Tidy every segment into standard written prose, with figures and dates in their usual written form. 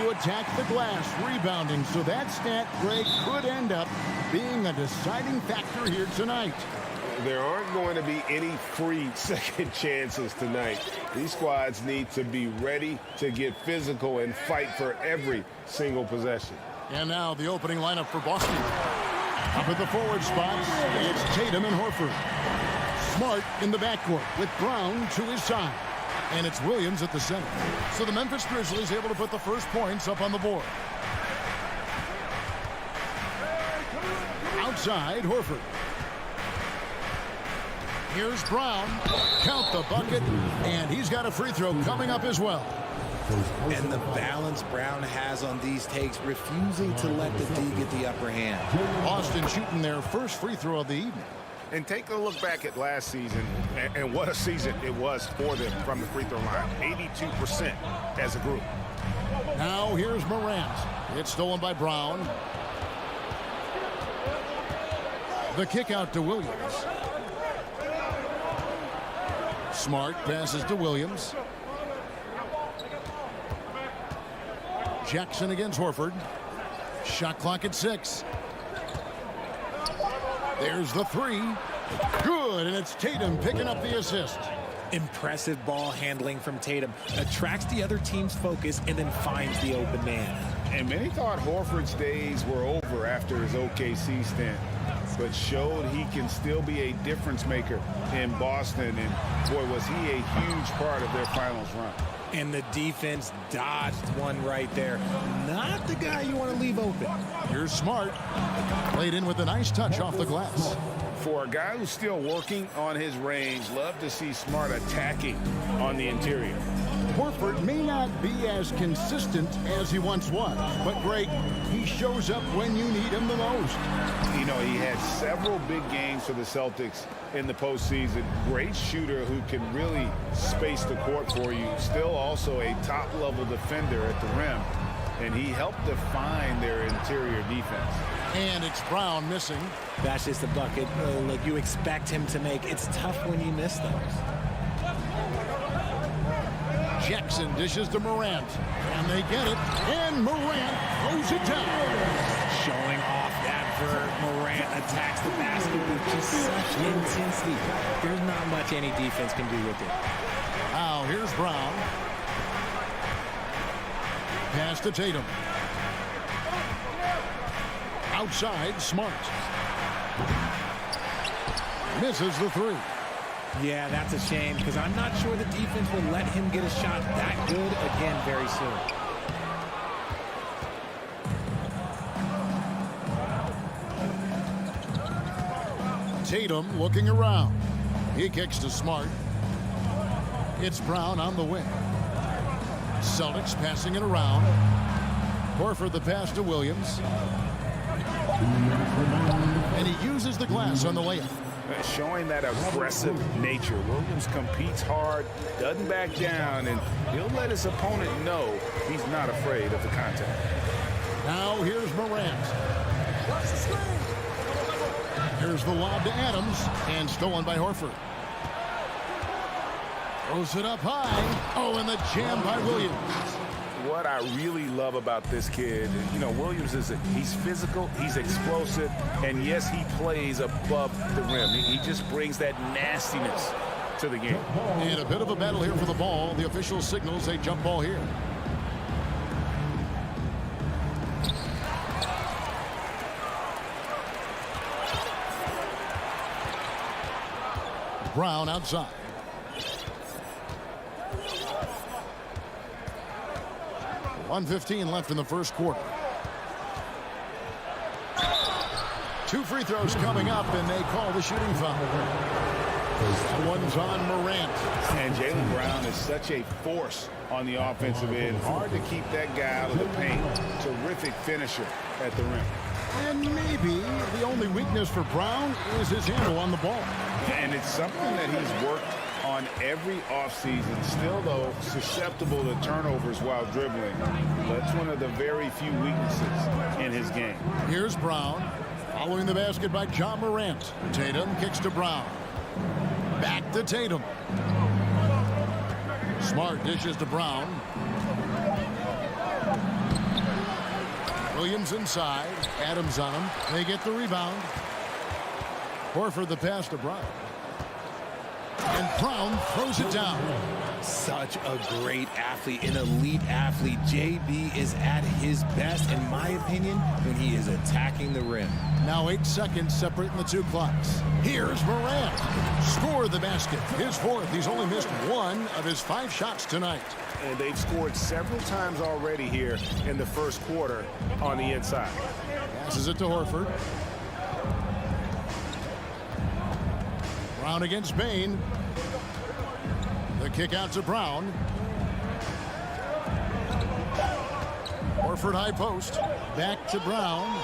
to attack the glass, rebounding. So that stat, Greg, could end up being a deciding factor here tonight. There aren't going to be any free second chances tonight. These squads need to be ready to get physical and fight for every single possession. And now the opening lineup for Boston. Up at the forward spots, it's Tatum and Horford. Smart in the backcourt with Brown to his side. And it's Williams at the center. So the Memphis Grizzlies able to put the first points up on the board. Outside, Horford. Here's Brown. Count the bucket. And he's got a free throw coming up as well. And the balance Brown has on these takes, refusing to let the D get the upper hand. Boston shooting their first free throw of the evening. And take a look back at last season, and what a season it was for them from the free throw line. 82% as a group. Now here's Morant. It's stolen by Brown. The kick out to Williams. Smart passes to Williams. Jackson against Horford. Shot clock at 6. There's the three. Good, and it's Tatum picking up the assist. Impressive ball handling from Tatum. Attracts the other team's focus and then finds the open man. And many thought Horford's days were over after his OKC stint, but showed he can still be a difference maker in Boston. And boy, was he a huge part of their finals run. And the defense dodged one right there. Not the guy you want to leave open. Here's Smart. Played in with a nice touch off the glass. For a guy who's still working on his range, love to see Smart attacking on the interior. Horford may not be as consistent as he once was, but Greg, he shows up when you need him the most. You know, he had several big games for the Celtics in the postseason. Great shooter who can really space the court for you. Still also a top-level defender at the rim. And he helped define their interior defense. And it's Brown missing. That's just a bucket like you expect him to make. It's tough when you miss those. Jackson dishes to Morant. And they get it. And Morant throws it down. Showing off that vert. Morant attacks the basket with just such intensity. There's not much any defense can do with it. Now here's Brown. Pass to Tatum. Outside, Smart. Misses the three. Yeah, that's a shame because I'm not sure the defense will let him get a shot that good again very soon. Tatum looking around. He kicks to Smart. It's Brown on the wing. Celtics passing it around. Horford the pass to Williams. And he uses the glass on the layup. Showing that aggressive nature. Williams competes hard, doesn't back down, and he'll let his opponent know he's not afraid of the contact. Now here's Morant. Here's the lob to Adams, and stolen by Horford. Throws it up high. Oh, and the jam by Williams. What I really love about this kid, you know, Williams he's physical, he's explosive, and yes, he plays above the rim. He just brings that nastiness to the game. And a bit of a battle here for the ball. The official signals a jump ball here. Brown outside. .115 left in the first quarter. Two free throws coming up, and they call the shooting foul. That one's on Morant. And Jaylen Brown is such a force on the offensive end. Hard to keep that guy out of the paint. Terrific finisher at the rim. And maybe the only weakness for Brown is his handle on the ball. And it's something that he's worked on every offseason. Still, though, susceptible to turnovers while dribbling. That's one of the very few weaknesses in his game. Here's Brown. Following the basket by John Morant. Tatum kicks to Brown. Back to Tatum. Smart dishes to Brown. Williams inside. Adams on him. They get the rebound. Horford the pass to Brown. And Brown throws it down. Such a great athlete, an elite athlete. JB is at his best, in my opinion, when he is attacking the rim. Now 8 seconds separating the two clocks. Here's Morant. Scored the basket. His fourth. He's only missed 1 of his 5 shots tonight. And they've scored several times already here in the first quarter on the inside. Passes it to Horford. Brown against Bain. The kick out to Brown. Horford high post. Back to Brown.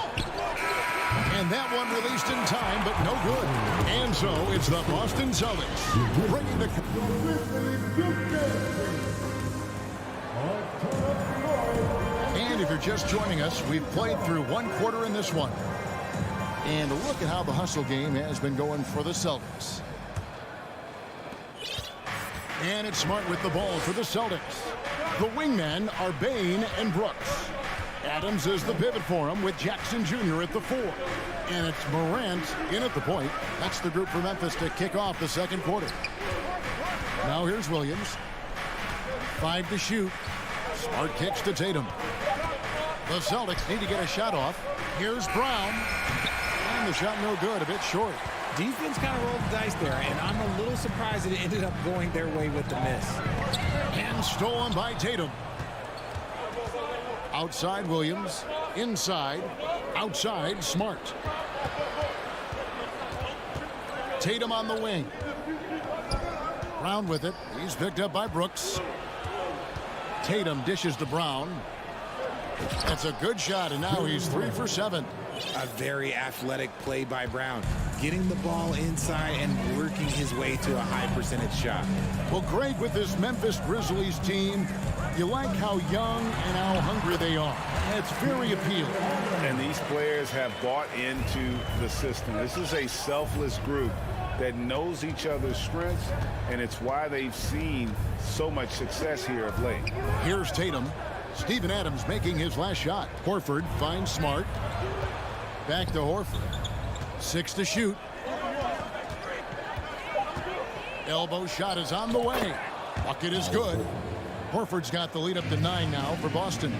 And that one released in time, but no good. And so it's the Boston Celtics bringing the... And if you're just joining us, we've played through 1 quarter in this one. And look at how the hustle game has been going for the Celtics. And it's Smart with the ball for the Celtics. The wingmen are Bain and Brooks. Adams is the pivot for him with Jackson Jr. at the 4. And it's Morant in at the point. That's the group for Memphis to kick off the second quarter. Now here's Williams. 5 to shoot. Smart kicks to Tatum. The Celtics need to get a shot off. Here's Brown. And the shot no good, a bit short. Defense kind of rolled the dice there, and I'm a little surprised that it ended up going their way with the miss. And stolen by Tatum. Outside Williams. Inside. Outside Smart. Tatum on the wing. Brown with it. He's picked up by Brooks. Tatum dishes to Brown. That's a good shot, and now he's 3 for 7. A very athletic play by Brown, getting the ball inside and working his way to a high percentage shot. Well, Greg, with this Memphis Grizzlies team, you like how young and how hungry they are. It's very appealing. And these players have bought into the system. This is a selfless group that knows each other's strengths, and it's why they've seen so much success here of late. Here's Tatum. Steven Adams making his last shot. Horford finds Smart. Back to Horford. 6 to shoot. Elbow shot is on the way. Bucket is good. Horford's got the lead up to 9 now for Boston.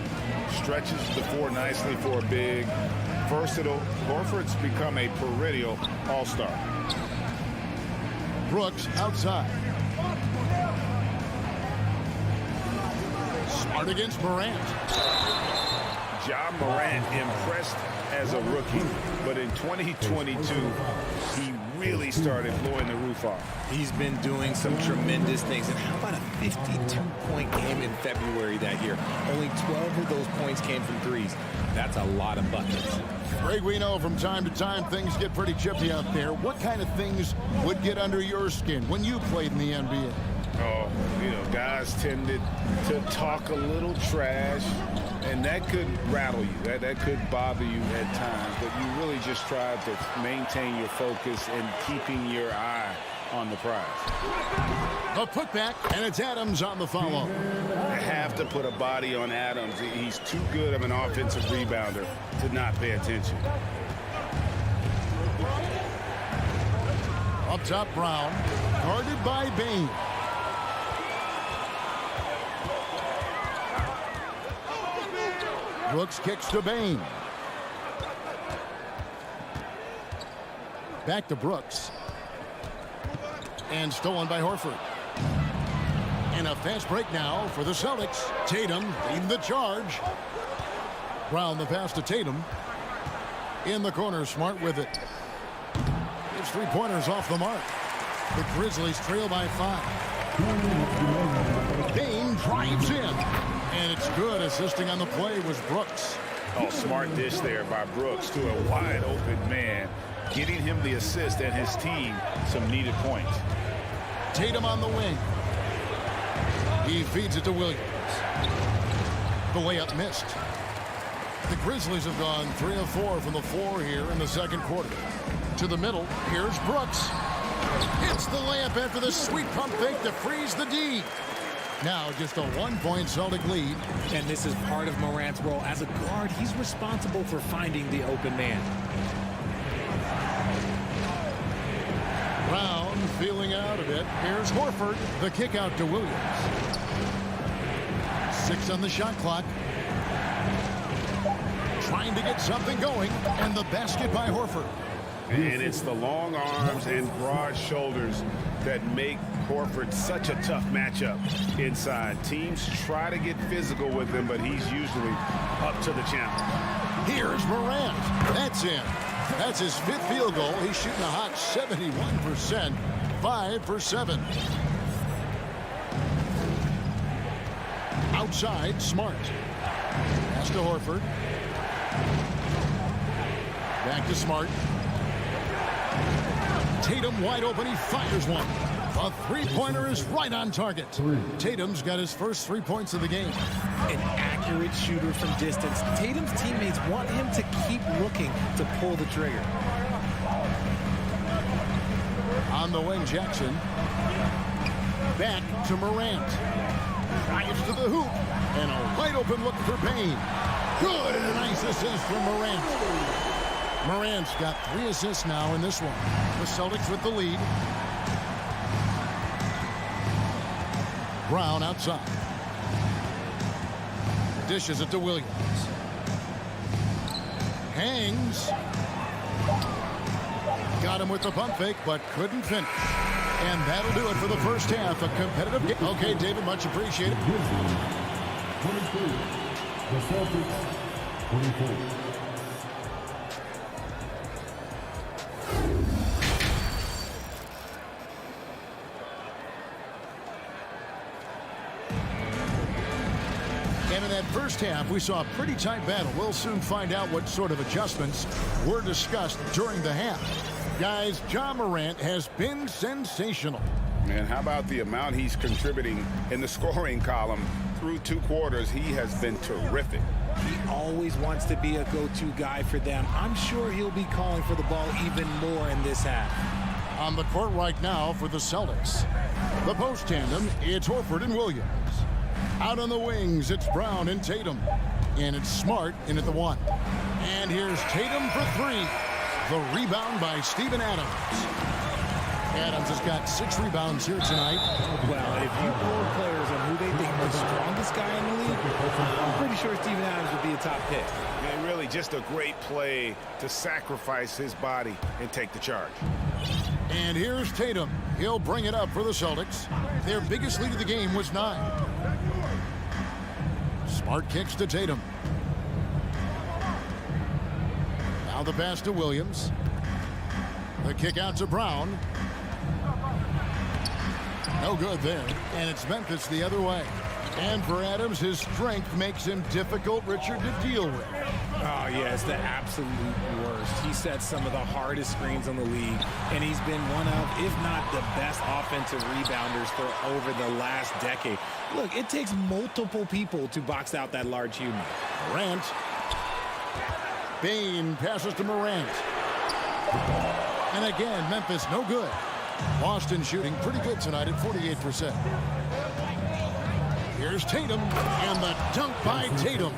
Stretches the floor nicely for a big, versatile. Horford's become a perennial all-star. Brooks outside. Smart against Morant. John Morant impressed as a rookie, but in 2022, he really started blowing the roof off. He's been doing some tremendous things. And how about a 52-point game in February that year? Only 12 of those points came from threes. That's a lot of buckets. Greg, we know from time to time things get pretty chippy out there. What kind of things would get under your skin when you played in the NBA? Oh, you know, guys tended to talk a little trash, and that could rattle you. That could bother you at times, but you really just try to maintain your focus and keeping your eye on the prize. A putback, and it's Adams on the follow. I have to put a body on Adams. He's too good of an offensive rebounder to not pay attention. Up top, Brown, guarded by Bain. Brooks kicks to Bain. Back to Brooks. And stolen by Horford. And a fast break now for the Celtics. Tatum leading the charge. Brown the pass to Tatum. In the corner, Smart with it. His three-pointers off the mark. The Grizzlies trail by 5. Bain drives in. And it's good. Assisting on the play was Brooks. Oh, smart dish there by Brooks to a wide open man, getting him the assist and his team some needed points. Tatum on the wing. He feeds it to Williams. The layup missed. The Grizzlies have gone 3 of 4 from the floor here in the second quarter. To the middle, here's Brooks. Hits the layup after the sweet pump fake to freeze the D. Now just a 1-point Celtic lead. And this is part of Morant's role. As a guard, he's responsible for finding the open man. Brown feeling out of it. Here's Horford. The kick out to Williams. 6 on the shot clock. Trying to get something going. And the basket by Horford. And it's the long arms and broad shoulders that make Horford such a tough matchup inside. Teams try to get physical with him, but he's usually up to the challenge. Here's Morant. That's in. That's his 5th field goal. He's shooting a hot 71%. 5 for 7. Outside, Smart. Pass to Horford. Back to Smart. Tatum wide open. He fires one. A 3-pointer is right on target. Tatum's got his first 3 points of the game. An accurate shooter from distance. Tatum's teammates want him to keep looking to pull the trigger. On the wing, Jackson. Back to Morant. Drives to the hoop. And a wide open look for Payne. Good, and a nice assist from Morant. Morant's got 3 assists now in this one. The Celtics with the lead. Brown outside. Dishes it to Williams. Hangs. Got him with the pump fake, but couldn't finish. And that'll do it for the first half. A competitive game. Okay, David, much appreciated. 23. The Celtics, 24. And in that first half, we saw a pretty tight battle. We'll soon find out what sort of adjustments were discussed during the half. Guys, Ja Morant has been sensational. And how about the amount he's contributing in the scoring column? Through 2 quarters, he has been terrific. He always wants to be a go-to guy for them. I'm sure he'll be calling for the ball even more in this half. On the court right now for the Celtics. The post tandem, it's Horford and Williams. Out on the wings, it's Brown and Tatum. And it's Smart in at the 1. And here's Tatum for 3. The rebound by Steven Adams. Adams has got 6 rebounds here tonight. Well, if you poll players on who they think is the strongest guy in the league, I'm pretty sure Steven Adams would be a top pick. And really just a great play to sacrifice his body and take the charge. And here's Tatum. He'll bring it up for the Celtics. Their biggest lead of the game was 9. Smart kicks to Tatum. Now the pass to Williams. The kick out to Brown. No good there. And it's Memphis the other way. And for Adams, his strength makes him difficult, Richard, to deal with. Oh, yeah, it's the absolute worst. He sets some of the hardest screens on the league, and he's been one of, if not the best offensive rebounders for over the last decade. Look, it takes multiple people to box out that large human. Morant. Bain passes to Morant. And again, Memphis no good. Boston shooting pretty good tonight at 48%. Here's Tatum, and the dunk by Tatum.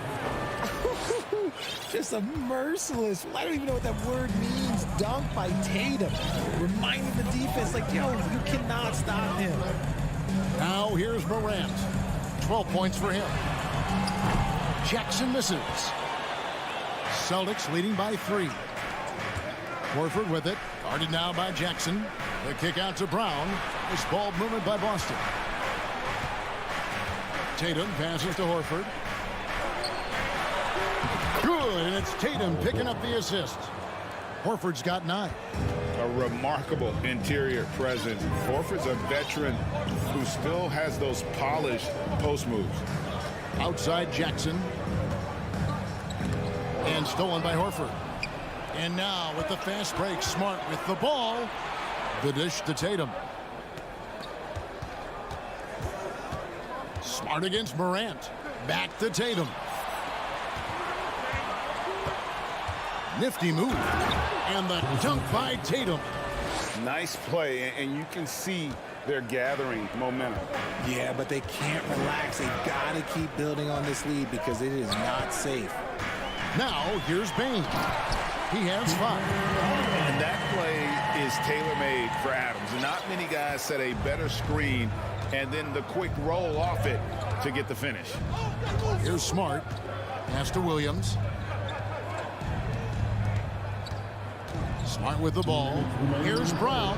Just a merciless, I don't even know what that word means, dunk by Tatum. Reminding the defense, like, yo, you cannot stop him. Now here's Morant. 12 points for him. Jackson misses. Celtics leading by 3. Horford with it. Guarded now by Jackson. The kick out to Brown. This ball movement by Boston. Tatum passes to Horford. Good, and it's Tatum picking up the assist. Horford's got 9. A remarkable interior presence. Horford's a veteran who still has those polished post moves. Outside Jackson. And stolen by Horford. And now with the fast break, Smart with the ball. The dish to Tatum. Smart against Morant. Back to Tatum. Nifty move. And the dunk by Tatum. Nice play, and you can see they're gathering momentum. Yeah, but they can't relax. They've got to keep building on this lead because it is not safe. Now, here's Bain. He has 5. And that play is tailor-made for Adams. Not many guys set a better screen and then the quick roll off it to get the finish. Here's Smart. Pass to Williams. Smart with the ball. Here's Brown.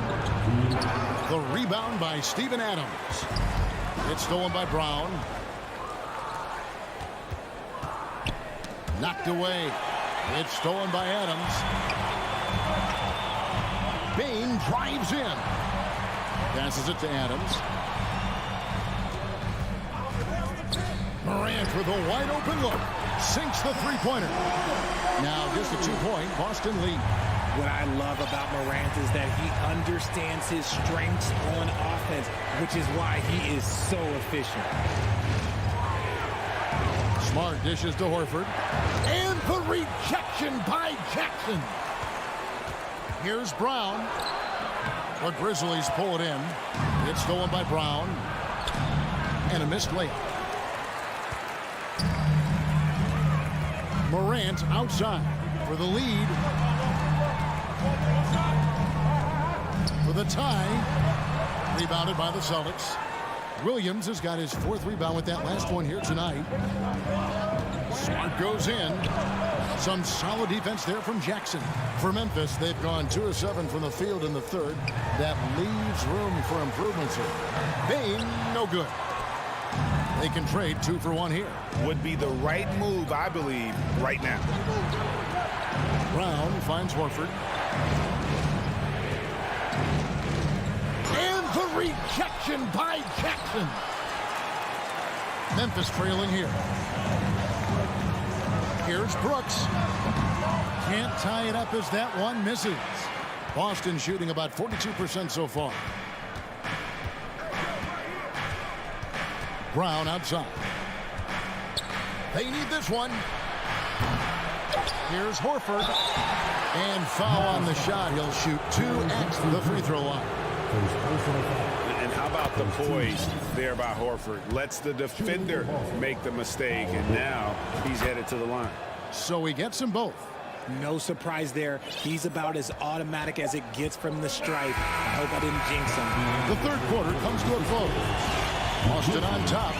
The rebound by Steven Adams. It's stolen by Brown. Knocked away. It's stolen by Adams. Bain drives in. Passes it to Adams. Morant with a wide open look. Sinks the three-pointer. Now just a 2-point Boston lead. What I love about Morant is that he understands his strengths on offense, which is why he is so efficient. Smart dishes to Horford. And the rejection by Jackson. Here's Brown. The Grizzlies pull it in. It's stolen by Brown. And a missed layup. Morant outside for the lead. For the tie. Rebounded by the Celtics. Williams has got his 4th rebound with that last one here tonight. Smart goes in. Some solid defense there from Jackson. For Memphis, they've gone 2 of 7 from the field in the 3rd. That leaves room for improvements here. Bain, no good. They can trade 2 for 1 here. Would be the right move, I believe, right now. Brown finds Horford. And the rejection by Jackson. Memphis trailing here. Here's Brooks. Can't tie it up as that one misses. Boston shooting about 42% so far. Brown outside. They need this one. Here's Horford. And foul on the shot. He'll shoot 2 at the free throw line. And how about the poise there by Horford? Lets the defender make the mistake, and now he's headed to the line. So he gets them both. No surprise there. He's about as automatic as it gets from the stripe. I hope I didn't jinx him. The 3rd quarter comes to a close. Boston on top.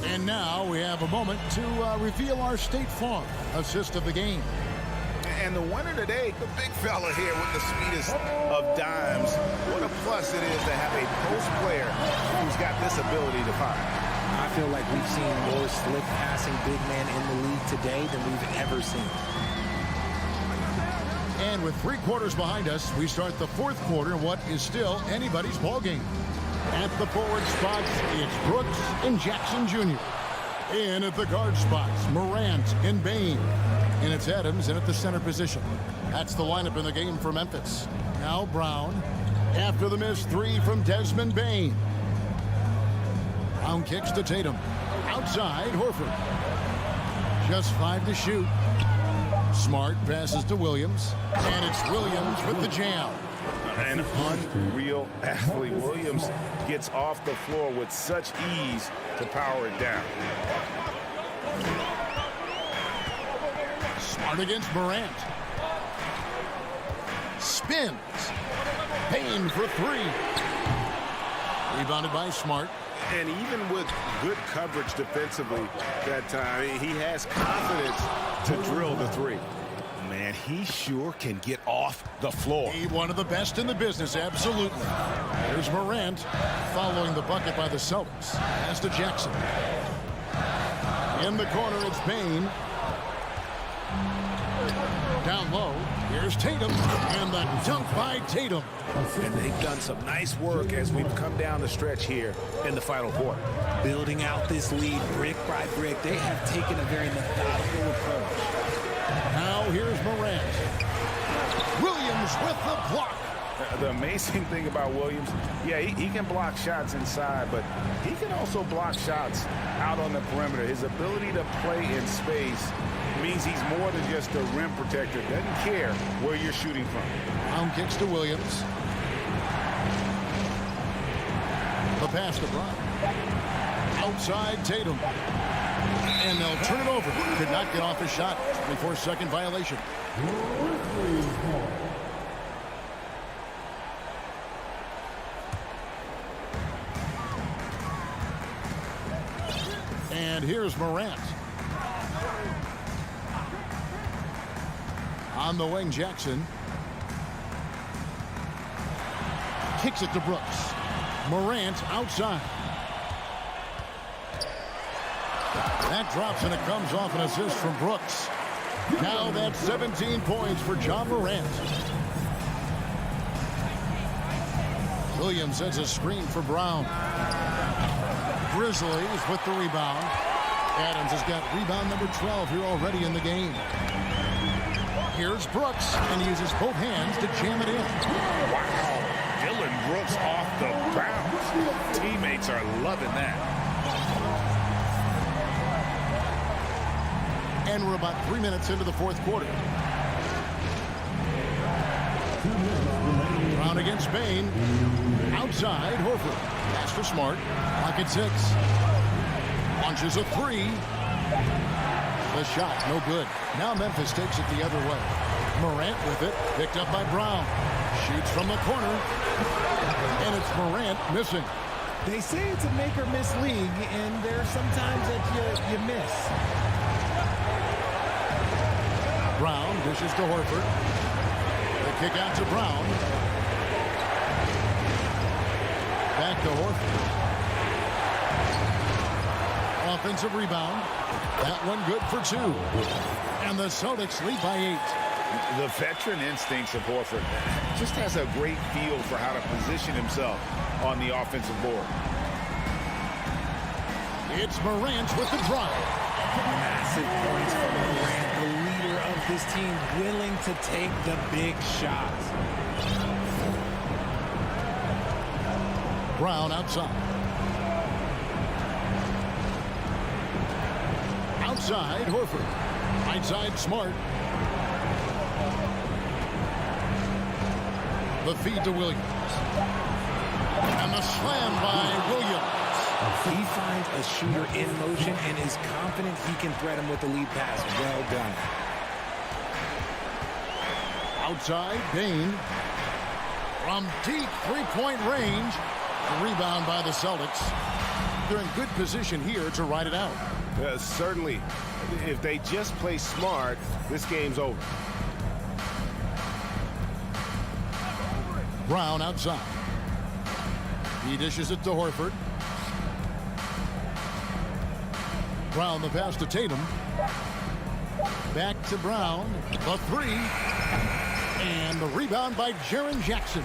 And now we have a moment to reveal our State Farm assist of the game. And the winner today, the big fella here with the sweetest of dimes. What a plus it is to have a post player who's got this ability to fire. I feel like we've seen more slick passing big man in the league today than we've ever seen. And with 3 quarters behind us, we start the 4th quarter in what is still anybody's ball game. At the forward spots, it's Brooks and Jackson Jr. In at the guard spots, Morant and Bain. And it's Adams in at the center position. That's the lineup in the game for Memphis. Now Brown, after the missed 3 from Desmond Bain. Brown kicks to Tatum. Outside, Horford. Just 5 to shoot. Smart passes to Williams. And it's Williams with the jam. An unreal athlete. Williams gets off the floor with such ease to power it down. Smart against Morant. Spins. Bain for 3. Rebounded by Smart. And even with good coverage defensively that time, he has confidence to drill the 3. Man, he sure can get off the floor. One of the best in the business, absolutely. There's Morant following the bucket by the Celtics. Pass to Jackson. In the corner, it's Bain. Down low, here's Tatum, and the dunk by Tatum. And they've done some nice work as we've come down the stretch here in the final quarter. Building out this lead brick by brick, they have taken a very methodical approach. Now here's Morant. Williams with the block. The amazing thing about Williams, yeah, he can block shots inside, but he can also block shots out on the perimeter. His ability to play in space means he's more than just a rim protector. Doesn't care where you're shooting from. Brown kicks to Williams. The pass to Brown. Outside Tatum. And they'll turn it over. Could not get off his shot. 24-second violation. And here's Morant. On the wing, Jackson. Kicks it to Brooks. Morant outside. That drops and it comes off an assist from Brooks. Now that's 17 points for John Morant. Williams sends a screen for Brown. Grizzlies with the rebound. Adams has got rebound number 12 here already in the game. Here's Brooks, and he uses both hands to jam it in. Wow. Dylan Brooks off the bounce. Teammates are loving that. And we're about 3 minutes into the fourth quarter. Brown against Bain. Outside, Horford. Pass to Smart. Clock at 6. Launches a 3. The shot, no good. Now Memphis takes it the other way. Morant with it. Picked up by Brown. Shoots from the corner. And it's Morant missing. They say it's a make or miss league, and there's sometimes that you miss. Brown dishes to Horford. The kick out to Brown. Back to Horford. Offensive rebound. That one good for 2. And the Celtics lead by 8. The veteran instincts of Horford just has a great feel for how to position himself on the offensive board. It's Morant with the drive. Massive points from Morant, the leader of this team, willing to take the big shots. Brown outside. Outside, Horford. Right side, Smart. The feed to Williams. And the slam by Williams. He finds a shooter in motion and is confident he can thread him with the lead pass. Well done. Outside, Bain. From deep three-point range. The rebound by the Celtics. They're in good position here to ride it out. Certainly. If they just play smart, this game's over. Brown outside. He dishes it to Horford. Brown the pass to Tatum. Back to Brown. The 3. And the rebound by Jaren Jackson.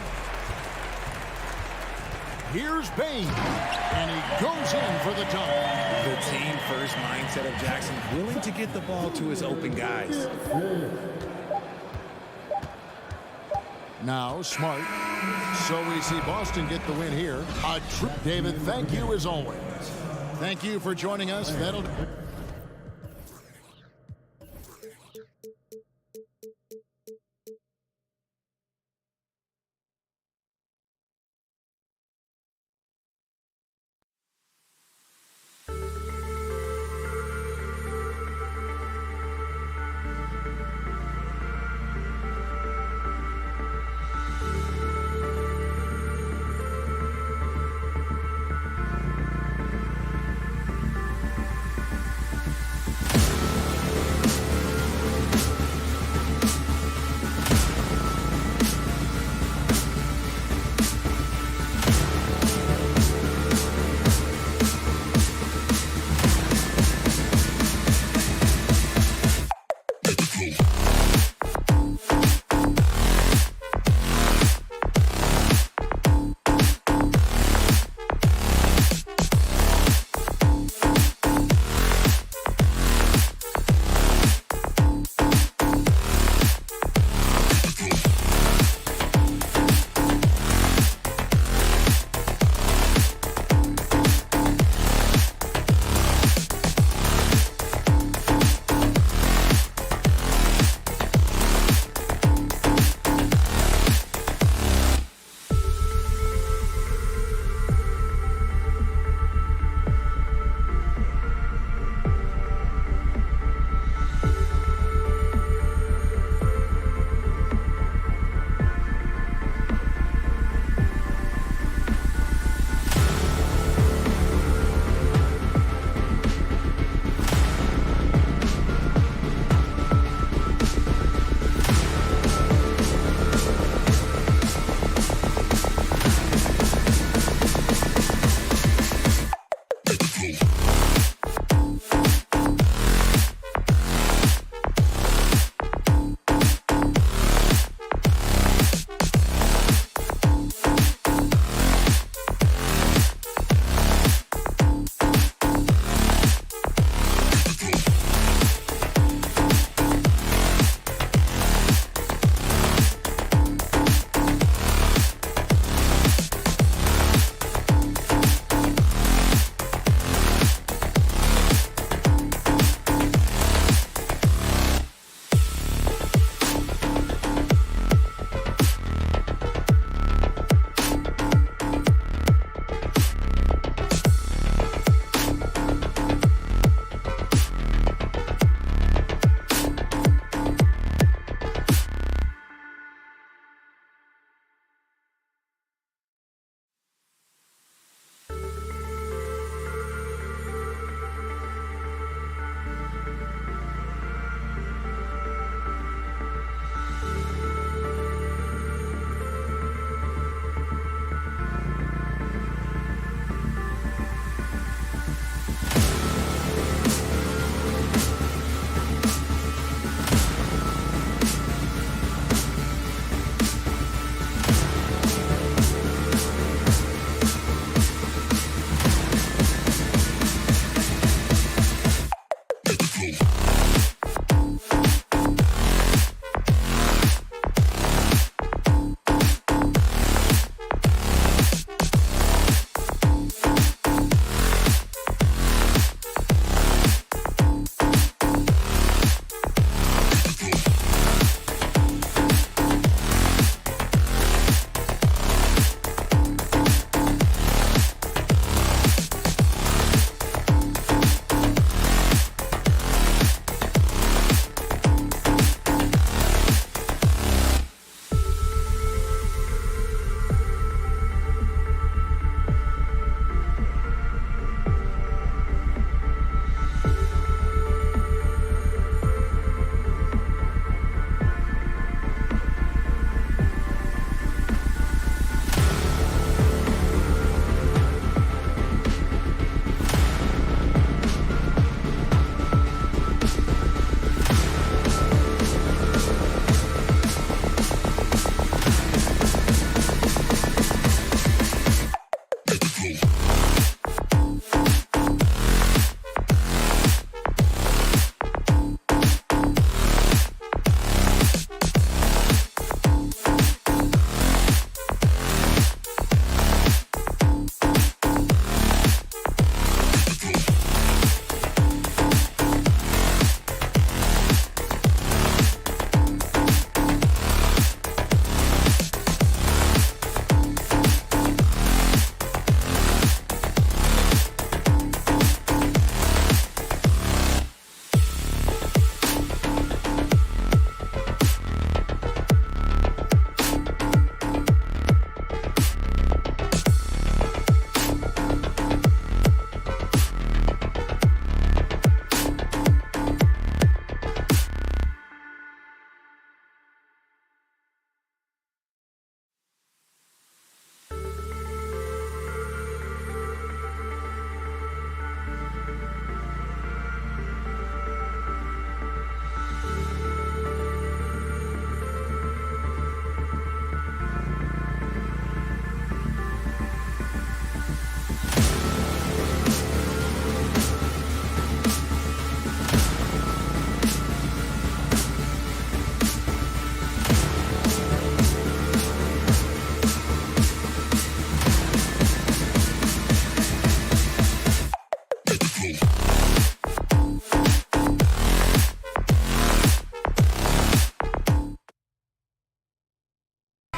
Here's Bain. And he goes in for the tie. The team-first mindset of Jackson, willing to get the ball to his open guys. Now Smart. So we see Boston get the win here. David, thank you as always. Thank you for joining us. That'll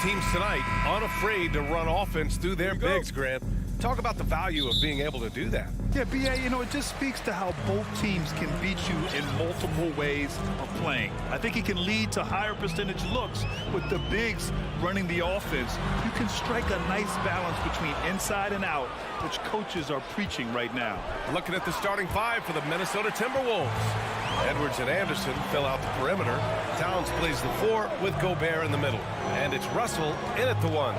Teams tonight unafraid to run offense through their bigs, Grant. Talk about the value of being able to do that. Yeah, B.A., you know, it just speaks to how both teams can beat you in multiple ways of playing. I think he can lead to higher percentage looks with the bigs running the offense. You can strike a nice balance between inside and out, which coaches are preaching right now. Looking at the starting five for the Minnesota Timberwolves. Edwards and Anderson fill out the perimeter. Towns plays the 4 with Gobert in the middle. And it's Russell in at the 1.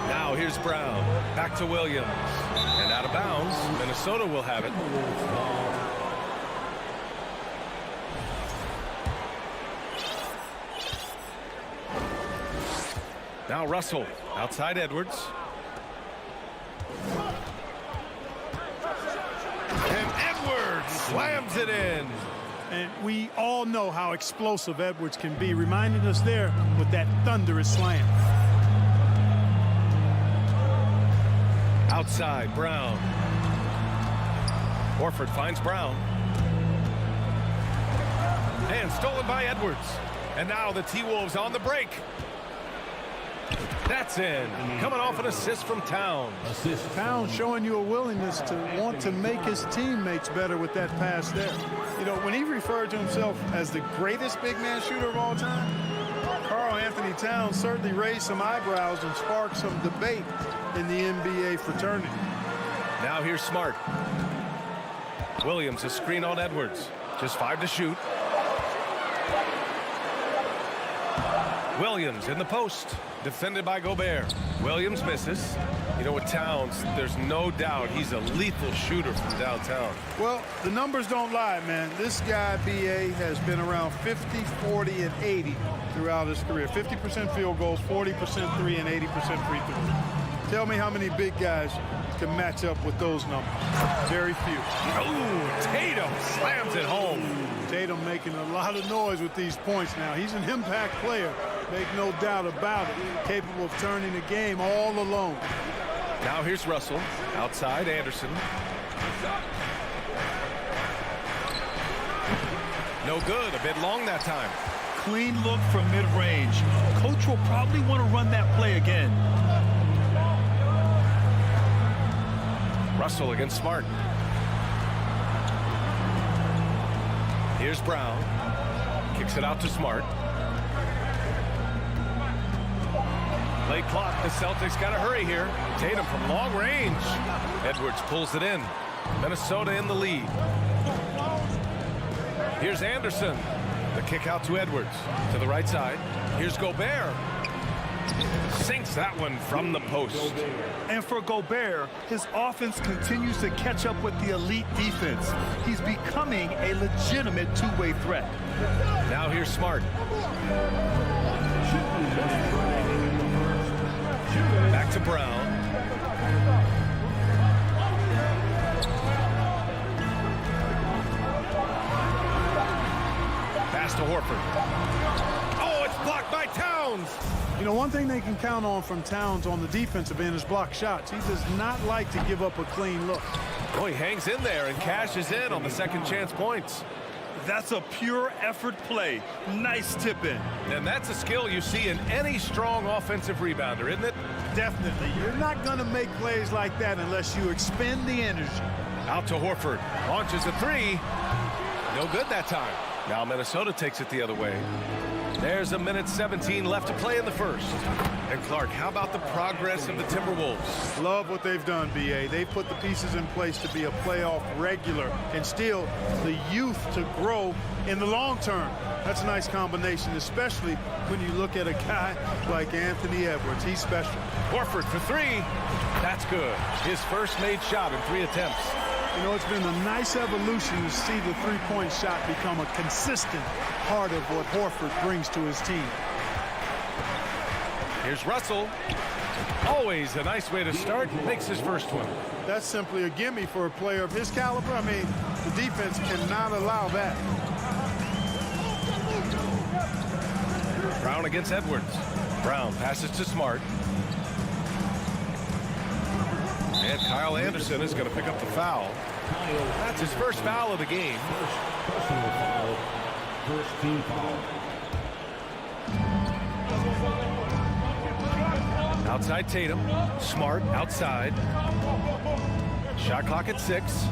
Now here's Brown. Back to Williams. And out of bounds. Minnesota will have it. Now Russell. Outside Edwards. And Edwards slams it in. And we all know how explosive Edwards can be, reminding us there with that thunderous slam. Outside, Brown. Horford finds Brown. And stolen by Edwards. And now the T-Wolves on the break. That's in. Coming off an assist from Towns. Towns showing you a willingness to want to make his teammates better with that pass there. You know, when he referred to himself as the greatest big man shooter of all time, Karl Anthony Towns certainly raised some eyebrows and sparked some debate in the NBA fraternity. Now here's Smart. Williams, a screen on Edwards. Just 5 to shoot. Williams in the post. Defended by Gobert. Williams misses. You know, with Towns, there's no doubt he's a lethal shooter from downtown. Well, the numbers don't lie, man. This guy, B.A., has been around 50, 40, and 80 throughout his career. 50% field goals, 40% three, and 80% free throws. Tell me how many big guys can match up with those numbers. Very few. Oh, Tatum slams it home. Tatum making a lot of noise with these points now. He's an impact player, make no doubt about it. Capable of turning the game all alone. Now here's Russell. Outside, Anderson. No good. A bit long that time. Clean look from mid-range. Coach will probably want to run that play again. Russell against Smart. Here's Brown. Kicks it out to Smart. Late clock. The Celtics got to hurry here. Tatum from long range. Edwards pulls it in. Minnesota in the lead. Here's Anderson. The kick out to Edwards. To the right side. Here's Gobert. Sinks that one from the post. And for Gobert, his offense continues to catch up with the elite defense. He's becoming a legitimate two-way threat. Now here's Smart. Back to Brown. Pass to Horford. Oh, it's blocked by Towns. You know, one thing they can count on from Towns on the defensive end is block shots. He does not like to give up a clean look. Oh, he hangs in there and cashes in on the second chance points. That's a pure effort play. Nice tip in. And that's a skill you see in any strong offensive rebounder, isn't it? Definitely. You're not going to make plays like that unless you expend the energy. Out to Horford. Launches a 3. No good that time. Now Minnesota takes it the other way. There's 1:17 left to play in the first. And Clark, how about the progress of the Timberwolves? Love what they've done, B.A. They've put the pieces in place to be a playoff regular and still the youth to grow in the long term. That's a nice combination, especially when you look at a guy like Anthony Edwards. He's special. Horford for 3. That's good. His first made shot in 3 attempts. You know, it's been a nice evolution to see the three-point shot become a consistent part of what Horford brings to his team. Here's Russell. Always a nice way to start. Makes his first one. That's simply a gimme for a player of his caliber. I mean, the defense cannot allow that. Brown against Edwards. Brown passes to Smart. And Kyle Anderson is going to pick up the foul. That's his first foul of the game. Personal foul. First team foul. Outside Tatum. Smart outside. Shot clock at 6.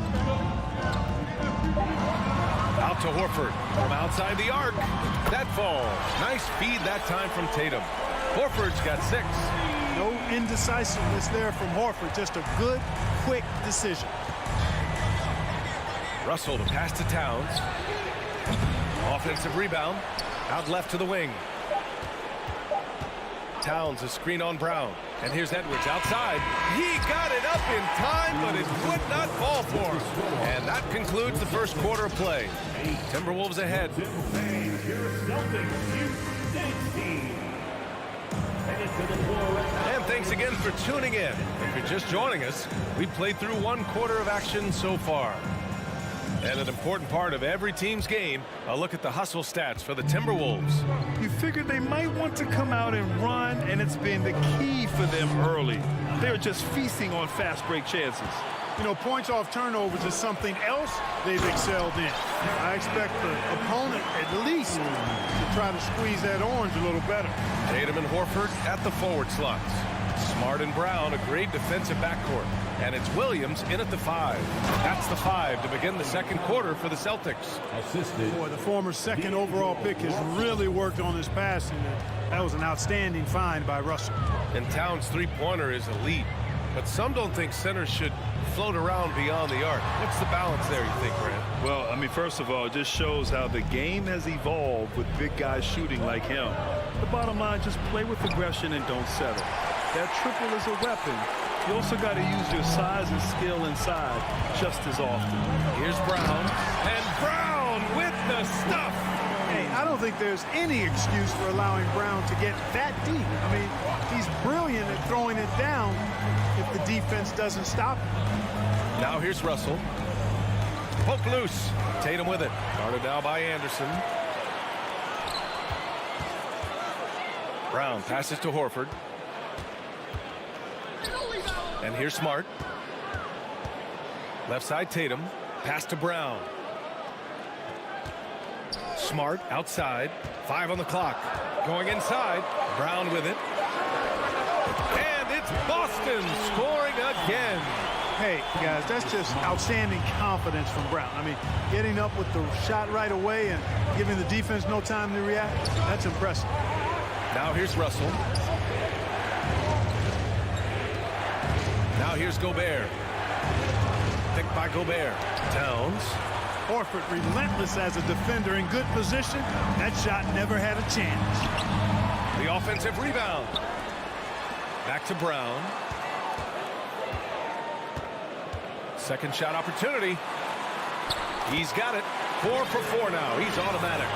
Out to Horford from outside the arc. That falls. Nice feed that time from Tatum. Horford's got 6. No indecisiveness there from Horford. Just a good, quick decision. Russell to pass to Towns. Offensive rebound. Out left to the wing. Towns a screen on Brown. And here's Edwards outside. He got it up in time, but it would not fall for him. And that concludes the first quarter of play. Timberwolves ahead. And thanks again for tuning in. If you're just joining us, we've played through one quarter of action so far. And an important part of every team's game, a look at the hustle stats for the Timberwolves. You figured they might want to come out and run, and it's been the key for them early. They're just feasting on fast break chances. You know, points off turnovers is something else they've excelled in. I expect the opponent at least to try to squeeze that orange a little better. Tatum and Horford at the forward slots. Smart and Brown, a great defensive backcourt. And it's Williams in at the 5. That's the 5 to begin the second quarter for the Celtics. Boy, the former second overall pick has really worked on his passing. That was an outstanding find by Russell. And Towns' three-pointer is elite. But some don't think centers should float around beyond the arc. What's the balance there, you think, Grant? Well, I mean, first of all, it just shows how the game has evolved with big guys shooting like him. The bottom line, just play with aggression and don't settle. That triple is a weapon. You also got to use your size and skill inside just as often. Here's Brown. And Brown with the stuff. Hey, I don't think there's any excuse for allowing Brown to get that deep. I mean, he's brilliant at throwing it down if the defense doesn't stop him. Now here's Russell. Poke loose. Tatum with it. Guarded now by Anderson. Brown passes to Horford. And here's Smart. Left side Tatum. Pass to Brown. Smart outside. 5 on the clock. Going inside. Brown with it. And it's Boston scoring again. Hey, guys, that's just outstanding confidence from Brown. I mean, getting up with the shot right away and giving the defense no time to react, that's impressive. Now here's Russell. Now here's Gobert. Picked by Gobert. Towns. Horford relentless as a defender in good position. That shot never had a chance. The offensive rebound. Back to Brown. Second shot opportunity. He's got it. 4 for 4 now. He's automatic.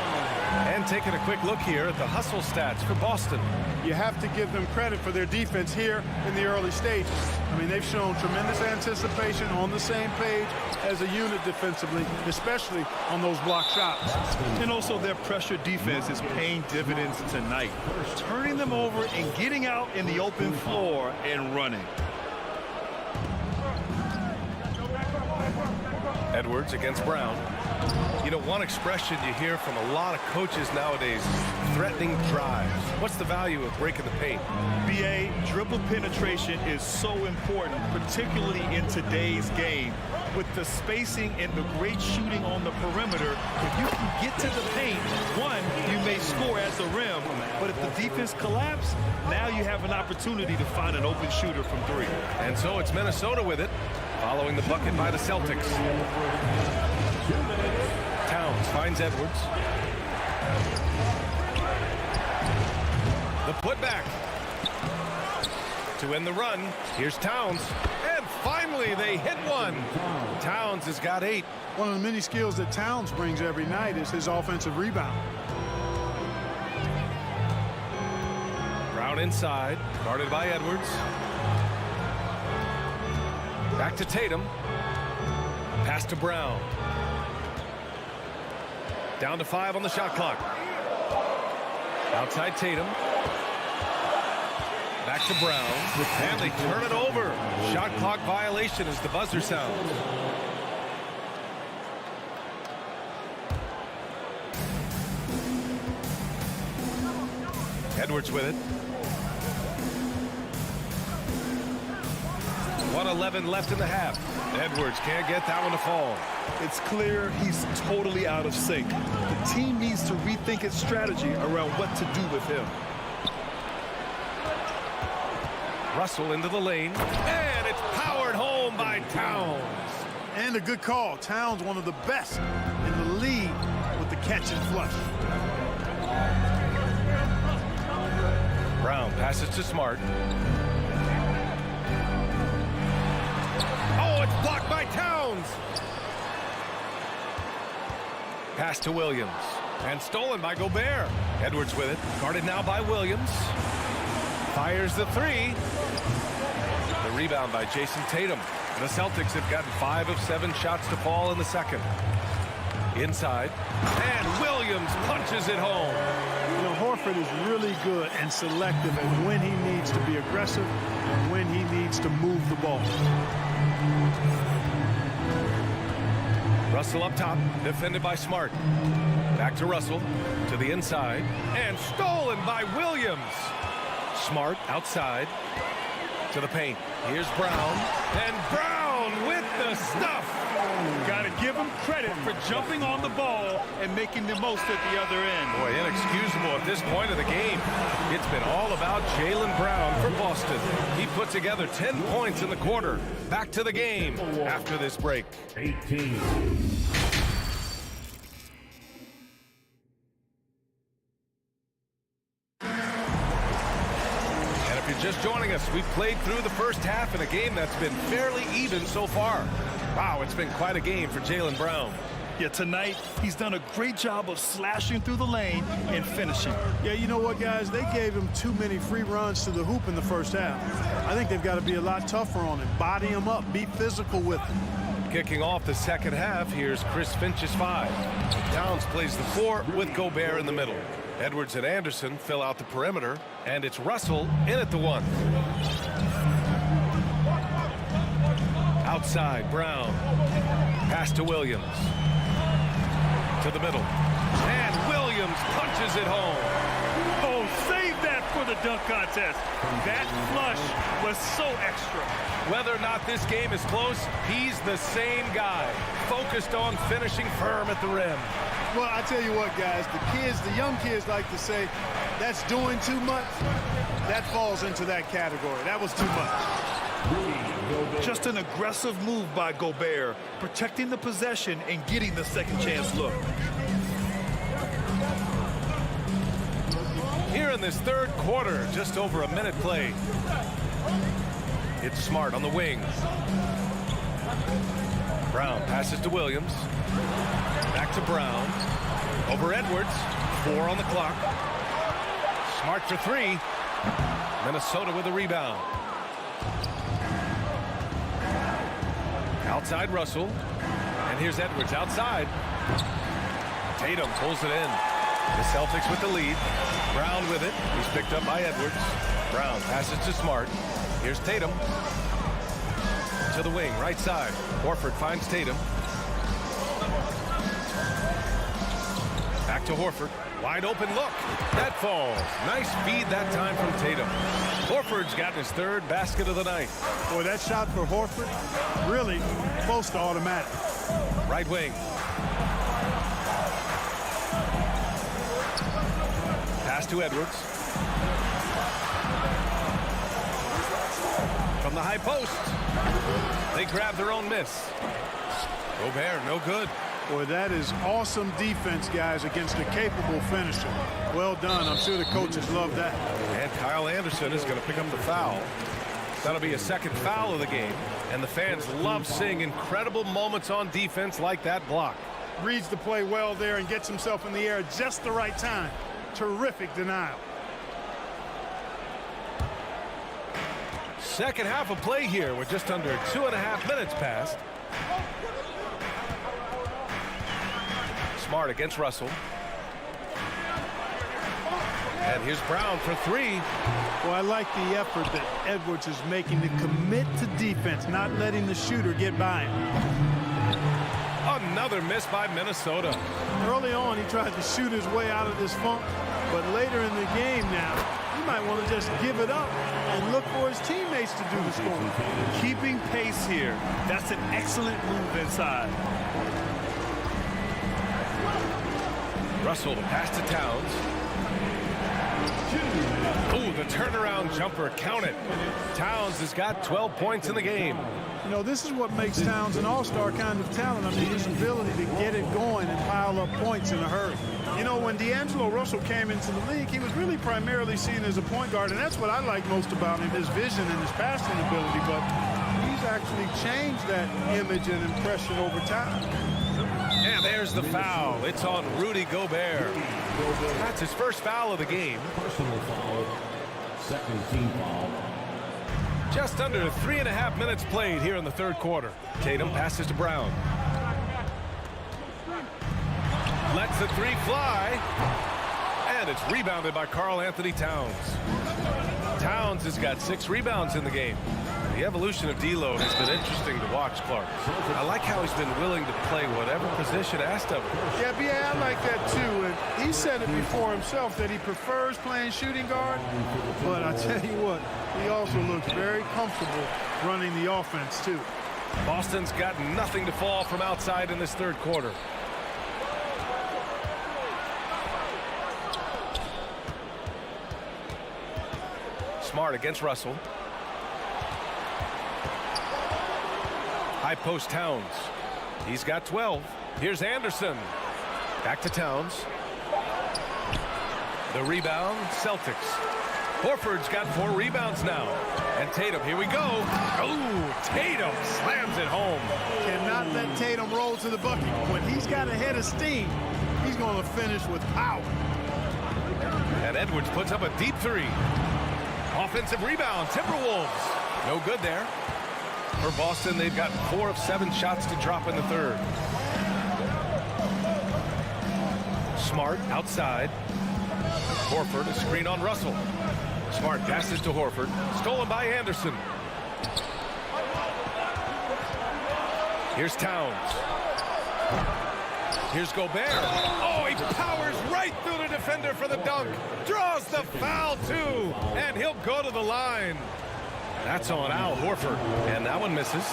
And taking a quick look here at the hustle stats for Boston. You have to give them credit for their defense here in the early stages. I mean, they've shown tremendous anticipation, on the same page as a unit defensively, especially on those block shots. And also their pressure defense is paying dividends tonight. Turning them over and getting out in the open floor and running. Edwards against Brown. You know, one expression you hear from a lot of coaches nowadays, threatening drives. What's the value of breaking the paint? BA, dribble penetration is so important, particularly in today's game. With the spacing and the great shooting on the perimeter, if you can get to the paint, one, you may score at the rim, but if the defense collapses, now you have an opportunity to find an open shooter from 3. And so it's Minnesota with it, following the bucket by the Celtics. Towns finds Edwards. The putback. To end the run, here's Towns. And finally, they hit one. Towns has got 8. One of the many skills that Towns brings every night is his offensive rebound. Brown inside, guarded by Edwards. Back to Tatum. Pass to Brown. Down to 5 on the shot clock. Outside Tatum. Back to Brown. And they turn it over. Shot clock violation as the buzzer sounds. Edwards with it. 1:11 left in the half. Edwards can't get that one to fall. It's clear he's totally out of sync. The team needs to rethink its strategy around what to do with him. Russell into the lane, and it's powered home by Towns. And a good call. Towns, one of the best in the league with the catch and flush. Brown passes to Smart. Oh, it's blocked by Towns. Pass to Williams, and stolen by Gobert. Edwards with it, guarded now by Williams. Fires the three. The rebound by Jason Tatum. The Celtics have gotten 5 of 7 shots to fall in the second. Inside, and Williams punches it home. You know, Horford is really good and selective at when he needs to be aggressive and when he needs to move the ball. Russell up top, defended by Smart. Back to Russell, to the inside, and stolen by Williams. Smart outside, to the paint. Here's Brown, and Brown with the stuff. Got to give him credit for jumping on the ball and making the most at the other end. Boy, inexcusable at this point of the game. It's been all about Jaylen Brown for Boston. He put together 10 points in the quarter. Back to the game after this break. 18. Just joining us, we've played through the first half in a game that's been fairly even so far. Wow, it's been quite a game for Jaylen Brown. Yeah, tonight he's done a great job of slashing through the lane and finishing. Yeah, you know what, guys? They gave him too many free runs to the hoop in the first half. I think they've got to be a lot tougher on him. Body him up. Be physical with him. Kicking off the second half, here's Chris Finch's 5. Towns plays the 4 with Gobert in the middle. Edwards and Anderson fill out the perimeter, and it's Russell in at the 1. Outside, Brown. Pass to Williams. To the middle. And Williams punches it home. Oh, save that for the dunk contest. That flush was so extra. Whether or not this game is close, he's the same guy, focused on finishing firm at the rim. Well, I tell you what, guys, the young kids like to say, that's doing too much. That falls into that category. That was too much. Just an aggressive move by Gobert, protecting the possession and getting the second chance look. Here in this third quarter, just over a minute played. It's Smart on the wing. Brown passes to Williams. Back to Brown. Over Edwards. 4 on the clock. Smart for 3. Minnesota with a rebound. Outside Russell. And here's Edwards outside. Tatum pulls it in. The Celtics with the lead. Brown with it. He's picked up by Edwards. Brown passes to Smart. Here's Tatum. To the wing, right side. Horford finds Tatum. Back to Horford. Wide open look. That falls. Nice feed that time from Tatum. Horford's gotten his 3rd basket of the night. Boy, that shot for Horford, really close to automatic. Right wing. Pass to Edwards. From the high post. They grab their own miss. Gobert, no good. Boy, that is awesome defense, guys, against a capable finisher. Well done. I'm sure the coaches love that. And Kyle Anderson is going to pick up the foul. That'll be a second foul of the game. And the fans love seeing incredible moments on defense like that block. Reads the play well there and gets himself in the air at just the right time. Terrific denial. Second half of play here with just under 2.5 minutes passed. Smart against Russell. And here's Brown for 3. Well, I like the effort that Edwards is making to commit to defense, not letting the shooter get by him. Another miss by Minnesota. Early on, he tried to shoot his way out of this funk, but later in the game now, he might want to just give it up and look for his teammates to do the scoring. Keeping pace here. That's an excellent move inside. Russell to pass to Towns. Oh, the turnaround jumper, count it. Towns has got 12 points in the game. You know, this is what makes Towns an all-star kind of talent. I mean, his ability to get it going and pile up points in a hurry. You know, when D'Angelo Russell came into the league, he was really primarily seen as a point guard, and that's what I like most about him, his vision and his passing ability. But he's actually changed that image and impression over time. And there's the foul. It's on Rudy Gobert. That's his first foul of the game. Personal foul. Second team foul. Just under 3.5 minutes played here in the third quarter. Tatum passes to Brown. Lets the three fly. And it's rebounded by Karl-Anthony Towns. Towns has got 6 rebounds in the game. The evolution of D'Lo has been interesting to watch, Clark. I like how he's been willing to play whatever position asked of him. Yeah, B.A., I like that too. And he said it before himself that he prefers playing shooting guard. But I tell you what, he also looks very comfortable running the offense too. Boston's got nothing to fall from outside in this third quarter. Smart against Russell. High post Towns. He's got 12. Here's Anderson. Back to Towns. The rebound, Celtics. Horford's got 4 rebounds now. And Tatum, here we go. Oh, Tatum slams it home. Cannot let Tatum roll to the bucket. When he's got a head of steam, he's going to finish with power. And Edwards puts up a deep 3. Offensive rebound, Timberwolves. No good there. For Boston, they've got 4 of 7 shots to drop in the third. Smart outside. Horford, a screen on Russell. Smart passes to Horford. Stolen by Anderson. Here's Towns. Here's Gobert. Oh, he powers right through the defender for the dunk. Draws the foul, too. And he'll go to the line. That's on Al Horford. And that one misses.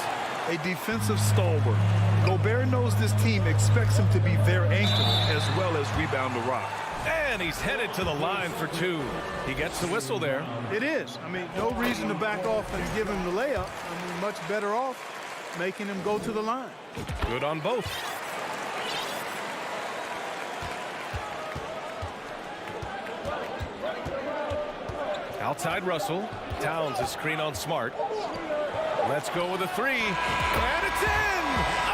A defensive stalwart. Gobert knows this team expects him to be their anchor as well as rebound the rock. And he's headed to the line for 2. He gets the whistle there. It is. I mean, no reason to back off and give him the layup. I mean, much better off making him go to the line. Good on both. Outside Russell. Towns is screen on Smart. Let's go with a 3. And it's in!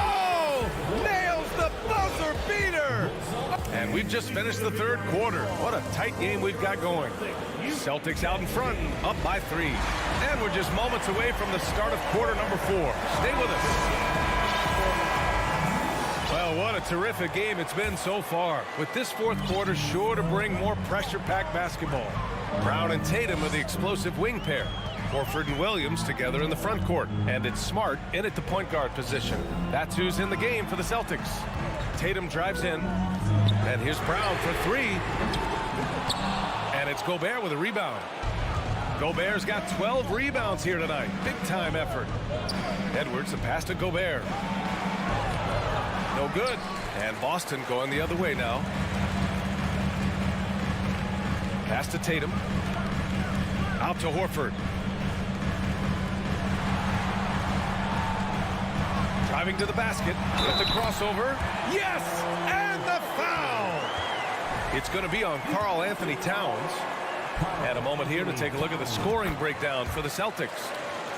Oh! Nails the buzzer beater! And we've just finished the third quarter. What a tight game we've got going. Celtics out in front, up by 3. And we're just moments away from the start of quarter number 4. Stay with us. Well, what a terrific game it's been so far. With this fourth quarter sure to bring more pressure-packed basketball. Brown and Tatum are the explosive wing pair. Horford and Williams together in the front court. And it's Smart in at the point guard position. That's who's in the game for the Celtics. Tatum drives in. And here's Brown for 3. And it's Gobert with a rebound. Gobert's got 12 rebounds here tonight. Big time effort. Edwards, a pass to Gobert. No good. And Boston going the other way now. Pass to Tatum. Out to Horford. Driving to the basket. With the crossover. Yes! And the foul! It's going to be on Karl-Anthony Towns. And a moment here to take a look at the scoring breakdown for the Celtics.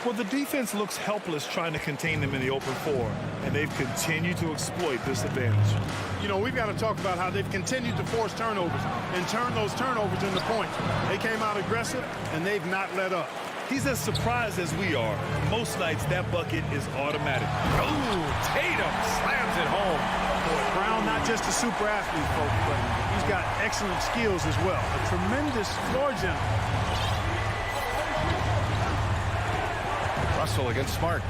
Well, the defense looks helpless trying to contain them in the open floor, and they've continued to exploit this advantage. You know, we've got to talk about how they've continued to force turnovers and turn those turnovers into points. They came out aggressive, and they've not let up. He's as surprised as we are. Most nights, that bucket is automatic. Oh, Tatum slams it home. Brown, not just a super athlete, folks, but he's got excellent skills as well. A tremendous floor general. Russell against Smart.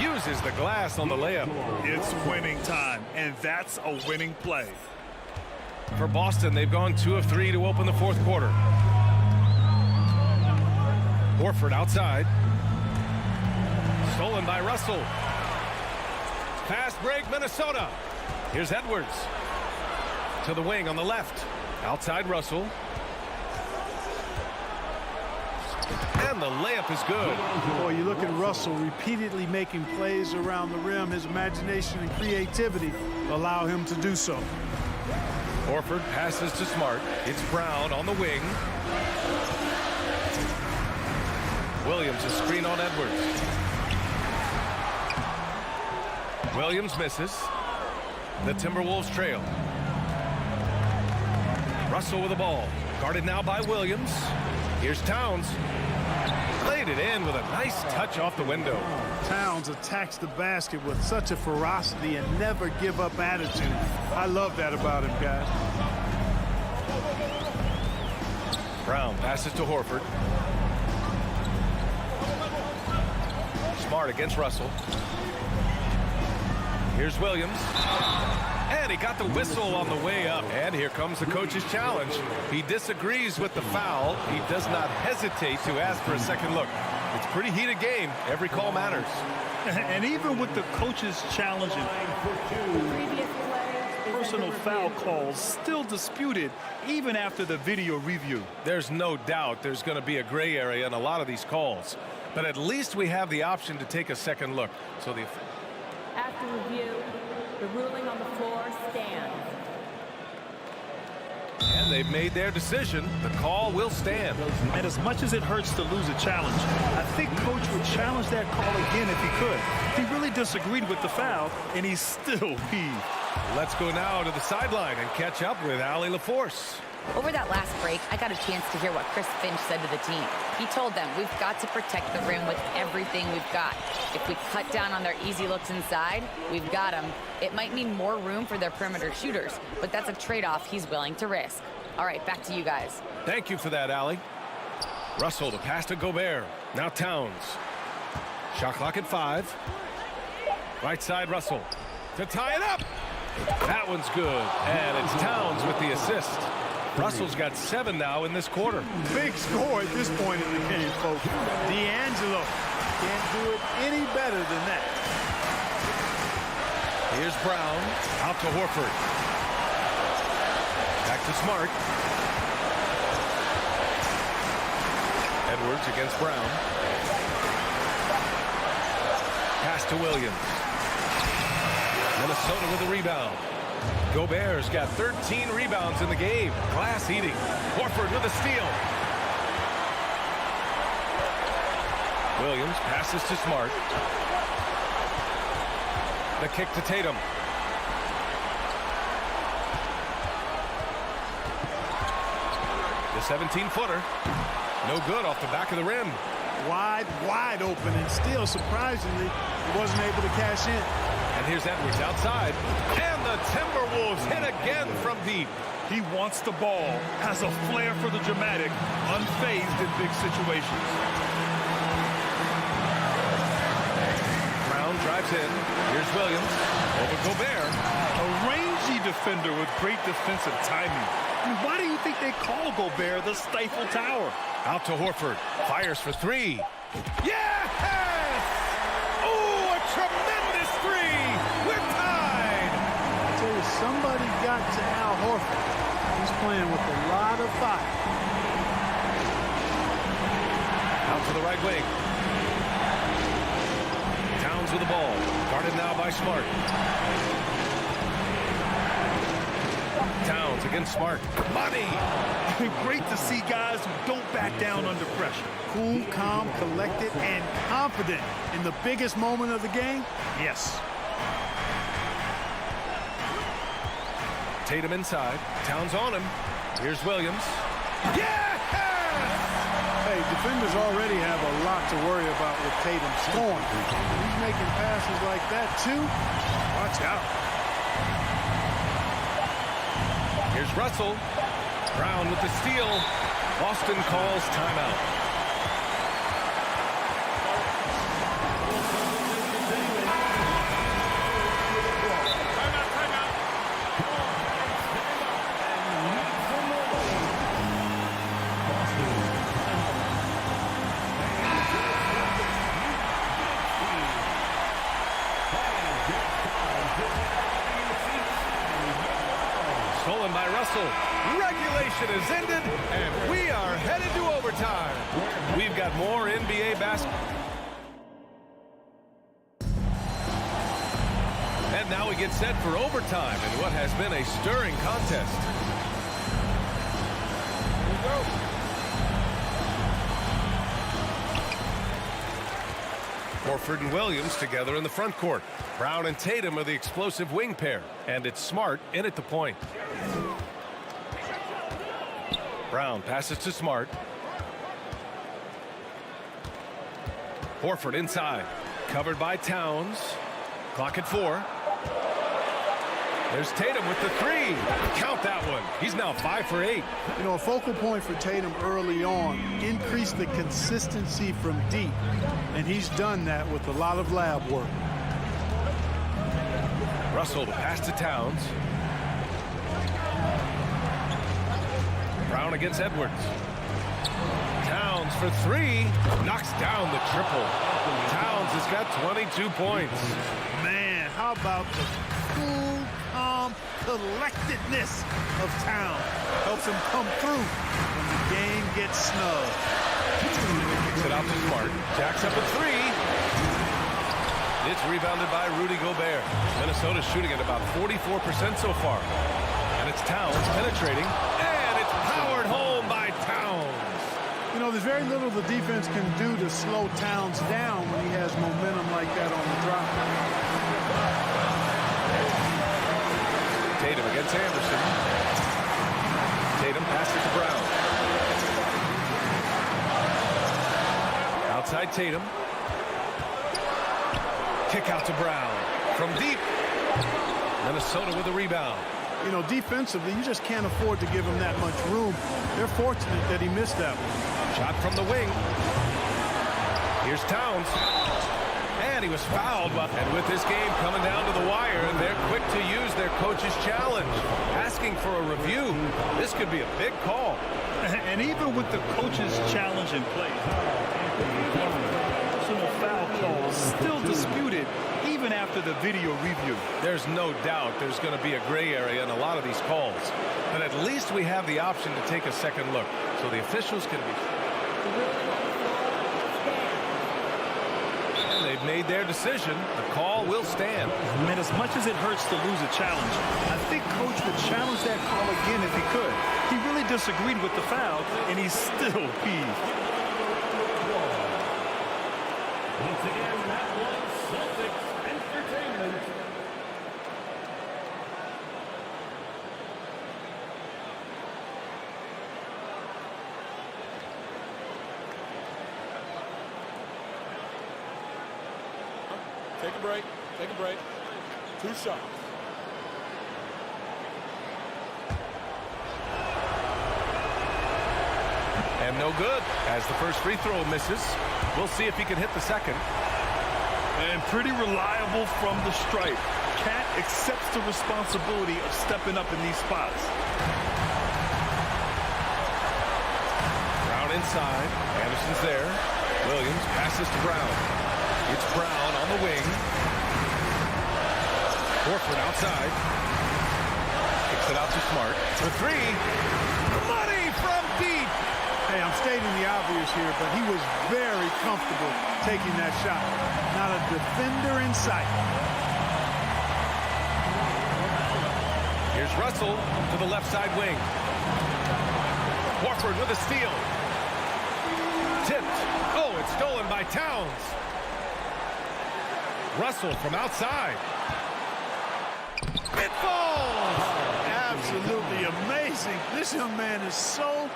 Uses the glass on the layup. It's winning time, and that's a winning play. For Boston, they've gone 2 of 3 to open the fourth quarter. Horford outside. Stolen by Russell. Fast break, Minnesota. Here's Edwards. To the wing on the left. Outside Russell. And the layup is good. Boy, you look at Russell repeatedly making plays around the rim. His imagination and creativity allow him to do so. Horford passes to Smart. It's Brown on the wing. Williams a screen on Edwards. Williams misses. The Timberwolves trail. Russell with the ball. Guarded now by Williams. Here's Towns. Played it in with a nice touch off the window. Towns attacks the basket with such a ferocity and never give up attitude. I love that about him, guys. Brown passes to Horford. Smart against Russell. Here's Williams. And he got the whistle on the way up. And here comes the coach's challenge. He disagrees with the foul. He does not hesitate to ask for a second look. It's a pretty heated game. Every call matters. And even with the coach's challenge and personal foul calls still disputed even after the video review. There's no doubt there's going to be a gray area in a lot of these calls. But at least we have the option to take a second look. So after review, the ruling on the floor stands. And they've made their decision. The call will stand. And as much as it hurts to lose a challenge, I think Coach would challenge that call again if he could. He really disagreed with the foul, and he still heaved. Let's go now to the sideline and catch up with Allie LaForce. Over that last break, I got a chance to hear what Chris Finch said to the team. He told them, we've got to protect the rim with everything we've got. If we cut down on their easy looks inside, we've got them. It might mean more room for their perimeter shooters, but that's a trade-off he's willing to risk. All right, back to you guys. Thank you for that, Allie. Russell to pass to Gobert. Now Towns. Shot clock at 5. Right side, Russell. To tie it up. That one's good. And it's Towns with the assist. Russell's got 7 now in this quarter. Big score at this point in the game, folks. D'Angelo can't do it any better than that. Here's Brown. Out to Horford. Back to Smart. Edwards against Brown. Pass to Williams. Minnesota with a rebound. Gobert's got 13 rebounds in the game. Glass eating. Horford with a steal. Williams passes to Smart. The kick to Tatum. The 17-footer. No good off the back of the rim. Wide open, and still, surprisingly, he wasn't able to cash in. And here's Edwards outside. And the Timberwolves hit again from deep. He wants the ball, has a flair for the dramatic, unfazed in big situations. Brown drives in. Here's Williams. Over Gobert. A rangy defender with great defensive timing. I mean, why do you think they call Gobert the Stifle Tower? Out to Horford. Fires for 3. Yes! Oh, a tremendous 3. We're tied. I tell you, somebody got to Al Horford. He's playing with a lot of fire. Out to the right wing. Towns with the ball. Guarded now by Smart. Towns against Smart. Money! Great to see guys who don't back down under pressure. Cool, calm, collected, and confident in the biggest moment of the game. Yes. Tatum inside. Towns on him. Here's Williams. Yes! Hey, defenders already have a lot to worry about with Tatum scoring. He's making passes like that, too. Watch out. Here's Russell. Brown with the steal. Boston calls timeout. whistle. Regulation is ended, and we are headed to overtime. We've got more NBA basketball. And now we get set for overtime in what has been a stirring contest. Here we go. Horford and Williams together in the front court. Brown and Tatum are the explosive wing pair, and it's Smart in at the point. Brown passes to Smart. Horford inside, covered by Towns. Clock at 4. There's Tatum with the 3. Count that one. He's now 5 for 8. You know, a focal point for Tatum early on, increase the consistency from deep. And he's done that with a lot of lab work. Russell to pass to Towns. Brown against Edwards. Towns for 3. Knocks down the triple. Towns has got 22 points. Man, how about the cool, calm collectedness of Towns? Helps him come through when the game gets snug. Kicks it out to Smart. Jacks up a 3. It's rebounded by Rudy Gobert. Minnesota's shooting at about 44% so far. And it's Towns penetrating. And it's powered home by Towns. You know, there's very little the defense can do to slow Towns down when he has momentum like that on the drop. Tatum against Anderson. Tatum passes to Brown. Outside Tatum. Kick out to Brown. From deep. Minnesota with a rebound. You know, defensively, you just can't afford to give him that much room. They're fortunate that he missed that one. Shot from the wing. Here's Towns. And he was fouled. And with this game coming down to the wire, they're quick to use their coach's challenge. Asking for a review. This could be a big call. And even with the coach's challenge in place, personal foul calls still disputed even after the video review. There's no doubt there's going to be a gray area in a lot of these calls. But at least we have the option to take a second look. So the officials can be... And they've made their decision. The call will stand. Man, as much as it hurts to lose a challenge, I think Coach would challenge that call again if he could. He really disagreed with the foul, and he's still peeved. Once again, that was Celtics Entertainment. Take a break. Take a break. 2 shots. And no good, as the first free throw misses. We'll see if he can hit the second. And pretty reliable from the stripe. Cat accepts the responsibility of stepping up in these spots. Brown inside. Anderson's there. Williams passes to Brown. It's Brown on the wing. Horford outside. Kicks it out to Smart. For 3. Money from deep. Hey, I'm stating the obvious here, but he was very comfortable taking that shot. Not a defender in sight. Here's Russell to the left side wing. Horford with a steal. Tipped. Oh, it's stolen by Towns. Russell from outside. It falls! Absolutely amazing. This young man is so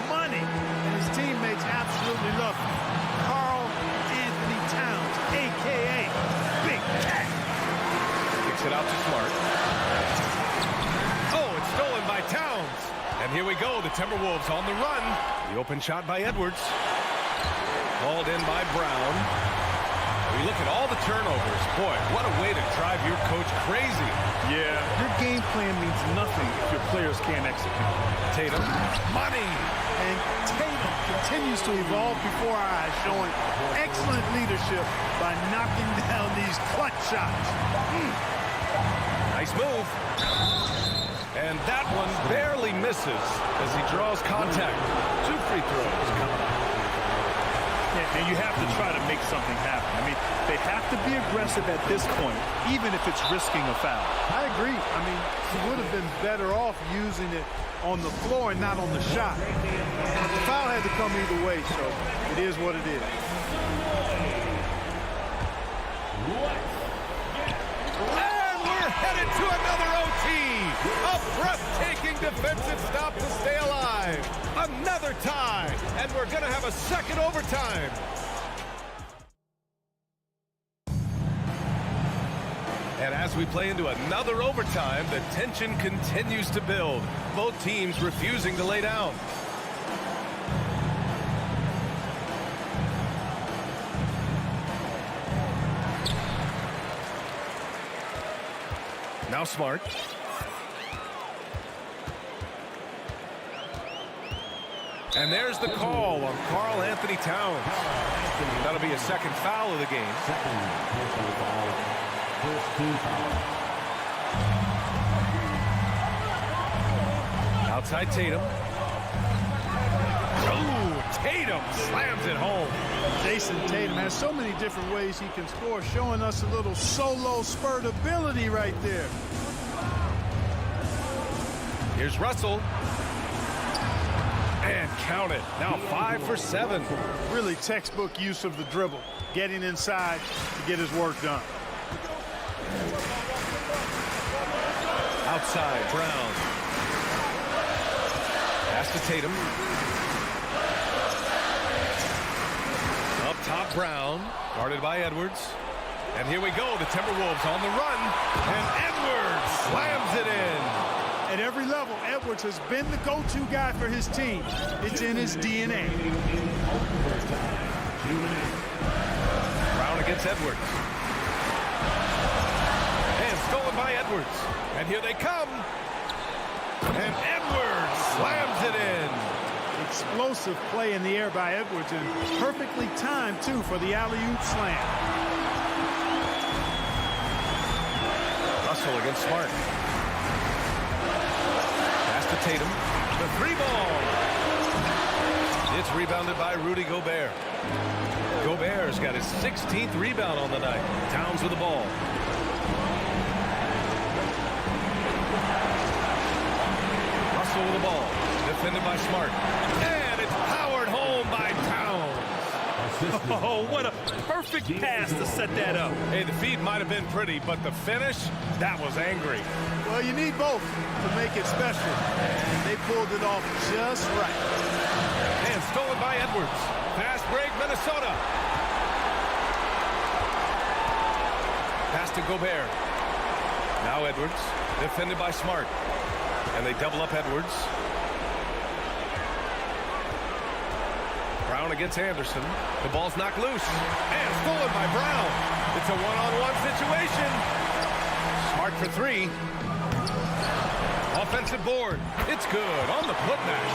money, and his teammates absolutely love him. Karl Anthony Towns, a.k.a. Big Cat. Kicks it out to Smart. Oh, it's stolen by Towns. And here we go, the Timberwolves on the run. The open shot by Edwards. Called in by Brown. We look at all the turnovers. Boy, what a way to drive your coach crazy. Yeah, your game plan means nothing if your players can't execute. Tatum, money. And Tatum continues to evolve before our eyes, showing excellent leadership by knocking down these clutch shots. Nice move. And that one barely misses as he draws contact. 2 free throws coming up. Yeah, and you have to try to make something happen. I mean, they have to be aggressive at this point, even if it's risking a foul. I agree. I mean, he would have been better off using it on the floor and not on the shot. But the foul had to come either way, so it is what it is. And we're headed to another OT. A breathtaking defensive stop to stay alive. Another tie, and we're going to have a second overtime. And as we play into another overtime, the tension continues to build. Both teams refusing to lay down. Now Smart. And there's the call on Karl Anthony Towns. That'll be a second foul of the game. Outside Tatum. Oh, Tatum slams it home. Jason Tatum has so many different ways he can score, showing us a little solo spurt ability right there. Here's Russell. And count it. Now 5 for 7. Really textbook use of the dribble, getting inside to get his work done. Outside, Brown. Pass to Tatum. Up top, Brown. Guarded by Edwards. And here we go. The Timberwolves on the run. And Edwards slams it in. At every level, Edwards has been the go-to guy for his team. It's in his DNA. Brown against Edwards. And stolen by Edwards. And here they come. And Edwards slams it in. Explosive play in the air by Edwards, and perfectly timed, too, for the alley-oop slam. Russell against Smart. Pass to Tatum. The 3-ball. It's rebounded by Rudy Gobert. Gobert's got his 16th rebound on the night. Towns with the ball. Russell with the ball. Defended by Smart. And it's powered home by Towns. Oh, what a perfect pass to set that up. Hey, the feed might have been pretty, but the finish, that was angry. Well, you need both to make it special. And they pulled it off just right. And stolen by Edwards. Fast break, Minnesota. Pass to Gobert. Now Edwards, defended by Smart. And they double up Edwards. Brown against Anderson. The ball's knocked loose. And stolen by Brown. It's a one-on-one situation. Smart for 3. Offensive board. It's good on the putback.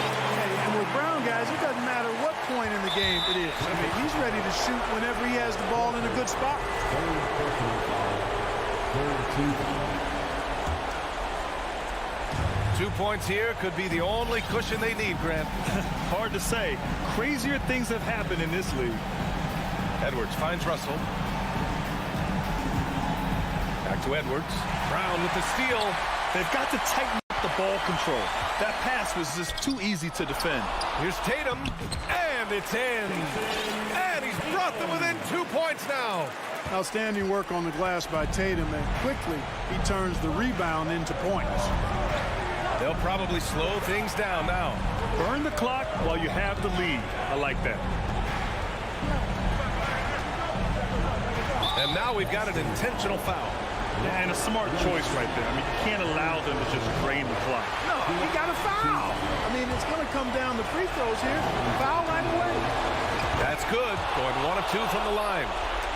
And with Brown, guys, it doesn't matter what point in the game it is. I mean, he's ready to shoot whenever he has the ball in a good spot. 2 points here could be the only cushion they need, Grant. Hard to say. Crazier things have happened in this league. Edwards finds Russell. Back to Edwards. Brown with the steal. They've got to tighten up the ball control. That pass was just too easy to defend. Here's Tatum. And it's in. And he's brought them within 2 points now. Outstanding work on the glass by Tatum, and quickly he turns the rebound into points. They'll probably slow things down now. Burn the clock while you have the lead. I like that. And now we've got an intentional foul. And a smart choice right there. I mean, you can't allow them to just drain the clock. No, he got a foul. I mean, it's going to come down to free throws here. Foul right away. That's good. Going 1 of 2 from the line.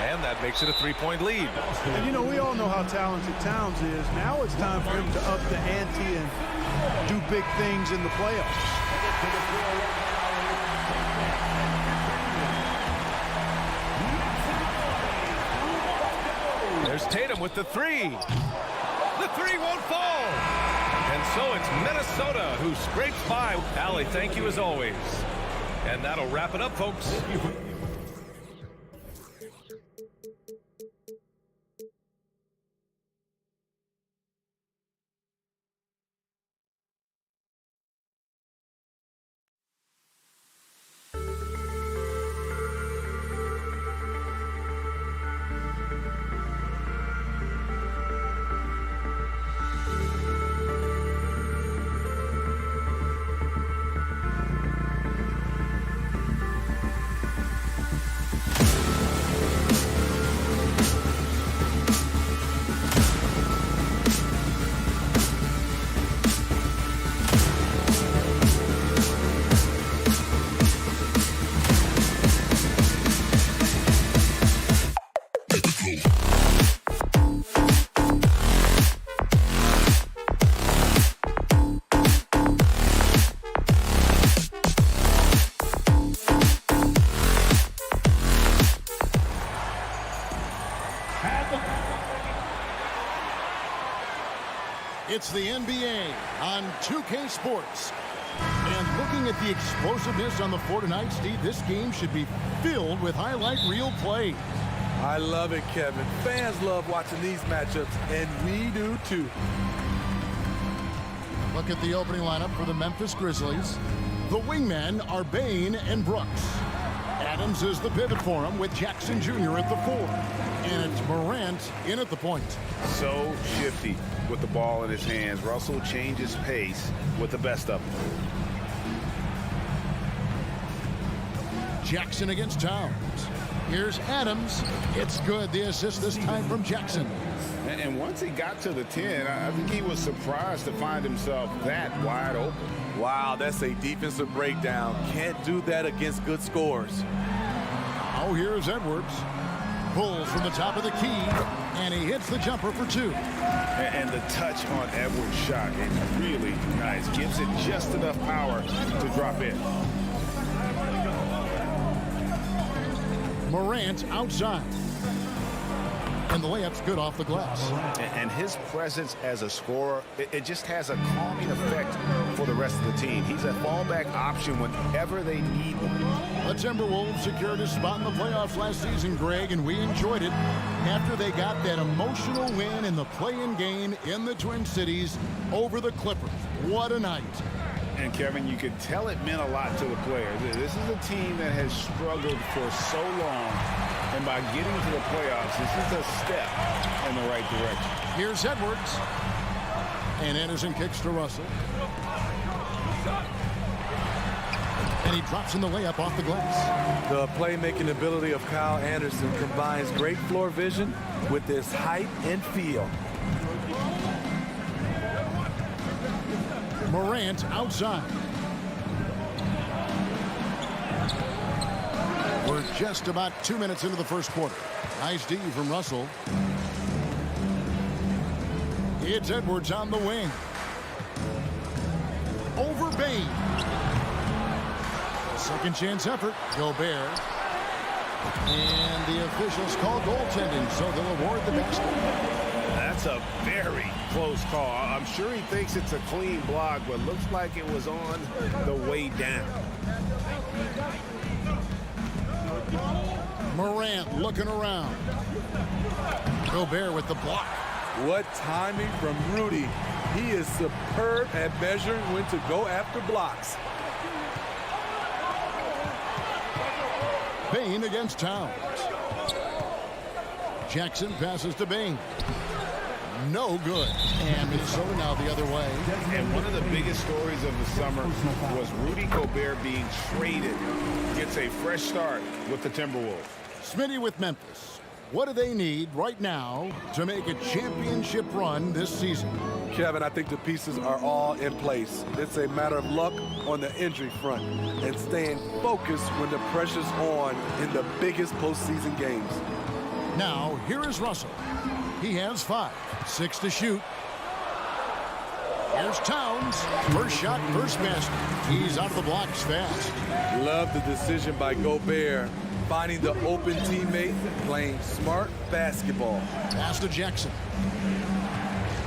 And that makes it a 3-point lead. And, you know, we all know how talented Towns is. Now it's time for him to up the ante and do big things in the playoffs. There's Tatum with the 3. The 3 won't fall. And so it's Minnesota who scrapes by. Allie, thank you as always. And that'll wrap it up, folks. It's the NBA on 2K Sports. And looking at the explosiveness on the floor tonight, Steve, this game should be filled with highlight reel play. I love it, Kevin. Fans love watching these matchups, and we do too. Look at the opening lineup for the Memphis Grizzlies. The wingmen are Bane and Brooks. Adams is the pivot for him with Jackson Jr. at the 4. And it's Morant in at the point. So shifty with the ball in his hands. Russell changes pace with the best of them. Jackson against Towns. Here's Adams. It's good. The assist this time from Jackson. And once he got to the 10, I think he was surprised to find himself that wide open. Wow, that's a defensive breakdown. Can't do that against good scores. Now here's Edwards. Pulls from the top of the key, and he hits the jumper for 2. And the touch on Edwards' shot is really nice. Gives it just enough power to drop in. Morant outside. And the layup's good off the glass. And his presence as a scorer, it just has a calming effect for the rest of the team. He's a fallback option whenever they need one. The Timberwolves secured a spot in the playoffs last season, Greg, and we enjoyed it after they got that emotional win in the play-in game in the Twin Cities over the Clippers. What a night. And, Kevin, you could tell it meant a lot to the players. This is a team that has struggled for so long, and by getting to the playoffs, this is a step in the right direction. Here's Edwards. And Anderson kicks to Russell. And he drops in the layup off the glass. The playmaking ability of Kyle Anderson combines great floor vision with his height and feel. Morant outside. We're just about 2 minutes into the first quarter. Nice D from Russell. It's Edwards on the wing. Over Bane. Second chance effort. Gobert. And the officials call goaltending, so they'll award the basket. That's a very close call. I'm sure he thinks it's a clean block, but looks like it was on the way down. Morant looking around. Gobert with the block. What timing from Rudy. He is superb at measuring when to go after blocks. Bane against Towns. Jackson passes to Bane. No good. And Minnesota now the other way. And one of the biggest stories of the summer was Rudy Gobert being traded. Gets a fresh start with the Timberwolves. Smitty with Memphis. What do they need right now to make a championship run this season? Kevin, I think the pieces are all in place. It's a matter of luck on the injury front and staying focused when the pressure's on in the biggest postseason games. Now, here is Russell. He has 5, 6 to shoot. Here's Towns. First shot, first basket. He's out of the blocks fast. Love the decision by Gobert. Finding the open teammate, playing smart basketball. Pass to Jackson.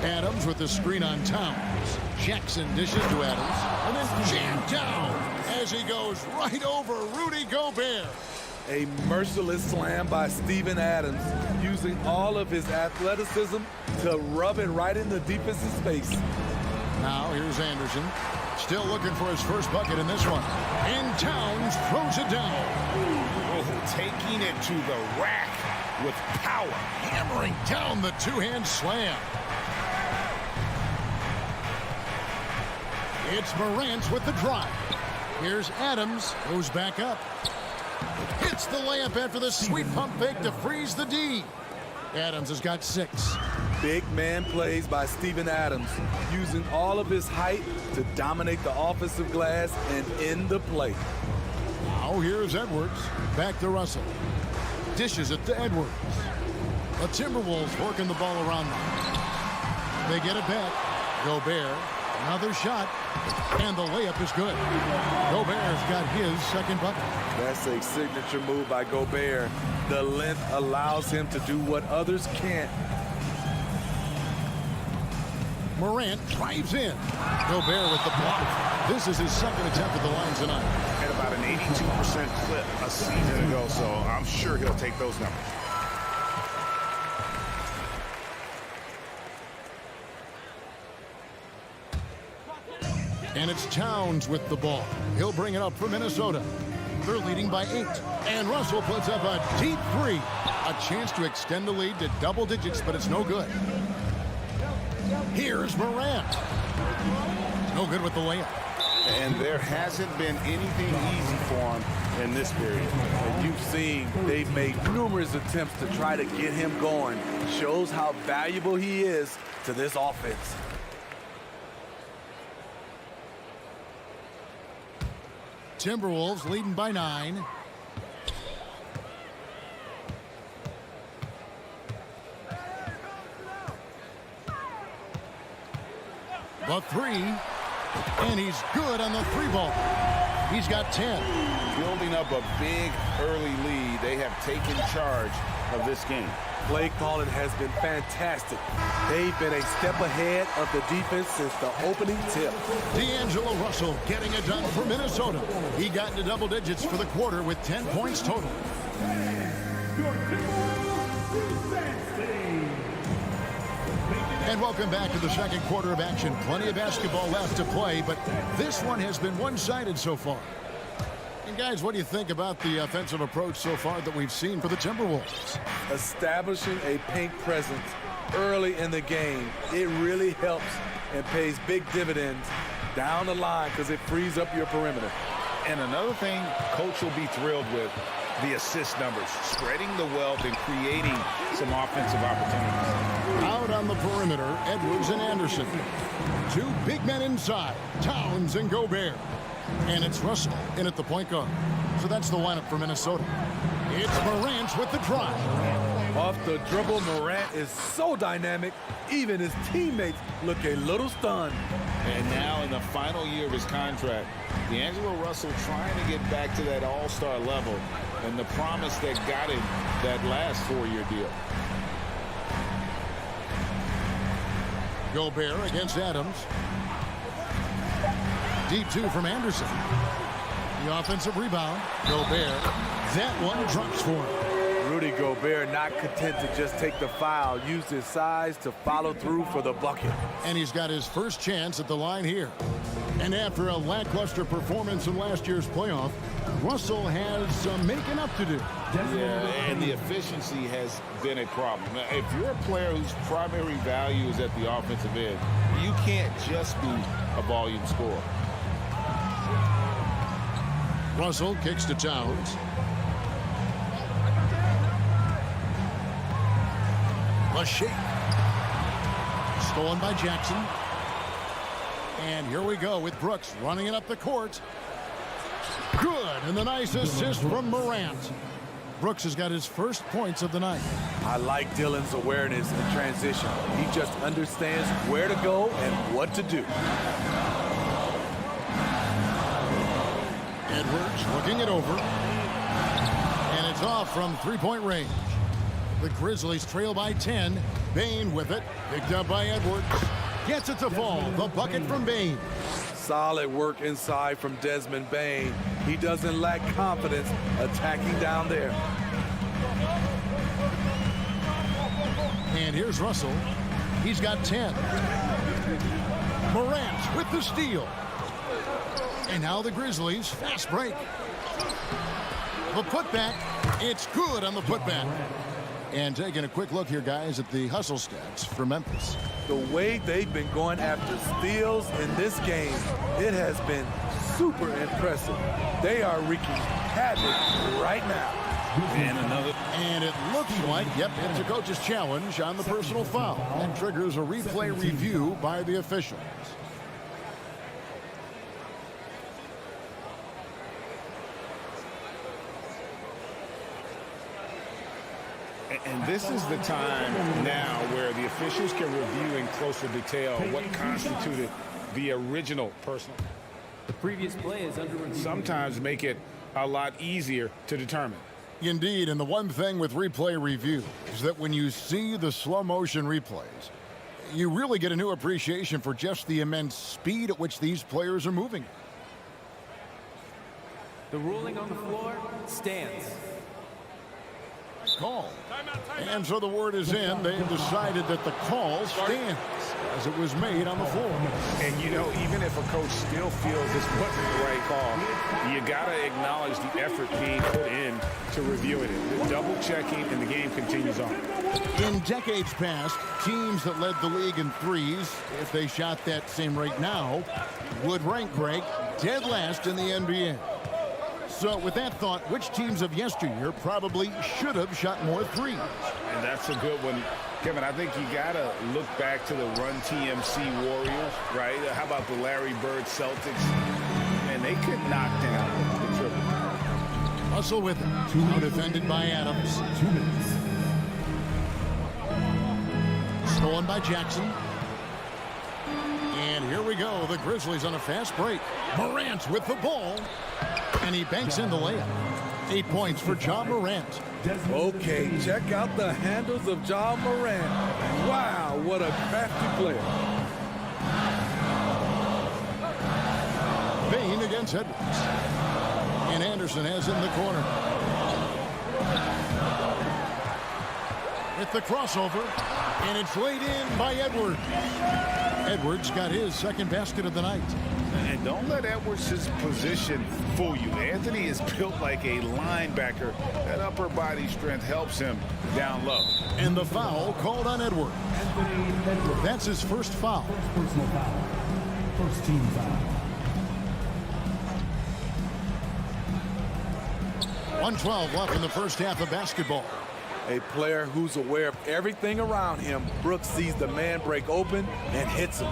Adams with the screen on Towns. Jackson dishes to Adams. And then jammed down as he goes right over Rudy Gobert. A merciless slam by Steven Adams, using all of his athleticism to rub it right in the defensive space. Now here's Anderson. Still looking for his first bucket in this one. And Towns throws it down. Oh, taking it to the rack with power. Hammering down the two-hand slam. It's Morant with the drive. Here's Adams, goes back up. Hits the layup after the sweet pump fake to freeze the D. Adams has got 6. Big man plays by Steven Adams, using all of his height to dominate the offensive glass and end the play. Now here's Edwards. Back to Russell. Dishes it to Edwards. The Timberwolves working the ball around them. They get it back. Gobert. Another shot. And the layup is good. Gobert's got his second bucket. That's a signature move by Gobert. The length allows him to do what others can't. Morant drives in. Gobert with the block. This is his second attempt at the line tonight. Had about an 82% clip a season ago, so I'm sure he'll take those numbers. And it's Towns with the ball. He'll bring it up for Minnesota. They're leading by 8. And Russell puts up a deep 3. A chance to extend the lead to double digits, but it's no good. Here's Morant. No good with the layup. And there hasn't been anything easy for him in this period. And you've seen they've made numerous attempts to try to get him going. Shows how valuable he is to this offense. Timberwolves leading by 9. The 3. And he's good on the 3 ball. He's got 10. Building up a big early lead. They have taken charge of this game. Play calling has been fantastic. They've been a step ahead of the defense since the opening tip. D'Angelo Russell getting it done for Minnesota. He got into double digits for the quarter with 10 points total. And welcome back to the second quarter of action. Plenty of basketball left to play, but this one has been one-sided so far. And guys, what do you think about the offensive approach so far that we've seen for the Timberwolves? Establishing a paint presence early in the game, it really helps and pays big dividends down the line because it frees up your perimeter. And another thing coach will be thrilled with, the assist numbers, spreading the wealth and creating some offensive opportunities. Out on the perimeter, Edwards and Anderson. 2 big men inside, Towns and Gobert. And it's Russell in at the point guard. So that's the lineup for Minnesota. It's Morant with the drive. Off the dribble, Morant is so dynamic, even his teammates look a little stunned. And now in the final year of his contract, D'Angelo Russell trying to get back to that all-star level and the promise that got him that last 4-year deal. Gobert against Adams. Deep 2 from Anderson. The offensive rebound. Gobert. That one drops for him. Rudy Gobert not content to just take the foul, used his size to follow through for the bucket. And he's got his first chance at the line here. And after a lackluster performance in last year's playoff, Russell has some making up to do. Yeah, and the efficiency has been a problem. Now, if you're a player whose primary value is at the offensive end, you can't just be a volume scorer. Russell kicks to Towns. A shake. Stolen by Jackson. And here we go with Brooks running it up the court. Good, and the nice assist from Morant. Brooks has got his first points of the night. I like Dillon's awareness in transition. He just understands where to go and what to do. Edwards looking it over. And it's off from 3-point range. The Grizzlies trail by 10. Bane with it. Picked up by Edwards. Gets it to fall. The bucket from Bane. Solid work inside from Desmond Bane. He doesn't lack confidence attacking down there. And here's Russell. He's got 10. Morant with the steal. And now the Grizzlies. Fast break. The putback. It's good on the putback. And taking a quick look here, guys, at the hustle stats for Memphis. The way they've been going after steals in this game, it has been super impressive. They are wreaking havoc right now. And it looks like, yep, it's a coach's challenge on the personal foul. And triggers a replay review by the officials. And this is the time now where the officials can review in closer detail what constituted the original personal. The previous play is under review. Sometimes make it a lot easier to determine. Indeed, and the one thing with replay review is that when you see the slow motion replays, you really get a new appreciation for just the immense speed at which these players are moving. The ruling on the floor stands. Call. And so the word is in. They've decided that the call stands as it was made on the floor. And, you know, even if a coach still feels this wasn't the right call, you got to acknowledge the effort being put in to reviewing it. The double checking, and the game continues on. In decades past, teams that led the league in threes, if they shot that same rate now, would rank, Greg, dead last in the NBA. So with that thought, which teams of yesteryear probably should have shot more threes? And that's a good one. Kevin, I think you got to look back to the Run TMC Warriors, right? How about the Larry Bird Celtics? And they could knock down the triple. Russell with it. Now defended by Adams. 2 minutes. Stolen by Jackson. And here we go. The Grizzlies on a fast break. Morant with the ball. And he banks in the layup. 8 points for John Morant. Okay, check out the handles of John Morant. Wow, what a crafty player. Bane against Edwards. And Anderson has in the corner. With the crossover. And it's laid in by Edwards. Edwards got his second basket of the night. And don't let Edwards' position fool you. Anthony is built like a linebacker. That upper body strength helps him down low. And the foul called on Edwards. That's his first foul. Personal foul. First team foul. 1:12 left in the first half of basketball. A player who's aware of everything around him. Brooks sees the man break open and hits him.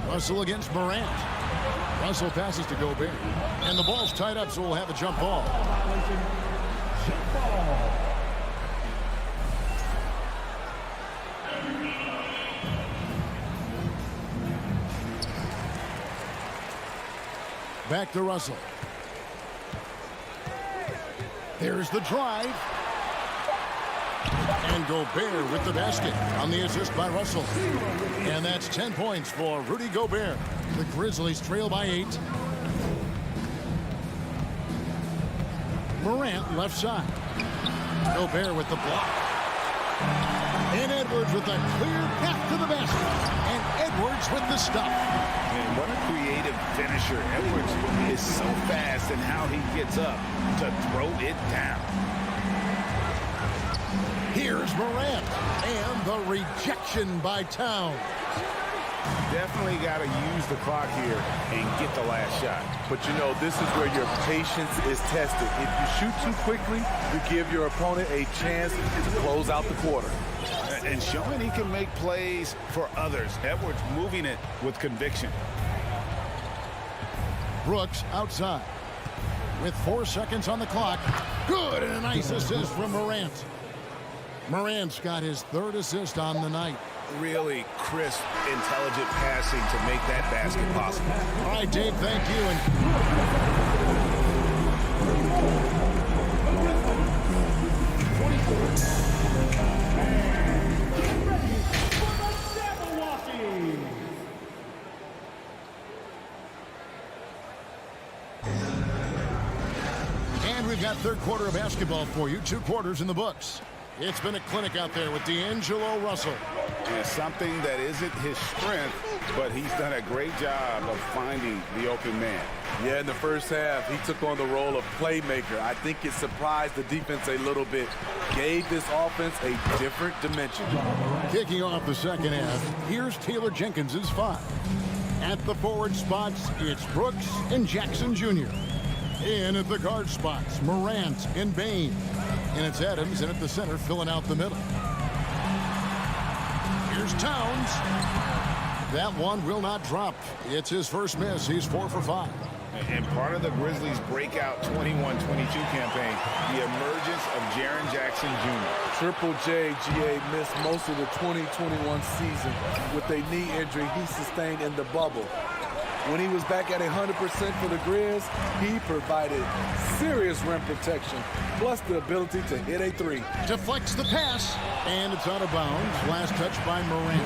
Russell against Morant. Russell passes to Gobert. And the ball's tied up, so we'll have a jump ball. Jump ball. Back to Russell. There's the drive. And Gobert with the basket on the assist by Russell. And that's 10 points for Rudy Gobert. The Grizzlies trail by 8. Morant left side. Gobert with the block. And Edwards with a clear path to the basket. And Edwards with the stop. And what a creative finisher. Edwards is so fast in how he gets up to throw it down. Here's Morant. And the rejection by Towns. Definitely got to use the clock here and get the last shot. But you know, this is where your patience is tested. If you shoot too quickly, you give your opponent a chance to close out the quarter. And showing he can make plays for others. Edwards moving it with conviction. Brooks outside. With 4 seconds on the clock. Good, and a nice assist from Morant. Morant's got his third assist on the night. Really crisp, intelligent passing to make that basket possible. All right, Dave, thank you. And we've got third quarter of basketball for you. 2 quarters in the books. It's been a clinic out there with D'Angelo Russell. And something that isn't his strength, but he's done a great job of finding the open man. Yeah, in the first half, he took on the role of playmaker. I think it surprised the defense a little bit. Gave this offense a different dimension. Kicking off the second half, here's Taylor Jenkins' 5. At the forward spots, it's Brooks and Jackson Jr. In at the guard spots, Morant and Bane. And it's Adams in at the center, filling out the middle. Here's Towns. That one will not drop. It's his first miss. He's 4 for 5. And part of the Grizzlies' breakout 21-22 campaign, the emergence of Jaren Jackson Jr. Triple J, GA, missed most of the 2021 season with a knee injury he sustained in the bubble. When he was back at 100% for the Grizz, he provided serious rim protection, plus the ability to hit a 3. Deflects the pass, and it's out of bounds. Last touch by Morant.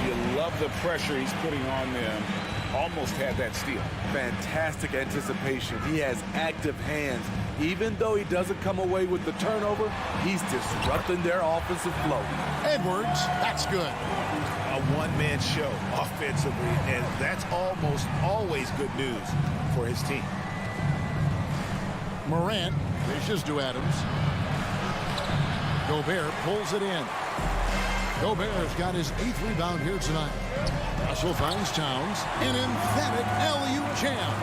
You love the pressure he's putting on them. Almost had that steal. Fantastic anticipation. He has active hands. Even though he doesn't come away with the turnover, he's disrupting their offensive flow. Edwards, that's good. A one-man show offensively, and that's almost always good news for his team. Morant dishes to Adams. Gobert pulls it in. Gobert's got his 8th rebound here tonight. Russell finds Towns. An emphatic alley-oop jam.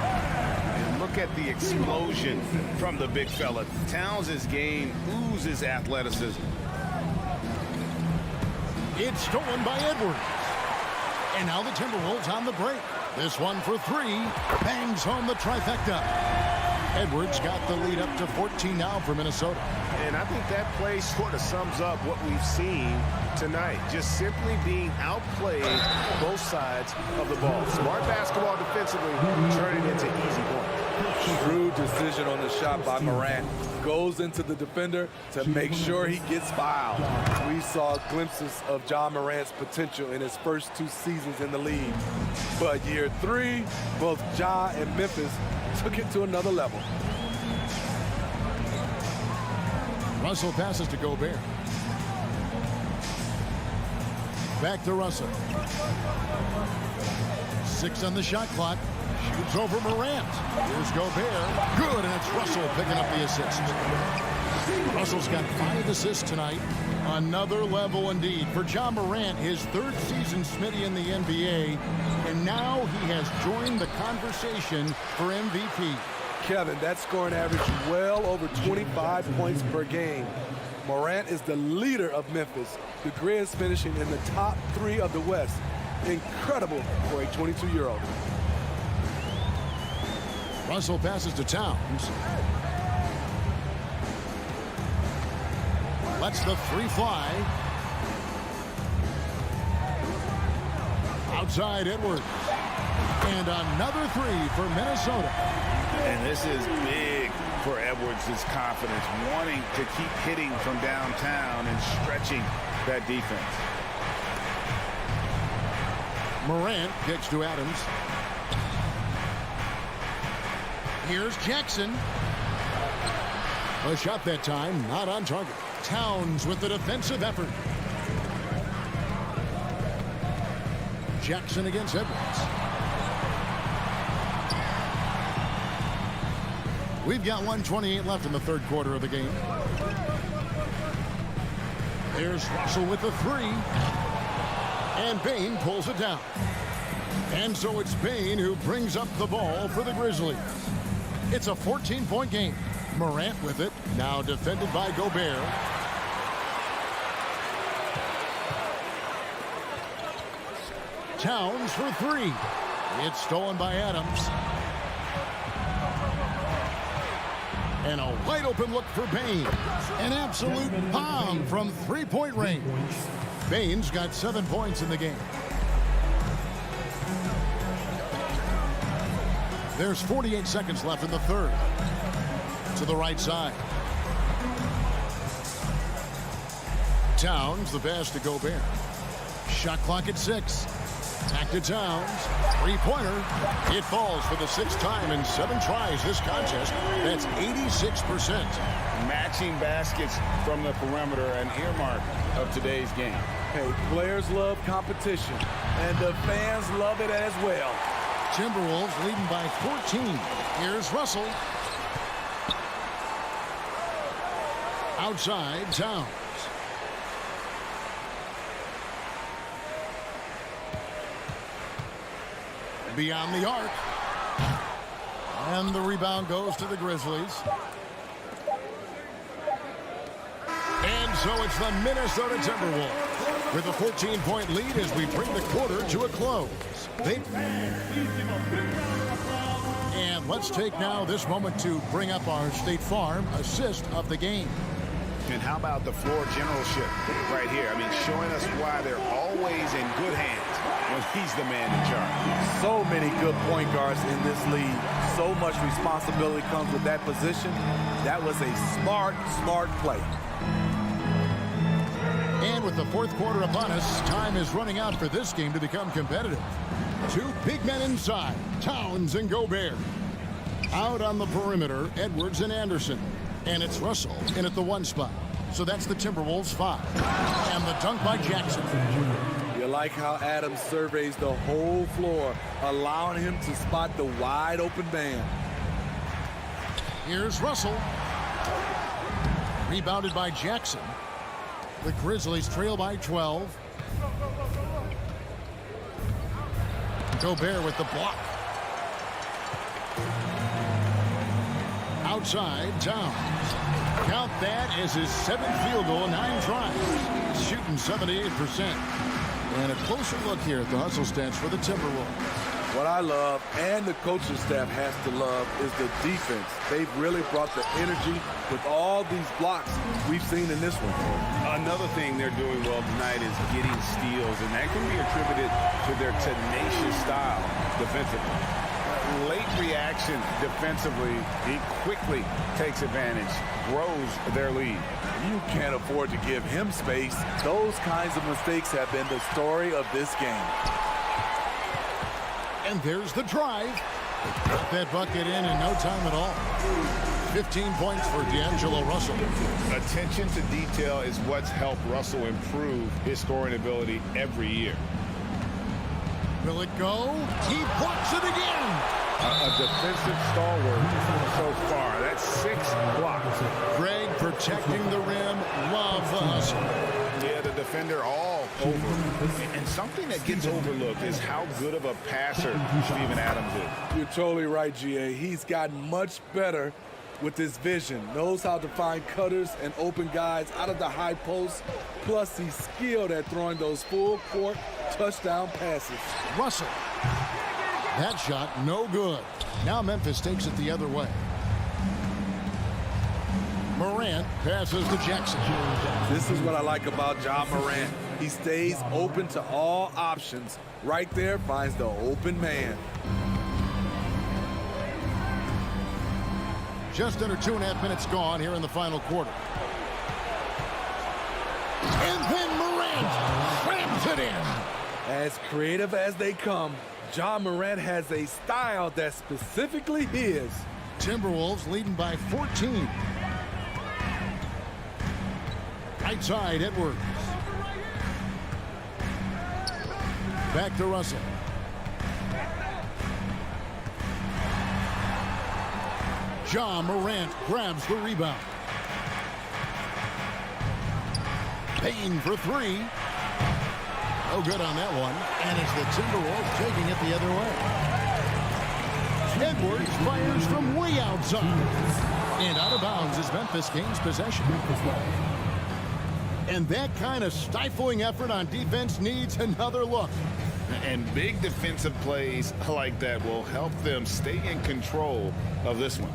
And look at the explosion from the big fella. Towns' game oozes athleticism. It's stolen by Edwards. And now the Timberwolves on the break. This one for 3. Bangs home the trifecta. Edwards got the lead up to 14 now for Minnesota. And I think that play sort of sums up what we've seen tonight. Just simply being outplayed both sides of the ball. Smart basketball defensively, turning into easy points. Shrewd decision on the shot by Morant. Goes into the defender to make sure he gets fouled. We saw glimpses of Ja Morant's potential in his first 2 seasons in the league. But year 3, both Ja and Memphis took it to another level. Russell passes to Gobert. Back to Russell. 6 on the shot clock. Shoots over Morant. Here's Gobert. Good, and it's Russell picking up the assist. Russell's got 5 assists tonight. Another level indeed for Ja Morant, his 3rd season Smitty in the NBA, and now he has joined the conversation for MVP. Kevin, that scoring average well over 25 points per game. Morant is the leader of Memphis. The Grizz finishing in the top 3 of the West. Incredible for a 22-year-old. Russell passes to Towns. Lets the 3 fly. Outside Edwards. And another 3 for Minnesota. And this is big for Edwards' confidence, wanting to keep hitting from downtown and stretching that defense. Morant kicks to Adams. Here's Jackson. A shot that time, not on target. Towns with the defensive effort. Jackson against Edwards. We've got 1:28 left in the 3rd quarter of the game. There's Russell with the 3. And Bane pulls it down. And so it's Bane who brings up the ball for the Grizzlies. It's a 14-point game. Morant with it, now defended by Gobert. Towns for 3. It's stolen by Adams. And a wide open look for Bane. An absolute bomb from 3-point range. Bane's got 7 points in the game. There's 48 seconds left in the 3rd. To the right side. Towns, the pass to Gobert. Shot clock at 6. Back to Towns. Three-pointer. It falls for the 6th time in 7 tries this contest. That's 86%. Matching baskets from the perimeter, an earmark of today's game. Hey, players love competition, and the fans love it as well. Timberwolves leading by 14. Here's Russell. Outside, Towns. Beyond the arc. And the rebound goes to the Grizzlies. And so it's the Minnesota Timberwolves with a 14-point lead as we bring the quarter to a close. And let's take now this moment to bring up our State Farm assist of the game. And how about the floor generalship right here? I mean, showing us why they're always in good hands when he's the man in charge. So many good point guards in this league. So much responsibility comes with that position. That was a smart play. And with the 4th quarter upon us, time is running out for this game to become competitive. 2 big men inside, Towns and Gobert. Out on the perimeter, Edwards and Anderson. And it's Russell in at the 1 spot. So that's the Timberwolves 5. And the dunk by Jackson. You like how Adams surveys the whole floor, allowing him to spot the wide open man. Here's Russell. Rebounded by Jackson. The Grizzlies trail by 12. Gobert with the block. Outside, Towns. Count that as his 7th field goal, 9 tries. Shooting 78%. And a closer look here at the hustle stats for the Timberwolves. What I love, and the coaching staff has to love, is the defense. They've really brought the energy with all these blocks we've seen in this one. Another thing they're doing well tonight is getting steals, and that can be attributed to their tenacious style defensively. Late reaction defensively, he quickly takes advantage, grows their lead. You can't afford to give him space. Those kinds of mistakes have been the story of this game. And there's the drive. Put that bucket in no time at all. 15 points for D'Angelo Russell. Attention to detail is what's helped Russell improve his scoring ability every year. Will it go? He blocks it again. A defensive stalwart so far. That's 6 blocks. Greg protecting the rim. Love the hustle. Yeah, the defender all over. And something that gets overlooked is how good of a passer Steven Adams is. You're totally right, GA. He's gotten much better with his vision. Knows how to find cutters and open guys out of the high post. Plus, he's skilled at throwing those full-court touchdown passes. Russell. That shot, no good. Now Memphis takes it the other way. Morant passes to Jackson. This is what I like about John Morant. He stays open to all options. Right there, finds the open man. Just under 2.5 minutes gone here in the final quarter. And then Morant slams it in. As creative as they come, John Morant has a style that's specifically his. Timberwolves leading by 14. Right side, Edwards. Back to Russell. John Morant grabs the rebound. Payne for 3. No good on that one. And it's the Timberwolves taking it the other way. Edwards fires from way outside. And out of bounds as Memphis gains possession. And that kind of stifling effort on defense needs another look. And big defensive plays like that will help them stay in control of this one.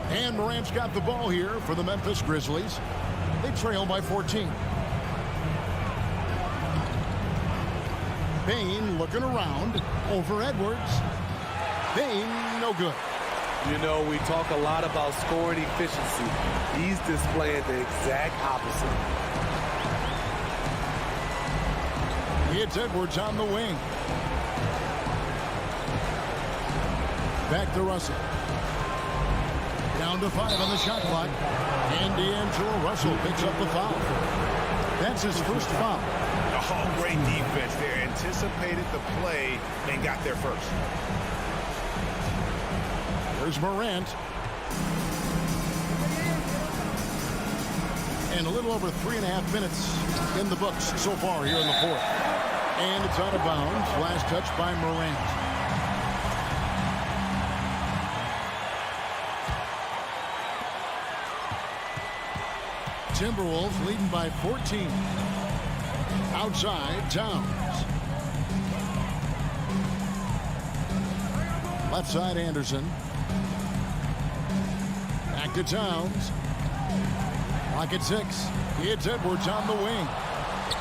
And Morant's got the ball here for the Memphis Grizzlies. They trail by 14. Payne looking around over Edwards. Payne, no good. You know, we talk a lot about scoring efficiency. He's displaying the exact opposite. It's Edwards on the wing. Back to Russell. Down to 5 on the shot clock. And D'Angelo Russell picks up the foul. That's his first foul. Oh, great defense there. Anticipated the play and got there first. There's Morant. And a little over 3.5 minutes in the books so far here in the fourth. And it's out of bounds. Last touch by Morant. Timberwolves leading by 14. Outside, Towns. Left side, Anderson. Back to Towns. Lock at 6. It's Edwards on the wing.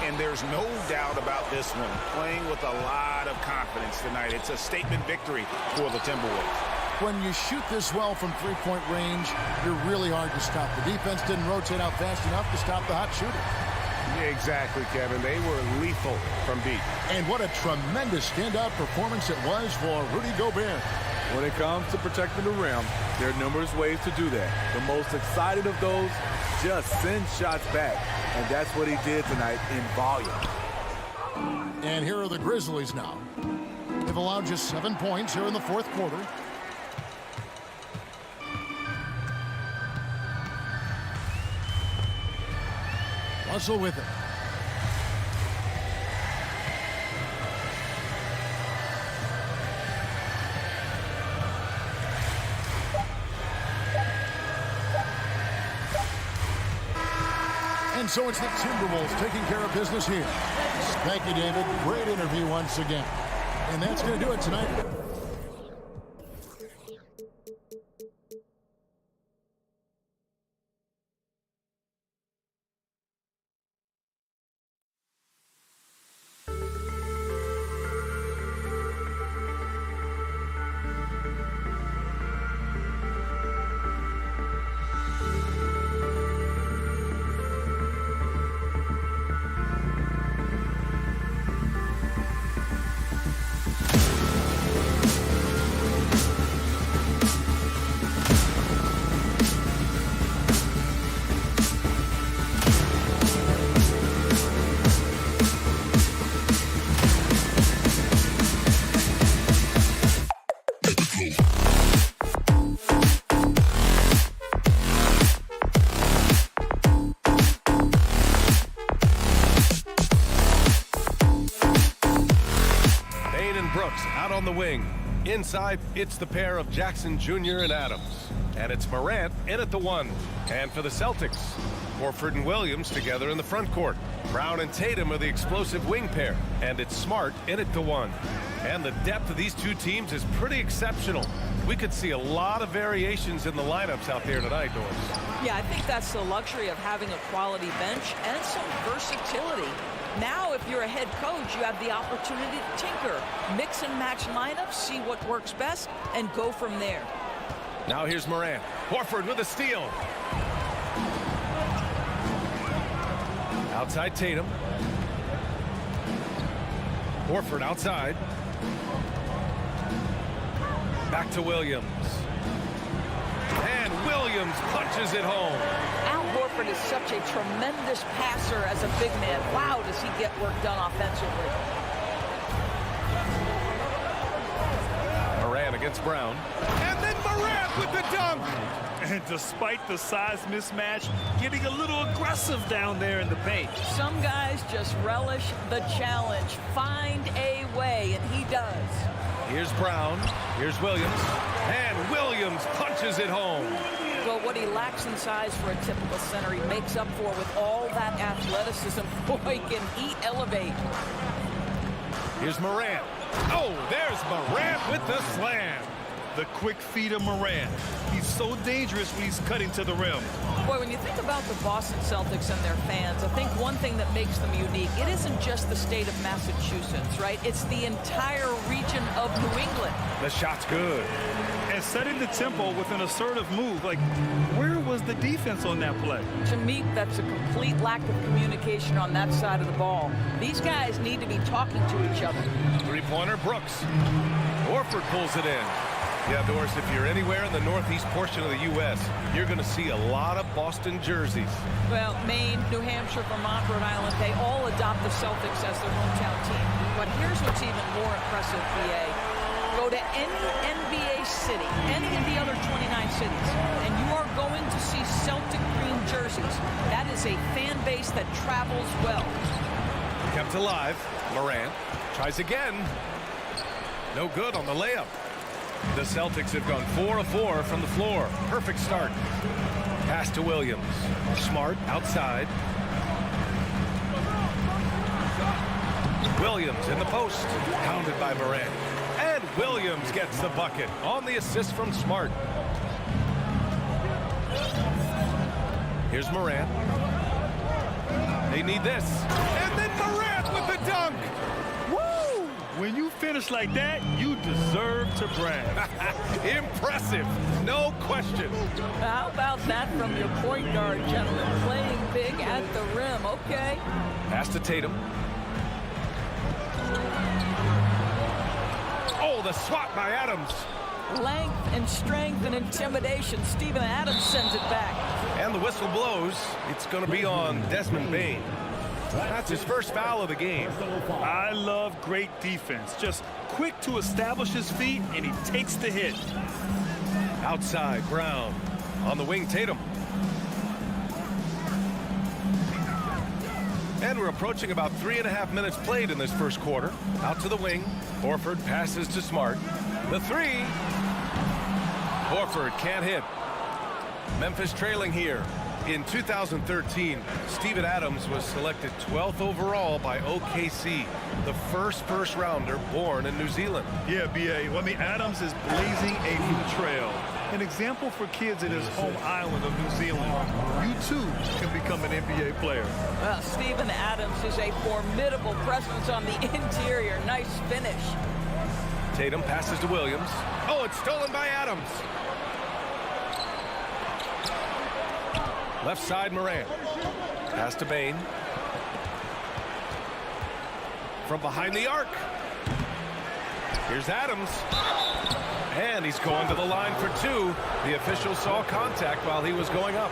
And there's no doubt about this one. Playing with a lot of confidence tonight. It's a statement victory for the Timberwolves. When you shoot this well from three-point range, you're really hard to stop. The defense didn't rotate out fast enough to stop the hot shooter. Yeah, exactly, Kevin. They were lethal from deep. And what a tremendous standout performance it was for Rudy Gobert. When it comes to protecting the rim, there are numerous ways to do that. The most exciting of those, just send shots back. And that's what he did tonight in volume. And here are the Grizzlies now. They've allowed just 7 points here in the fourth quarter. Russell with it. And so it's the Timberwolves taking care of business here. Thank you, David. Great interview once again. And that's going to do it tonight. On the wing. Inside, it's the pair of Jackson Jr. and Adams. And it's Morant in at the 1. And for the Celtics, Horford and Williams together in the front court. Brown and Tatum are the explosive wing pair. And it's Smart in at the 1. And the depth of these two teams is pretty exceptional. We could see a lot of variations in the lineups out there tonight, Doris. Yeah, I think that's the luxury of having a quality bench and some versatility. Now, if you're a head coach, you have the opportunity to tinker, mix and match lineups, see what works best, and go from there. Now here's Morant. Horford with a steal. Outside Tatum. Horford outside. Back to Williams. And Williams punches it home. Al Horford is such a tremendous passer as a big man. Wow, does he get work done offensively. Morant against Brown. And then Morant with the dunk. And despite the size mismatch, getting a little aggressive down there in the paint. Some guys just relish the challenge. Find a way, and he does. Here's Brown. Here's Williams. And Williams punches it home. Well, what he lacks in size for a typical center, he makes up for with all that athleticism. Boy, can he elevate. Here's Morant. Oh, there's Morant with the slam. The quick feet of Morant. He's so dangerous when he's cutting to the rim. Boy, when you think about the Boston Celtics and their fans, I think one thing that makes them unique, it isn't just the state of Massachusetts, right? It's the entire region of New England. The shot's good. And setting the tempo with an assertive move. Like, where was the defense on that play? To me, that's a complete lack of communication on that side of the ball. These guys need to be talking to each other. Three-pointer Brooks. Horford pulls it in. Yeah, Doris, if you're anywhere in the northeast portion of the U.S., you're going to see a lot of Boston jerseys. Well, Maine, New Hampshire, Vermont, Rhode Island, they all adopt the Celtics as their hometown team. But here's what's even more impressive, BA. Go to any NBA city, any of the other 29 cities, and you are going to see Celtic green jerseys. That is a fan base that travels well. Kept alive. Morant tries again. No good on the layup. The Celtics have gone 4 of 4 from the floor. Perfect start. Pass to Williams. Smart outside. Williams in the post. Pounded by Morant. And Williams gets the bucket on the assist from Smart. Here's Morant. They need this. And then Morant with the dunk. Woo! When you finish like that, you deserve to brag. Impressive. No question. How about that from your point guard, gentlemen? Playing big at the rim. Okay. Pass to Tatum. Oh, the swat by Adams. Length and strength and intimidation. Steven Adams sends it back. And the whistle blows. It's going to be on Desmond Bane. That's his first foul of the game. I love great defense. Just quick to establish his feet, and he takes the hit. Outside, Brown. On the wing, Tatum. And we're approaching about 3.5 minutes played in this first quarter. Out to the wing. Horford passes to Smart. The three. Horford can't hit. Memphis trailing here. In 2013, Steven Adams was selected 12th overall by OKC, the first rounder born in New Zealand. Yeah, BA. Well, I mean, Adams is blazing a new trail. An example for kids in his home island of New Zealand. You, too, can become an NBA player. Well, Steven Adams is a formidable presence on the interior. Nice finish. Tatum passes to Williams. Oh, it's stolen by Adams. Left side, Morant. Pass to Bane. From behind the arc. Here's Adams. And he's going to the line for two. The official saw contact while he was going up.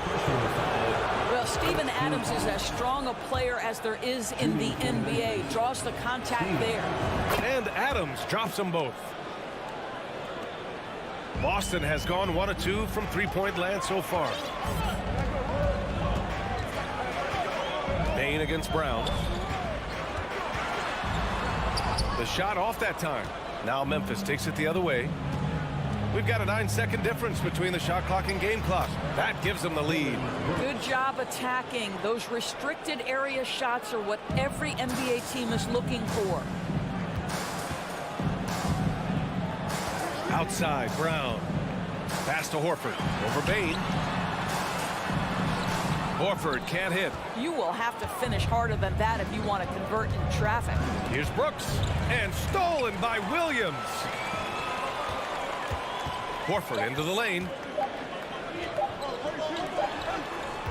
Well, Steven Adams is as strong a player as there is in the NBA. Draws the contact there. And Adams drops them both. Boston has gone 1 of 2 from three-point land so far. Bane against Brown. The shot off that time. Now Memphis takes it the other way. We've got a 9-second difference between the shot clock and game clock. That gives them the lead. Good job attacking. Those restricted area shots are what every NBA team is looking for. Outside, Brown. Pass to Horford. Over Bane. Horford can't hit. You will have to finish harder than that if you want to convert in traffic. Here's Brooks. And stolen by Williams. Horford into the lane.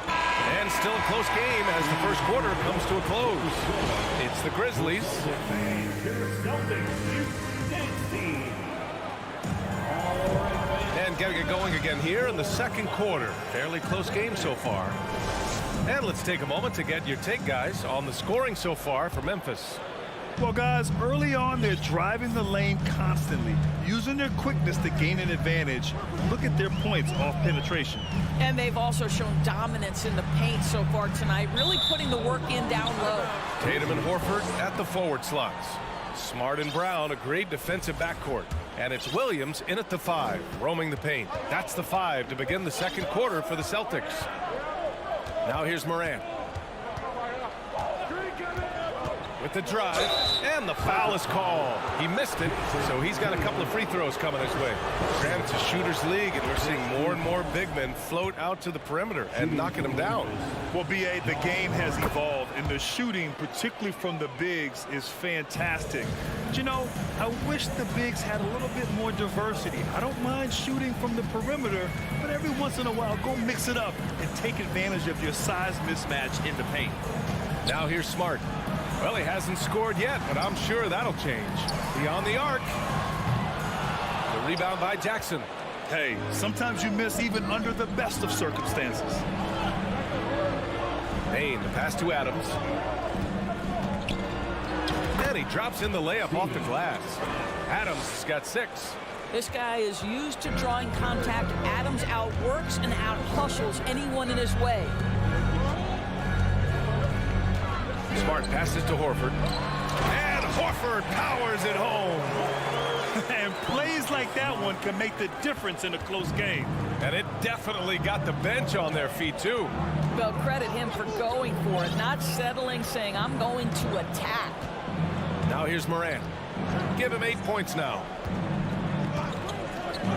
And still a close game as the first quarter comes to a close. It's the Grizzlies. And getting it going again here in the second quarter. Fairly close game so far. And let's take a moment to get your take, guys, on the scoring so far for Memphis. Well, guys, early on, they're driving the lane constantly, using their quickness to gain an advantage. Look at their points off penetration. And they've also shown dominance in the paint so far tonight, really putting the work in down low. Tatum and Horford at the forward slots. Smart and Brown, a great defensive backcourt. And it's Williams in at the 5, roaming the paint. That's the 5 to begin the second quarter for the Celtics. Now here's Morant. With the drive, and the foul is called. He missed it, so he's got a couple of free throws coming his way. Granted, it's a shooter's league, and we're seeing more and more big men float out to the perimeter and knocking them down. Well, B.A., the game has evolved, and the shooting, particularly from the bigs, is fantastic. But, you know, I wish the bigs had a little bit more diversity. I don't mind shooting from the perimeter, but every once in a while, go mix it up and take advantage of your size mismatch in the paint. Now here's Smart. Well, he hasn't scored yet, but I'm sure that'll change. Beyond the arc. The rebound by Jackson. Hey, sometimes you miss even under the best of circumstances. Bane, the pass to Adams. And he drops in the layup off the glass. Adams has got 6. This guy is used to drawing contact. Adams outworks and out-hustles anyone in his way. Smart passes to Horford. And Horford powers it home. And plays like that one can make the difference in a close game. And it definitely got the bench on their feet, too. Well, credit him for going for it, not settling, saying, I'm going to attack. Now here's Morant. Give him 8 points now.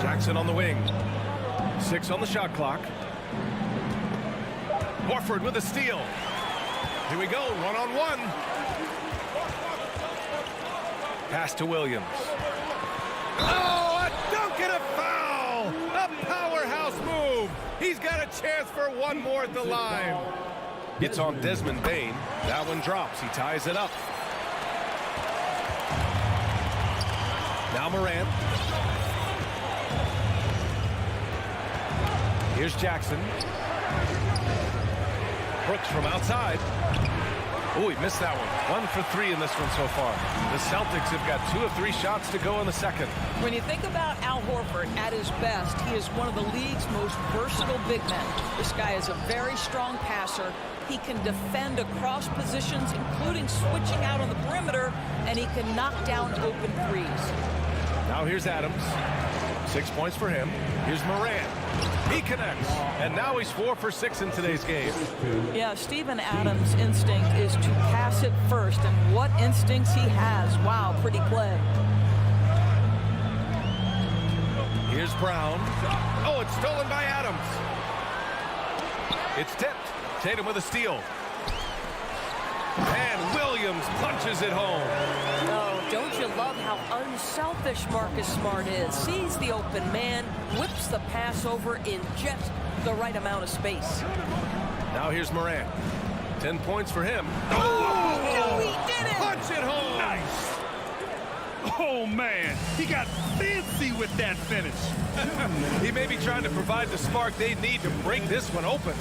Jackson on the wing. 6 on the shot clock. Horford with a steal. Here we go, one-on-one. Pass to Williams. Oh, a dunk and a foul! A powerhouse move. He's got a chance for one more at the line. It's on Desmond Bane. That one drops. He ties it up. Now Morant. Here's Jackson. Brooks from outside. Oh, he missed that one. 1 for 3 in this one so far. The Celtics have got 2 of 3 shots to go in the second. When you think about Al Horford at his best, he is one of the league's most versatile big men. This guy is a very strong passer. He can defend across positions, including switching out on the perimeter, and he can knock down open threes. Now here's Adams. 6 points for him. Here's Morant. He connects. And now he's 4 for 6 in today's game. Yeah, Steven Adams' instinct is to pass it first. And what instincts he has. Wow, pretty play. Here's Brown. Oh, it's stolen by Adams. It's tipped. Tatum with a steal. And Williams punches it home. Oh, don't you love how unselfish Marcus Smart is? Sees the open man, whips the pass over in just the right amount of space. Now here's Morant. 10 points for him. Oh, he did it! Punch it home! Nice. Oh, man. He got fancy with that finish. He may be trying to provide the spark they need to break this one open.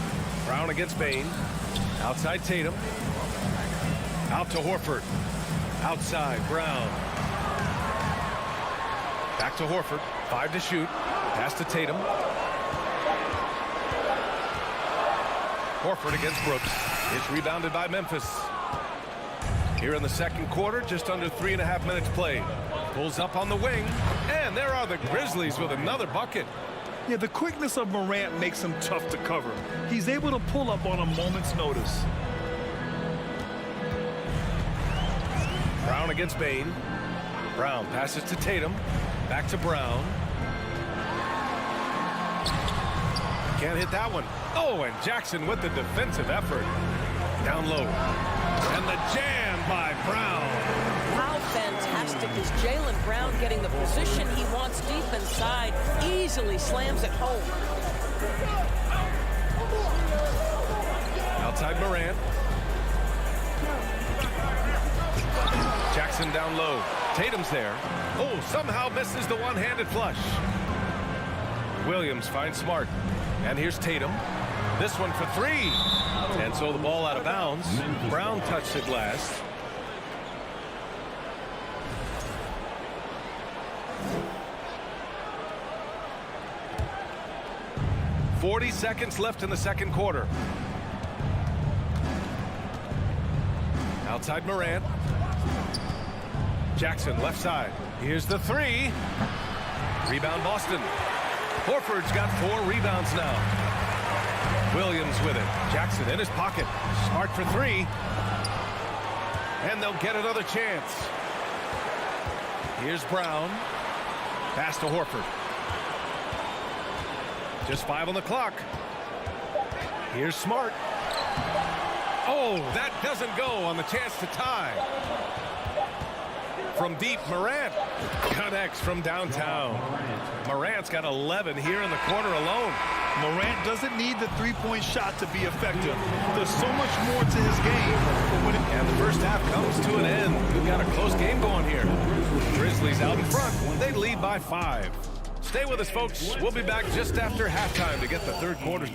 Brown against Bane. Outside Tatum. Out to Horford. Outside Brown. Back to Horford. 5 to shoot. Pass to Tatum. Horford against Brooks. It's rebounded by Memphis. Here in the second quarter, just under 3.5 minutes played. Pulls up on the wing. And there are the Grizzlies with another bucket. Yeah, the quickness of Morant makes him tough to cover. He's able to pull up on a moment's notice. Brown against Bane. Brown passes to Tatum. Back to Brown. Can't hit that one. Oh, and Jackson with the defensive effort. Down low. And the jam by Brown. How fantastic is Jaylen Brown getting the position he wants deep inside. Easily slams it home. Outside Morant. Jackson down low. Tatum's there. Oh, somehow misses the one-handed flush. Williams finds Smart. And here's Tatum. This one for 3. And so the ball out of bounds. Brown touched the glass. .40 seconds left in the second quarter. Outside Morant. Jackson left side. Here's the 3. Rebound Boston. Horford's got 4 rebounds now. Williams with it. Jackson in his pocket. Smart for 3. And they'll get another chance. Here's Brown. Pass to Horford. Just 5 on the clock. Here's Smart. Oh, that doesn't go on the chance to tie. From deep, Morant connects from downtown. Morant's got 11 here in the quarter alone. Morant doesn't need the three-point shot to be effective. There's so much more to his game. And the first half comes to an end. We've got a close game going here. Grizzlies out in front. They lead by 5. Stay with us, folks. We'll be back just after halftime to get the third quarter.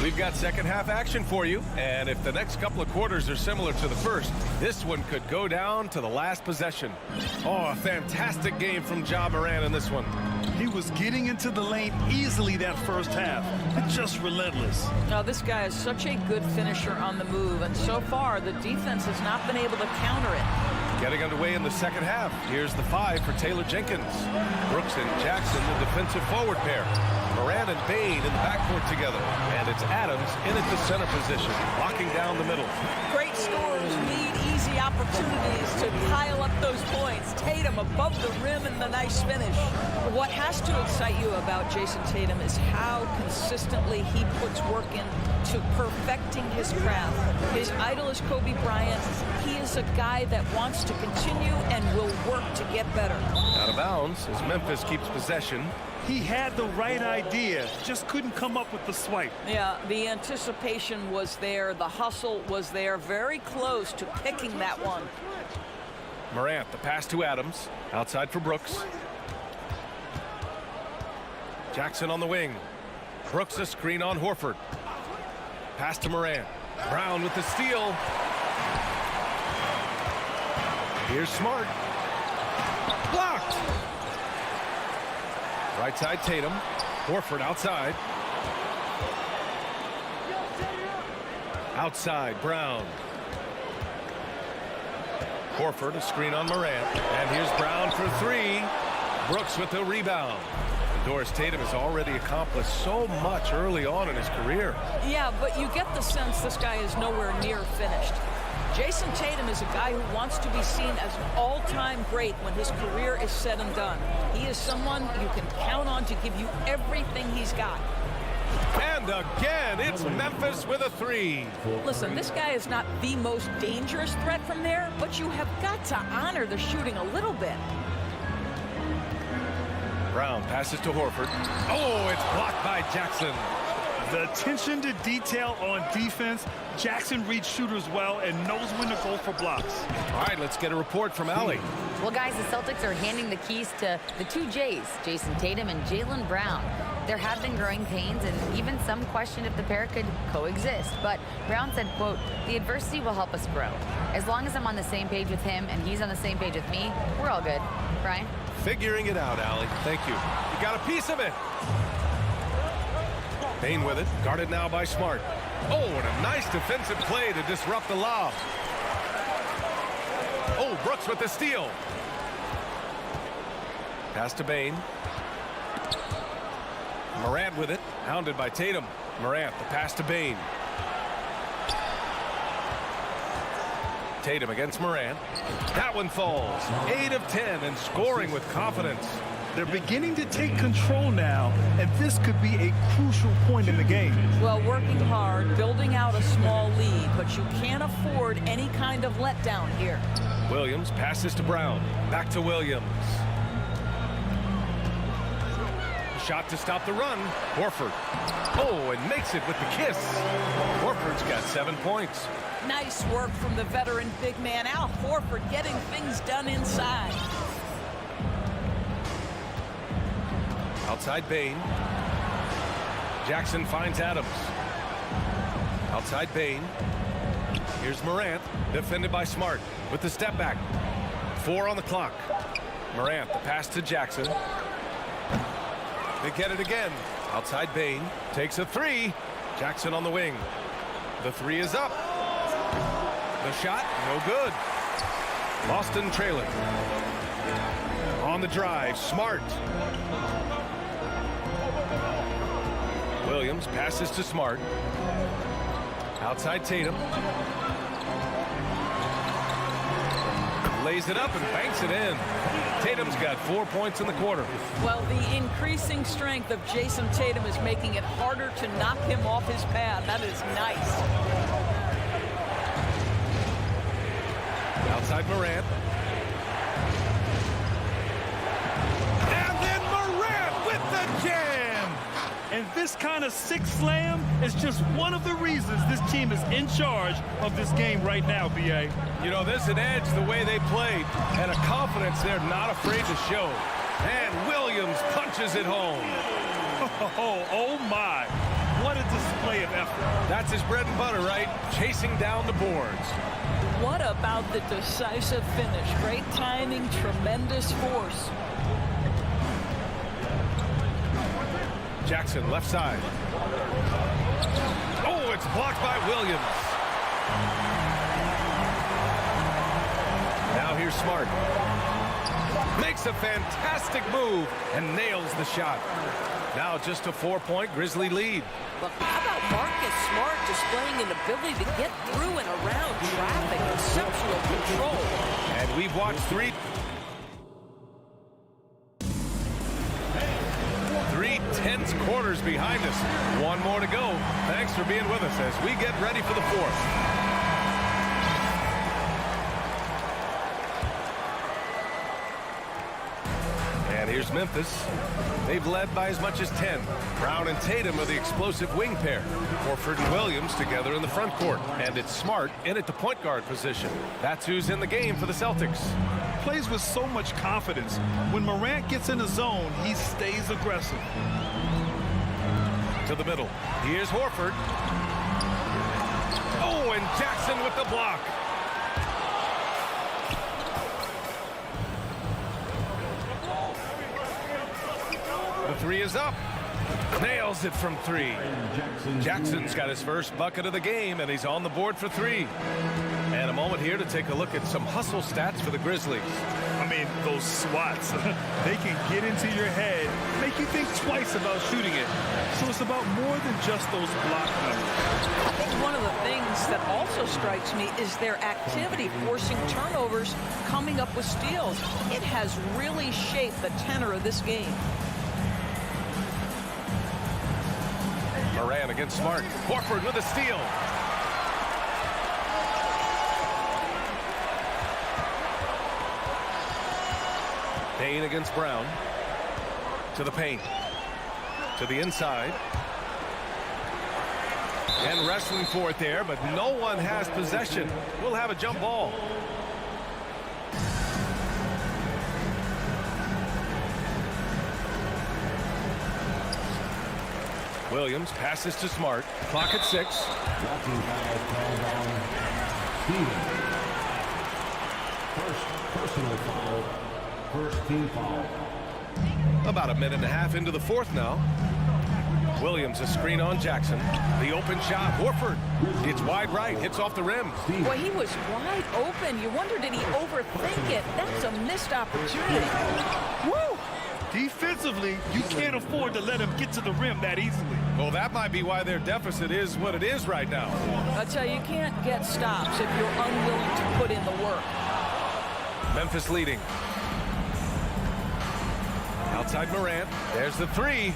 We've got second half action for you, and if the next couple of quarters are similar to the first, this one could go down to the last possession. Oh, a fantastic game from Ja Morant in this one. He was getting into the lane easily that first half. It's just relentless. Now, this guy is such a good finisher on the move, and so far the defense has not been able to counter it. Getting underway in the second half. Here's the 5 for Taylor Jenkins. Brooks and Jackson, the defensive forward pair. Morant and Bain in the backcourt together. And it's Adams in at the center position, locking down the middle. Great scorers need easy opportunities to pile up those points. Tatum above the rim and the nice finish. What has to excite you about Jason Tatum is how consistently he puts work into perfecting his craft. His idol is Kobe Bryant. He is a guy that wants to continue and will work to get better. Out of bounds as Memphis keeps possession. He had the right idea, just couldn't come up with the swipe. Yeah, the anticipation was there. The hustle was there. Very close to picking that one. Morant, the pass to Adams. Outside for Brooks. Jackson on the wing. Brooks a screen on Horford. Pass to Morant. Brown with the steal. Here's Smart. Blocked. Right side Tatum. Horford outside. Outside Brown. Horford a screen on Morant. And here's Brown for 3. Brooks with the rebound. Doris Tatum has already accomplished so much early on in his career. Yeah, but you get the sense this guy is nowhere near finished. Jason Tatum is a guy who wants to be seen as an all-time great when his career is said and done. He is someone you can count on to give you everything he's got. And again, it's Memphis with a 3. Listen, this guy is not the most dangerous threat from there, but you have got to honor the shooting a little bit. Brown passes to Horford. Oh, it's blocked by Jackson. The attention to detail on defense. Jackson reads shooters well and knows when to go for blocks. All right, let's get a report from Allie. Well, guys, the Celtics are handing the keys to the 2 J's, Jason Tatum and Jaylen Brown. There have been growing pains, and even some question if the pair could coexist. But Brown said, quote, "The adversity will help us grow. As long as I'm on the same page with him and he's on the same page with me, we're all good." Brian? Figuring it out, Allie. Thank you. You got a piece of it. Bain with it. Guarded now by Smart. Oh, and a nice defensive play to disrupt the lob. Oh, Brooks with the steal. Pass to Bain. Morant with it. Hounded by Tatum. Morant, the pass to Bain. Tatum against Morant. That one falls. 8 of 10 and scoring with confidence. They're beginning to take control now, and this could be a crucial point in the game. Well, working hard, building out a small lead, but you can't afford any kind of letdown here. Williams passes to Brown. Back to Williams. Shot to stop the run. Horford. Oh, and makes it with the kiss. Horford's got 7 points. Nice work from the veteran big man, Al Horford, getting things done inside. Outside Bain. Jackson finds Adams. Outside Bain. Here's Morant, defended by Smart with the step back. 4 on the clock. Morant, the pass to Jackson. They get it again. Outside Bain takes a 3. Jackson on the wing. The 3 is up. The shot, no good. Boston trailing. On the drive, Smart. Williams passes to Smart. Outside Tatum. Lays it up and banks it in. Tatum's got 4 points in the quarter. Well, the increasing strength of Jason Tatum is making it harder to knock him off his path. That is nice. Outside Morant. And then Morant with the jam. And this This kind of six slam is just one of the reasons this team is in charge of this game right now, B.A. You know, there's an edge the way they played and a confidence they're not afraid to show. And Williams punches it home. Oh my. What a display of effort. That's his bread and butter, right? Chasing down the boards. What about the decisive finish? Great timing, tremendous force. Jackson, left side. Oh, it's blocked by Williams. Now here's Smart. Makes a fantastic move and nails the shot. Now just a 4-point Grizzly lead. But how about Marcus Smart displaying an ability to get through and around traffic? Exceptional control. And we've watched three tense quarters behind us. One more to go. Thanks for being with us as we get ready for the fourth. And here's Memphis. They've led by as much as 10. Brown and Tatum are the explosive wing pair. Horford and Williams together in the front court. And it's Smart in at the point guard position. That's who's in the game for the Celtics. Plays with so much confidence. When Morant gets in the zone, he stays aggressive. To the middle. Here's Horford. Oh, and Jackson with the block. The three is up. Nails it from three. Jackson's got his first bucket of the game, and he's on the board for three. And a moment here to take a look at some hustle stats for the Grizzlies. I mean, those swats, they can get into your head, make you think twice about shooting it. So it's about more than just those block numbers. I think one of the things that also strikes me is their activity, forcing turnovers, coming up with steals. It has really shaped the tenor of this game. Moran against Smart. Horford with a steal. Payne against Brown. To the paint. To the inside. And wrestling for it there, but no one has possession. We'll have a jump ball. Williams passes to Smart. Clock at 6. First personal foul. First team foul. About a minute and a half into the fourth now. Williams a screen on Jackson. The open shot. Horford. It's wide right. Hits off the rim. Boy, he was wide open. You wonder, did he overthink it? That's a missed opportunity. Woo! Defensively, you can't afford to let him get to the rim that easily. Well, that might be why their deficit is what it is right now. I tell you, you can't get stops if you're unwilling to put in the work. Memphis leading. Outside Morant. There's the three.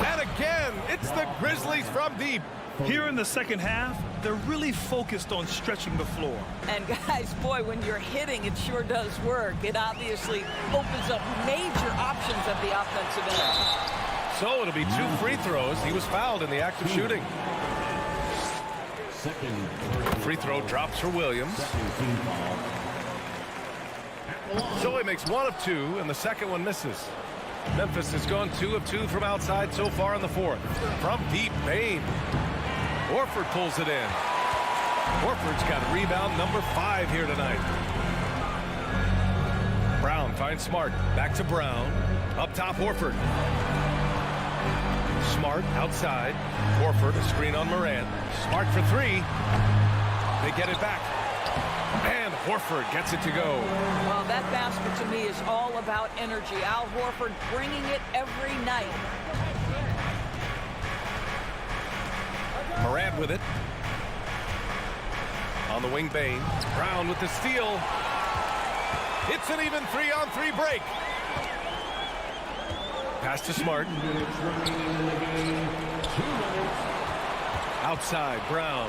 And again, it's the Grizzlies from deep. Here in the second half, they're really focused on stretching the floor. And guys, boy, when you're hitting, it sure does work. It obviously opens up major options at the offensive end. So it'll be 2 free throws. He was fouled in the act of shooting. Free throw drops for Williams. So he makes 1 of 2, and the second one misses. Memphis has gone 2 of 2 from outside so far in the fourth. From deep, Payne. Horford pulls it in. Horford's got rebound number 5 here tonight. Brown finds Smart. Back to Brown. Up top, Horford. Smart outside. Horford, a screen on Morant. Smart for 3. They get it back. And Horford gets it to go. Well, that basket to me is all about energy. Al Horford bringing it every night. Morant with it. On the wing, Payne. Brown with the steal. It's an even 3-on-3 break. Pass to Smart. Outside, Brown.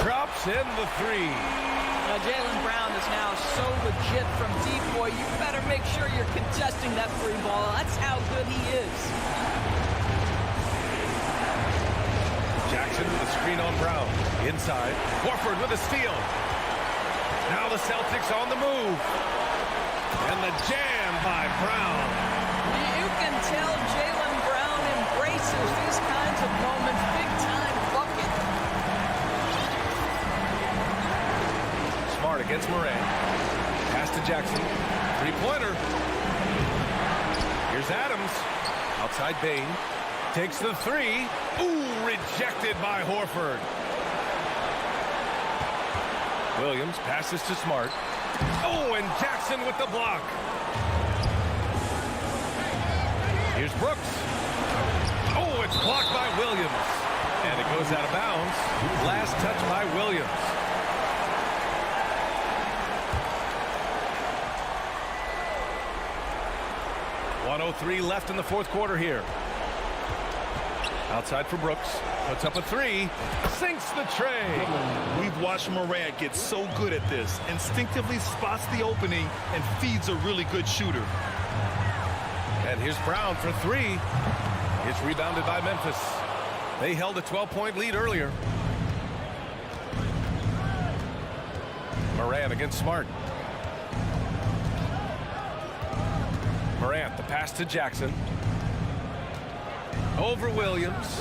Drops in the 3. Now, Jaylen Brown is now so legit from deep, boy. You better make sure you're contesting that free ball. That's how good he is. Jackson with a screen on Brown. Inside. Horford with a steal. Now the Celtics on the move. And the jam by Brown. You can tell Jaylen Brown embraces these kinds of moments. Big-time bucket. Smart against Moran. Pass to Jackson. Three-pointer. Here's Adams. Outside Bane. Takes the three. Ooh, rejected by Horford. Williams passes to Smart. Oh, and Jackson with the block. Here's Brooks. Oh, it's blocked by Williams. And it goes out of bounds. Last touch by Williams. .103 left in the fourth quarter here. Outside for Brooks. Puts up a three. Sinks the tray. We've watched Morant get so good at this. Instinctively spots the opening and feeds a really good shooter. And here's Brown for three. It's rebounded by Memphis. They held a 12-point lead earlier. Morant against Smart. Morant, the pass to Jackson. Over Williams.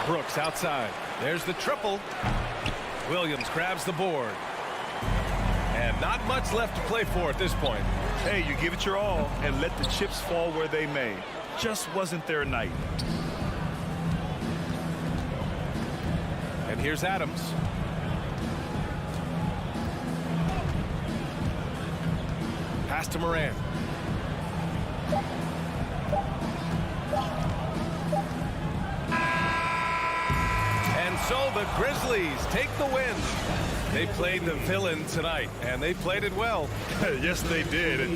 Brooks outside. There's the triple. Williams grabs the board. And not much left to play for at this point. Hey, you give it your all and let the chips fall where they may. Just wasn't their night. And here's Adams. Pass to Moran. And so the Grizzlies take the win. They played the villain tonight, and they played it well. Yes, they did.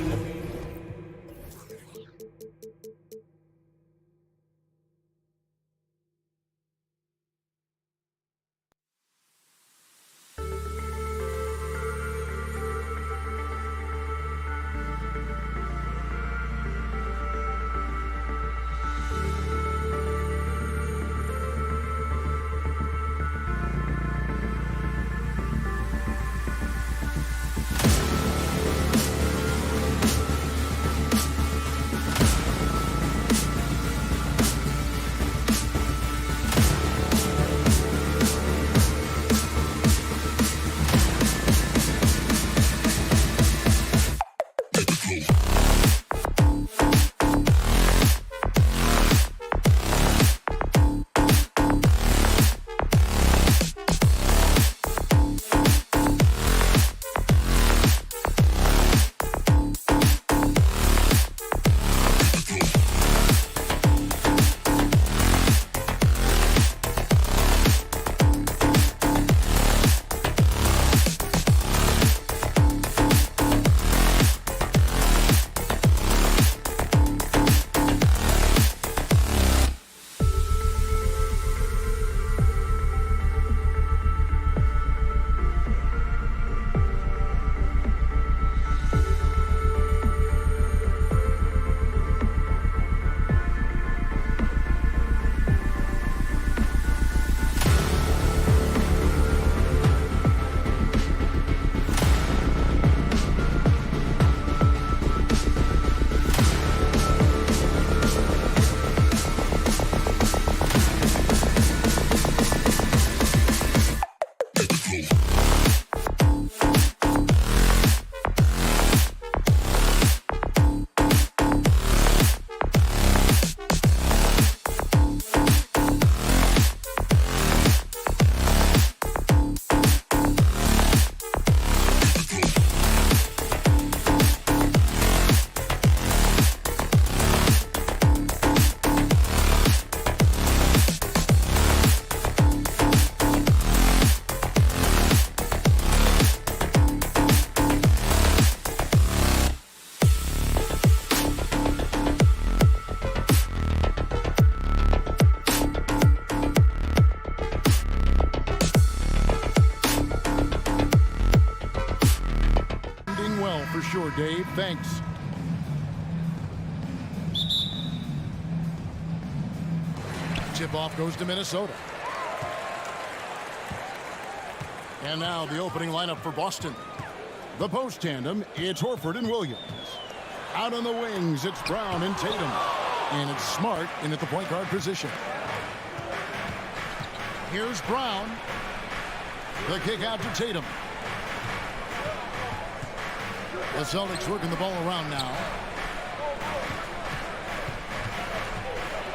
sure, Dave. Thanks. Tip-off goes to Minnesota. And now the opening lineup for Boston. The post tandem, it's Horford and Williams. Out on the wings, it's Brown and Tatum. And it's Smart in at the point guard position. Here's Brown. The kick out to Tatum. The Celtics working the ball around now.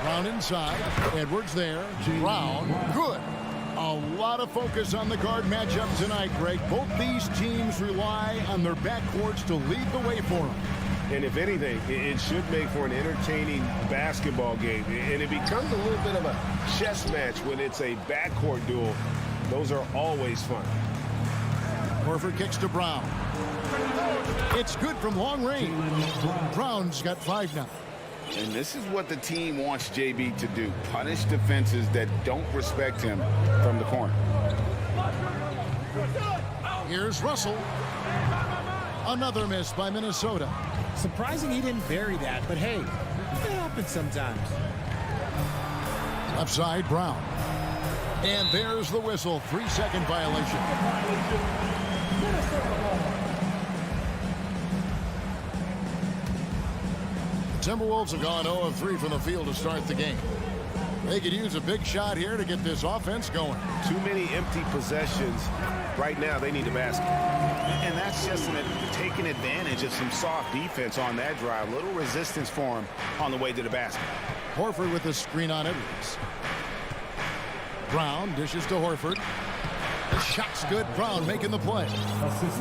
Brown inside. Edwards there. Brown. Good. A lot of focus on the guard matchup tonight, Greg. Both these teams rely on their backcourts to lead the way for them. And if anything, it should make for an entertaining basketball game. And it becomes a little bit of a chess match when it's a backcourt duel. Those are always fun. Horford kicks to Brown. It's good from long range. Brown's got 5 now. And this is what the team wants JB to do. Punish defenses that don't respect him from the corner. Here's Russell. Another miss by Minnesota. Surprising he didn't bury that, but hey, it happens sometimes. Left side, Brown. And there's the whistle. 3-second violation. The Timberwolves have gone 0 of 3 from the field to start the game. They could use a big shot here to get this offense going. Too many empty possessions. Right now, they need a basket. And that's just taking advantage of some soft defense on that drive. Little resistance for him on the way to the basket. Horford with the screen on Edwards. Brown dishes to Horford. The shot's good. Brown making the play.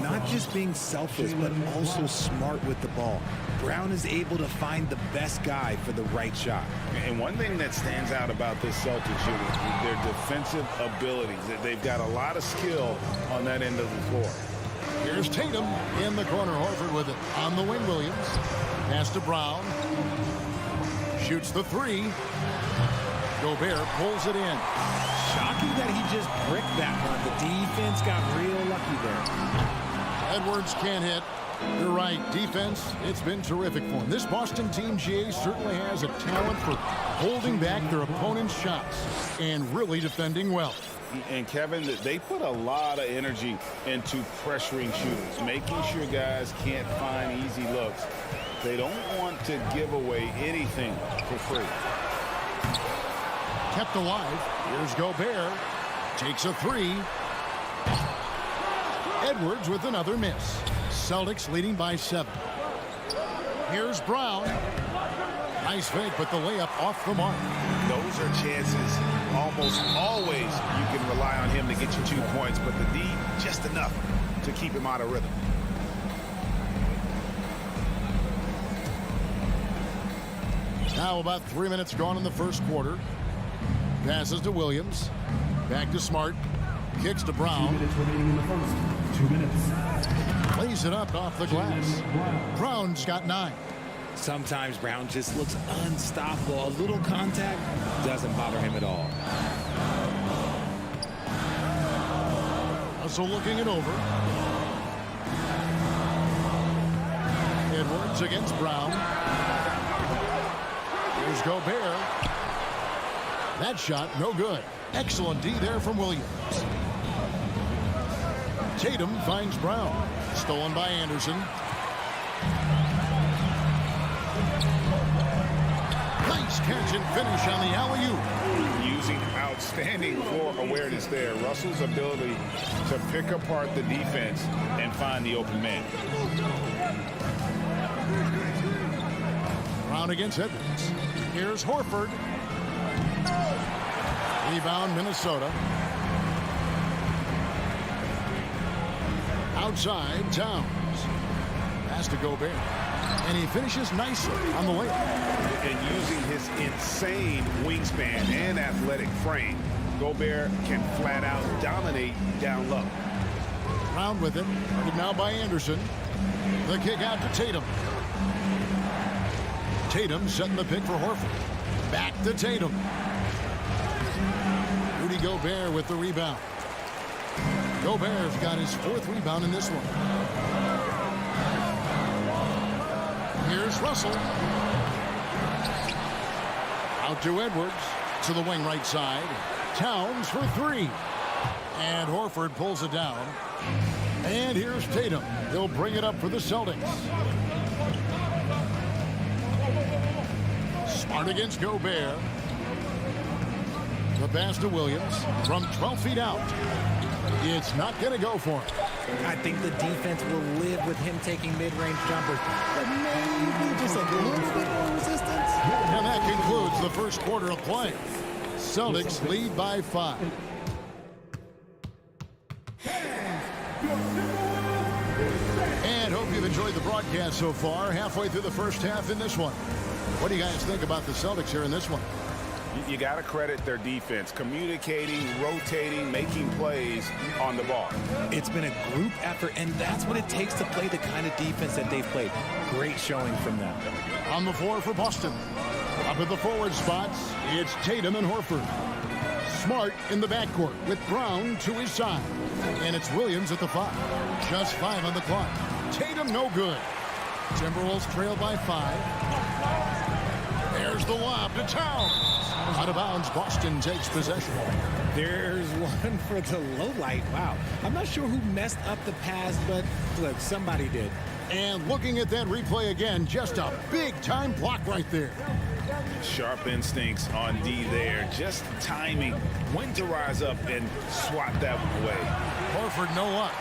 Not just being selfless, but also smart with the ball. Brown is able to find the best guy for the right shot. And one thing that stands out about this Celtics unit is their defensive abilities. They've got a lot of skill on that end of the floor. Here's Tatum in the corner. Horford with it. On the wing, Williams. Pass to Brown. Shoots the 3. Gobert pulls it in. Shocking that he just bricked that one. The defense got real lucky there. Edwards can't hit. You're right. Defense, it's been terrific for him. This Boston team, GA, certainly has a talent for holding back their opponent's shots and really defending well. And Kevin, they put a lot of energy into pressuring shooters, making sure guys can't find easy looks. They don't want to give away anything for free. Kept alive. Here's Gobert. Takes a 3. Edwards with another miss. Celtics leading by 7. Here's Brown. Nice fake, but the layup off the mark. Those are chances. Almost always you can rely on him to get you 2 points, but the D, just enough to keep him out of rhythm. Now about 3 minutes gone in the first quarter. Passes to Williams. Back to Smart. Kicks to Brown. 2 minutes remaining in the first. 2 minutes. Lays it up off the glass. Brown's got 9. Sometimes Brown just looks unstoppable. A little contact doesn't bother him at all. Russell looking it over. Edwards against Brown. Here's Gobert. That shot, no good. Excellent D there from Williams. Tatum finds Brown. Stolen by Anderson. Nice catch and finish on the alley-oop. Using outstanding floor awareness there. Russell's ability to pick apart the defense and find the open man. Brown against Edwards. Here's Horford. Rebound, Minnesota. Outside, Towns. Pass to Gobert. And he finishes nicely on the layup. And using his insane wingspan and athletic frame, Gobert can flat out dominate down low. Brown with it. Guarded now by Anderson. The kick out to Tatum. Tatum setting the pick for Horford. Back to Tatum. Rudy Gobert with the rebound. Gobert's got his 4th rebound in this one. Here's Russell. Out to Edwards. to the wing right side. Towns for three. And Horford pulls it down. And here's Tatum. He'll bring it up for the Celtics. Smart against Gobert. The pass to Williams from 12 feet out. It's not going to go for him. I think the defense will live with him taking mid-range jumpers, but maybe just a little bit more resistance. And that concludes the first quarter of play. Celtics lead by 5. And hope you've enjoyed the broadcast so far. Halfway through the first half in this one. What do you guys think about the Celtics here in this one? You got to credit their defense, communicating, rotating, making plays on the ball. It's been a group effort, and that's what it takes to play the kind of defense that they've played. Great showing from them. On the floor for Boston. Up at the forward spots, it's Tatum and Horford. Smart in the backcourt with Brown to his side. And it's Williams at the 5. Just 5 on the clock. Tatum no good. Timberwolves trail by 5. There's the lob to Towns. Out of bounds, Boston takes possession. There's one for the low light. Wow. I'm not sure who messed up the pass, but look, somebody did. And looking at that replay again, just a big-time block right there. Sharp instincts on D there. Just timing when to rise up and swat that one away. Horford no luck.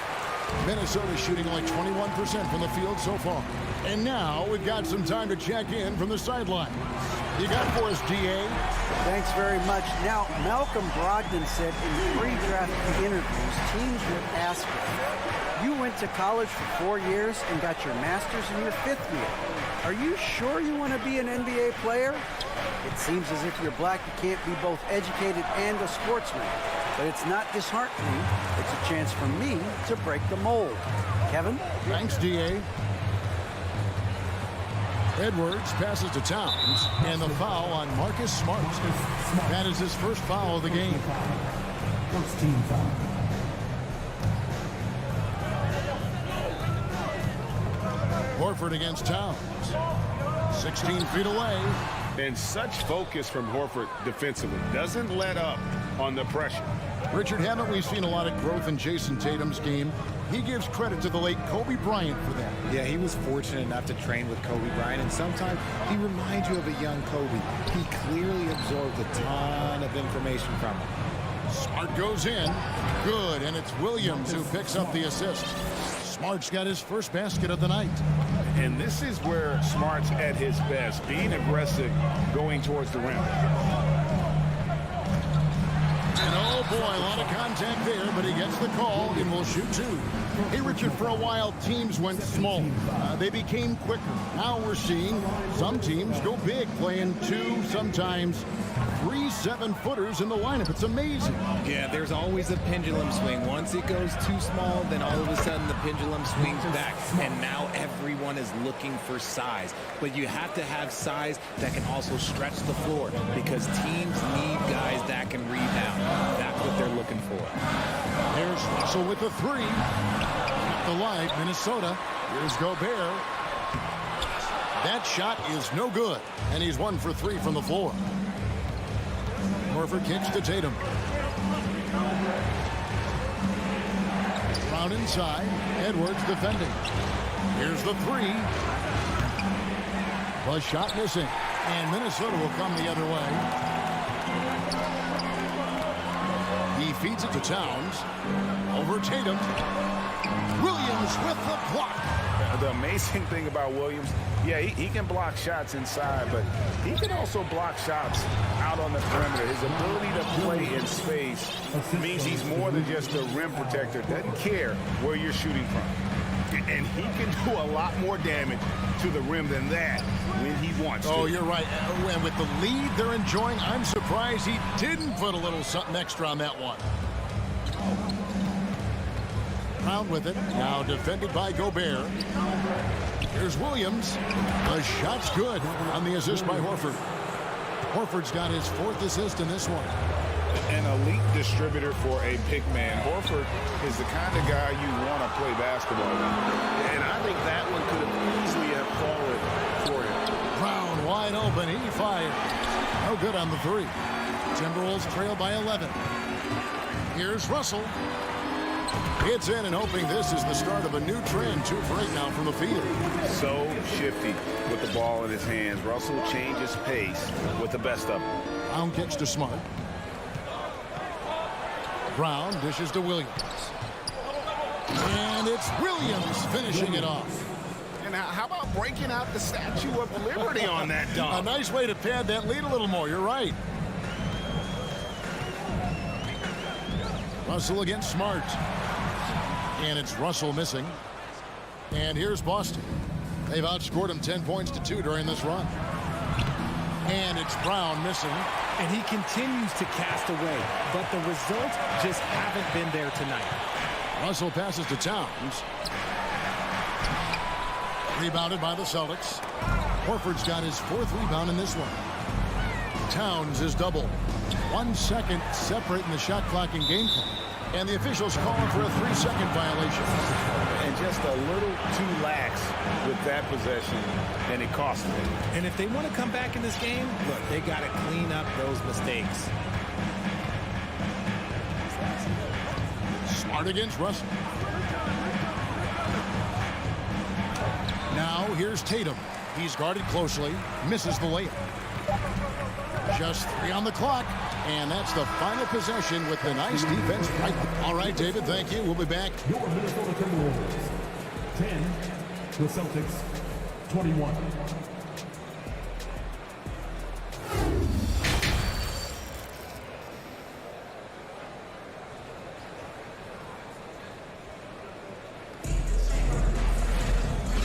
Minnesota shooting like 21% from the field so far. And now we've got some time to check in from the sideline. You got for us, DA? Thanks very much. Now, Malcolm Brogdon said in pre-draft interviews, teams would ask him, you went to college for 4 years and got your master's in your 5th year. Are you sure you want to be an NBA player? It seems as if you're black, you can't be both educated and a sportsman. But it's not disheartening. It's a chance for me to break the mold. Kevin? Thanks, DA. Edwards passes to Towns, and the foul on Marcus Smart. That is his first foul of the game. First team foul. Horford against Towns. 16 feet away. And such focus from Horford defensively. Doesn't let up on the pressure. Richard, haven't we seen a lot of growth in Jason Tatum's game? He gives credit to the late Kobe Bryant for that. Yeah, he was fortunate enough to train with Kobe Bryant, and sometimes he reminds you of a young Kobe. He clearly absorbed a ton of information from him. Smart goes in. Good, and it's Williams who picks up the assist. Smart's got his first basket of the night. And this is where Smart's at his best, being aggressive, going towards the rim. And oh boy, a lot of contact there, but he gets the call and will shoot 2. Hey, Richard, for a while, teams went small. They became quicker. Now we're seeing some teams go big, playing 2, sometimes 3 7-footers in the lineup. It's amazing. Yeah, there's always a pendulum swing. Once it goes too small, then all of a sudden the pendulum swings back. And now everyone is looking for size. But you have to have size that can also stretch the floor, because teams need guys that can rebound. That's what they're looking for. There's Russell with the 3. At the line, Minnesota. Here's Gobert. That shot is no good. And he's 1 for 3 from the floor. Horford kicks to Tatum. Brown inside. Edwards defending. Here's the 3. The shot missing. And Minnesota will come the other way. He feeds it to Towns. Over Tatum. Williams with the block. The amazing thing about Williams, yeah, he can block shots inside, but he can also block shots out on the perimeter. His ability to play in space means he's more than just a rim protector. Doesn't care where you're shooting from. And he can do a lot more damage to the rim than that when he wants to. Oh, you're right. And with the lead they're enjoying, I'm surprised he didn't put a little something extra on that one. Brown with it. Now defended by Gobert. Here's Williams. The shot's good on the assist by Horford. Horford's got his 4th assist in this one. An elite distributor for a big man. Horford is the kind of guy you want to play basketball with. And I think that one could have easily have fallen for him. Brown wide open. He fired. No good on the 3. Timberwolves trail by 11. Here's Russell. It's in and hoping this is the start of a new trend. 2 for 8 now from the field. So shifty with the ball in his hands. Russell changes pace with the best of them. Brown kicks to Smart. Brown dishes to Williams. And it's Williams finishing it off. And how about breaking out the Statue of Liberty on that dunk? A nice way to pad that lead a little more. You're right. Russell against Smart. And it's Russell missing. And here's Boston. They've outscored him 10 points to 2 during this run. And it's Brown missing. And he continues to cast away, but the results just haven't been there tonight. Russell passes to Towns. Rebounded by the Celtics. Horford's got his 4th rebound in this one. Towns is doubled. 1 second separating the shot clock and game clock. And the officials calling for a 3-second violation. And just a little too lax with that possession, and it cost them. And if they want to come back in this game, look, they got to clean up those mistakes. Smart against Russell. Now here's Tatum. He's guarded closely, misses the layup. Just 3 on the clock. And that's the final possession with the nice defense. All right, David, thank you. We'll be back. Your Minnesota Timberwolves, 10. The Celtics, 21.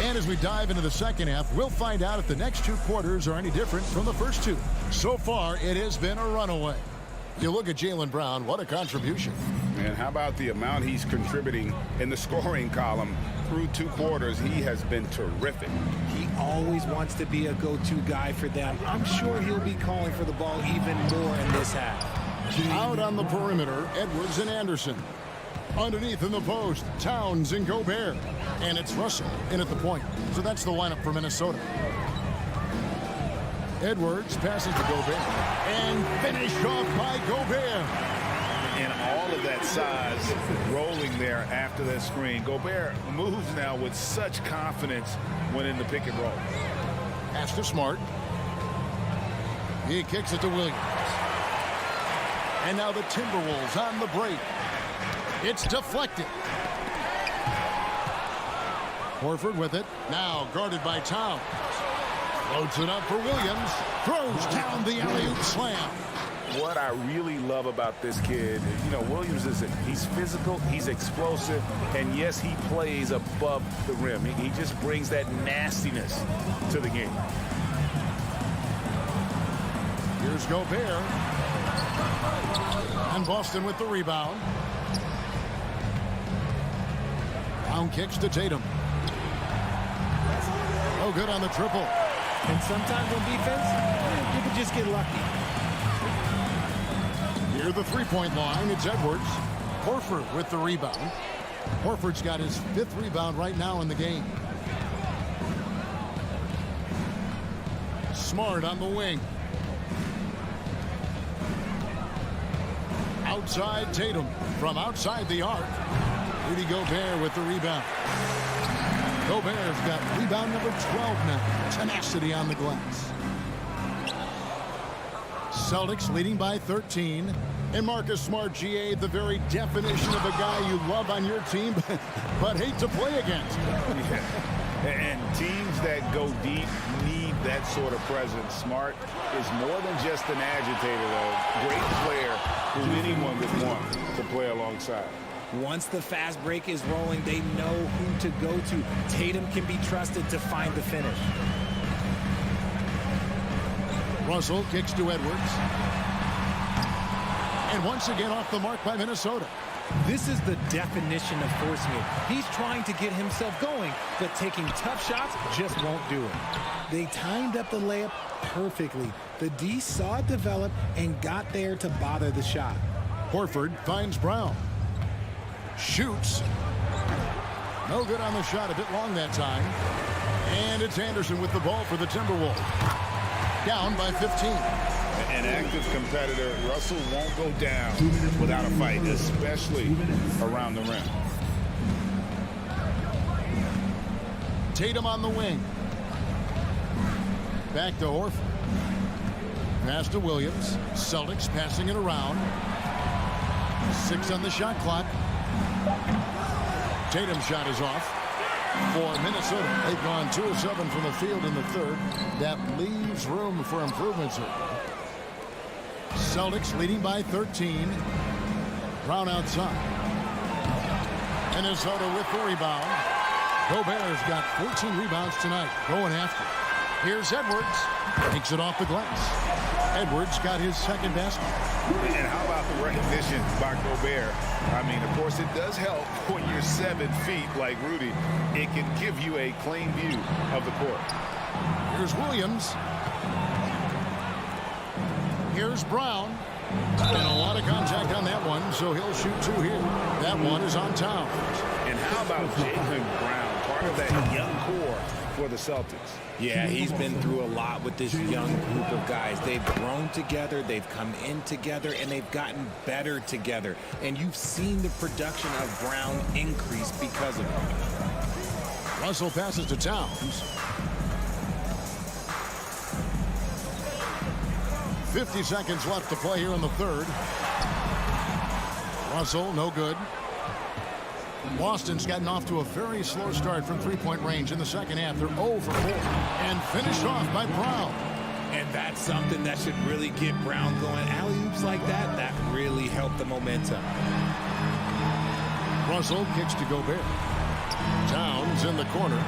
And as we dive into the second half, we'll find out if the next 2 quarters are any different from the first 2. So far, it has been a runaway. You look at Jaylen Brown, what a contribution. And how about the amount he's contributing in the scoring column through 2 quarters? He has been terrific. He always wants to be a go-to guy for them. I'm sure he'll be calling for the ball even more in this half. Out on the perimeter, Edwards and Anderson. Underneath in the post, Towns and Gobert. And it's Russell in at the point. So that's the lineup for Minnesota. Edwards passes to Gobert. And finished off by Gobert. And all of that size rolling there after that screen. Gobert moves now with such confidence when in the pick and roll. Pass to Smart. He kicks it to Williams. And now the Timberwolves on the break. It's deflected. Horford with it. Now guarded by Towns. Floats it up for Williams. Throws down the alley-oop slam. What I really love about this kid, you know, Williams he's physical, he's explosive, and yes, he plays above the rim. He just brings that nastiness to the game. Here's Gobert. And Boston with the rebound. Brown kicks to Tatum. Oh, good on the triple. And sometimes on defense, you can just get lucky. Near the three-point line, it's Edwards. Horford with the rebound. Horford's got his 5th rebound right now in the game. Smart on the wing. Outside Tatum from outside the arc. Rudy Gobert with the rebound. Gobert's got rebound number 12 now. Tenacity on the glass. Celtics leading by 13. And Marcus Smart, GA, the very definition of a guy you love on your team, but hate to play against. Yeah. And teams that go deep need that sort of presence. Smart is more than just an agitator, though. Great player who anyone would want to play alongside. Once the fast break is rolling, they know who to go to. Tatum can be trusted to find the finish. Russell kicks to Edwards. And once again off the mark by Minnesota. This is the definition of forcing it. He's trying to get himself going, but taking tough shots just won't do it. They timed up the layup perfectly. The D saw it develop and got there to bother the shot. Horford finds Brown. Shoots. No good on the shot. A bit long that time. And it's Anderson with the ball for the Timberwolves. Down by 15. An active competitor, Russell won't go down without a fight, especially around the rim. Tatum on the wing. Back to Horford. Pass to Williams. Celtics passing it around. 6 on the shot clock. Tatum's shot is off. For Minnesota, they've gone 2 of 7 from the field in the third. That leaves room for improvements. Celtics leading by 13. Brown outside. Minnesota with the rebound. Gobert's got 14 rebounds tonight, going after. Here's Edwards. Takes it off the glass. Edwards got his second basket. And how about the recognition by Gobert? I mean, of course, it does help when you're 7 feet like Rudy. It can give you a clean view of the court. Here's Williams. Here's Brown. And a lot of contact on that one, so he'll shoot 2 here. That one is on Towns. And how about Jaylen Brown, part of that young core for the Celtics? Yeah, he's been through a lot with this young group of guys. They've grown together, they've come in together, and they've gotten better together. And you've seen the production of Brown increase because of it. Russell passes to Towns. 50 seconds left to play here in the third. Russell, no good. Boston's gotten off to a very slow start from three-point range in the second half. They're 0 for 4 and finished off by Brown. And that's something that should really get Brown going. Alley-oops like that, that really helped the momentum. Russell kicks to Gobert. Towns in the corner.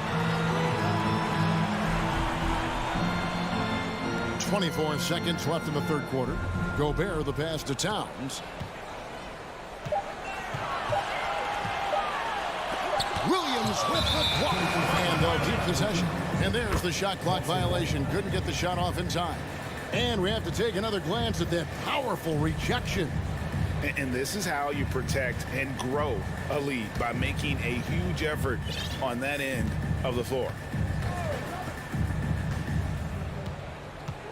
24 seconds left in the third quarter. Gobert the pass to Towns. Williams with the block. And they'll keep possession. And there's the shot clock violation. Couldn't get the shot off in time. And we have to take another glance at that powerful rejection. And this is how you protect and grow a lead, by making a huge effort on that end of the floor.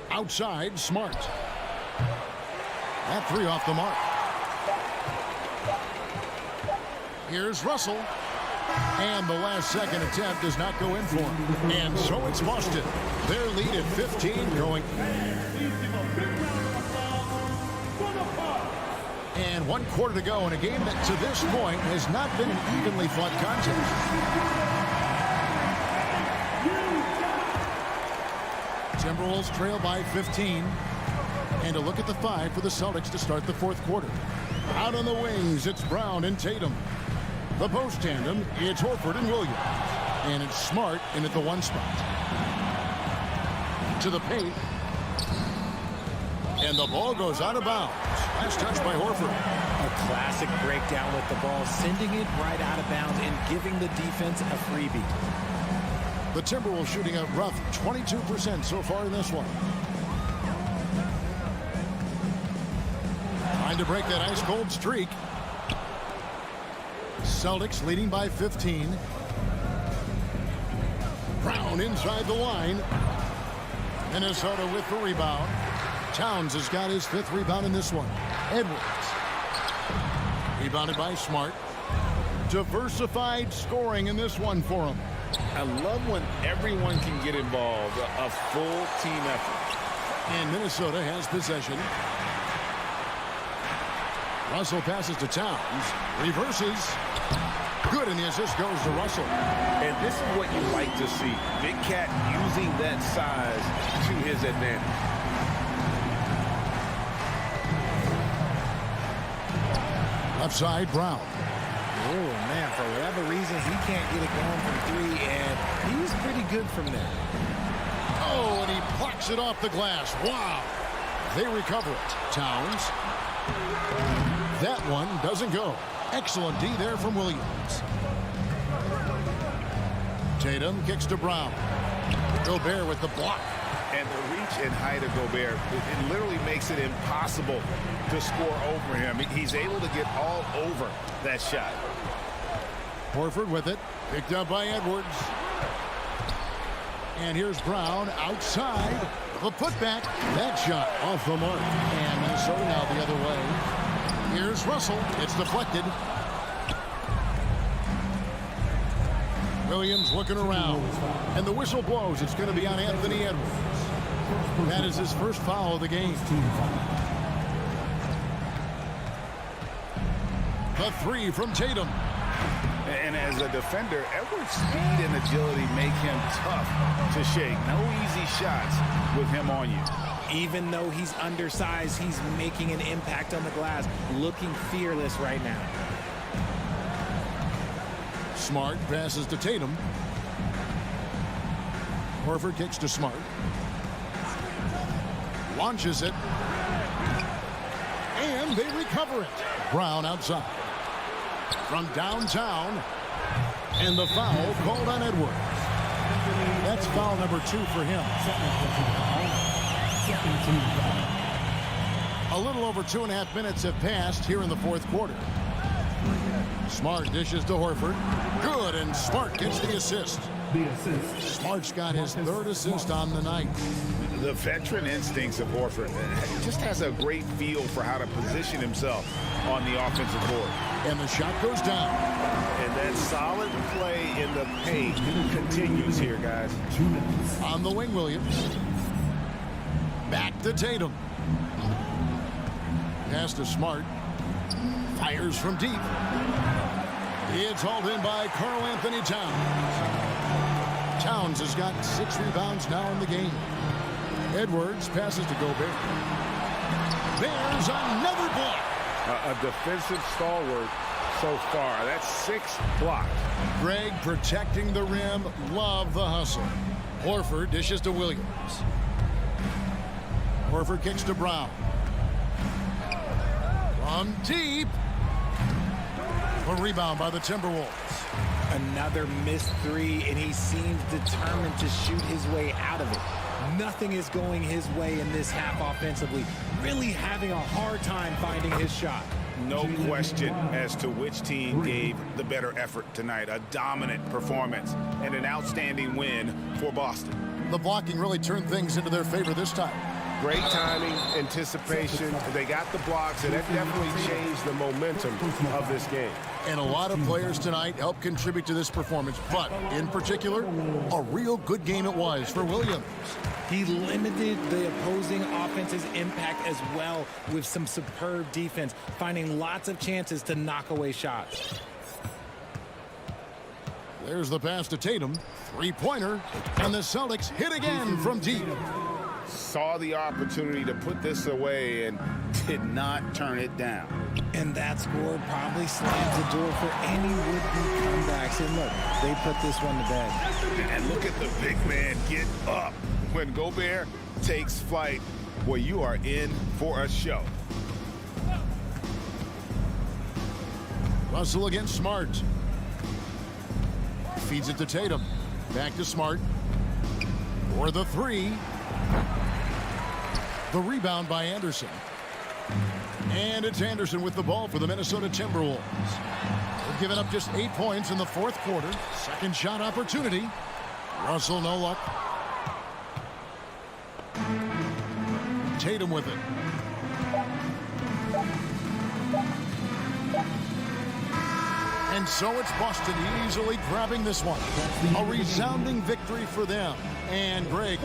Outside, Smart. That 3 off the mark. Here's Russell. And the last second attempt does not go in for him. And so it's Boston. Their lead at 15 going. And 1 quarter to go in a game that to this point has not been an evenly fought contest. Timberwolves trail by 15. And a look at the 5 for the Celtics to start the fourth quarter. Out on the wings, it's Brown and Tatum. The post tandem, it's Horford and Williams. And it's Smart in at the 1 spot. To the paint. And the ball goes out of bounds. Last touch by Horford. A classic breakdown with the ball, sending it right out of bounds and giving the defense a freebie. The Timberwolves shooting a rough 22% so far in this one. Trying to break that ice-cold streak. Celtics leading by 15. Brown inside the line. Minnesota with the rebound. Towns has got his 5th rebound in this one. Edwards. Rebounded by Smart. Diversified scoring in this one for him. I love when everyone can get involved, a full team effort. And Minnesota has possession. Russell passes to Towns. Reverses. Good, and the assist goes to Russell. And this is what you like to see. Big Cat using that size to his advantage. Left side, Brown. Oh, man, for whatever reason, he can't get it going from 3, and he's pretty good from there. Oh, and he plucks it off the glass. Wow. They recover it. Towns. That one doesn't go. Excellent D there from Williams. Tatum kicks to Brown. Gobert with the block. And the reach and height of Gobert, it literally makes it impossible to score over him. He's able to get all over that shot. Horford with it. Picked up by Edwards. And here's Brown outside. The putback. That shot off the mark. And Minnesota now the other way. Here's Russell. It's deflected. Williams looking around. And the whistle blows. It's going to be on Anthony Edwards. That is his first foul of the game. The three from Tatum. And as a defender, Edwards' speed and agility make him tough to shake. No easy shots with him on you. Even though he's undersized, he's making an impact on the glass, looking fearless right now. Smart passes to Tatum. Horford kicks to Smart. Launches it. And they recover it. Brown outside. From downtown. And the foul called on Edwards. That's foul number 2 for him. A little over 2.5 minutes have passed here in the fourth quarter. Smart dishes to Horford. Good, and Smart gets the assist. Smart's got his 3rd assist on the night. The veteran instincts of Horford just has a great feel for how to position himself on the offensive board. And the shot goes down. And that solid play in the paint continues here, guys. On the wing, Williams. Back to Tatum. Pass to Smart. Fires from deep. It's hauled in by Karl Anthony Towns. Towns has got 6 rebounds now in the game. Edwards passes to Gobert. There's another block. A defensive stalwart so far. That's 6 blocks. Greg protecting the rim. Love the hustle. Horford dishes to Williams. Horford kicks to Brown. From deep. A rebound by the Timberwolves. Another missed 3, and he seems determined to shoot his way out of it. Nothing is going his way in this half offensively. Really having a hard time finding his shot. No question as to which team gave the better effort tonight. A dominant performance and an outstanding win for Boston. The blocking really turned things into their favor this time. Great timing, anticipation. They got the blocks, and that definitely changed the momentum of this game. And a lot of players tonight helped contribute to this performance, but in particular, a real good game it was for Williams. He limited the opposing offense's impact as well with some superb defense, finding lots of chances to knock away shots. There's the pass to Tatum. 3-pointer, and the Celtics hit again from deep. Saw the opportunity to put this away and did not turn it down. And that score probably slams the door for any would-be comebacks. And look, they put this one to bed. And look at the big man get up. When Gobert takes flight, well, you are in for a show. Russell against Smart. Feeds it to Tatum. Back to Smart. For the 3. The rebound by Anderson. And it's Anderson with the ball for the Minnesota Timberwolves. They've given up just 8 points in the fourth quarter. Second shot opportunity. Russell, no luck. Tatum with it. And so it's Boston easily grabbing this one. A resounding victory for them. And Greg.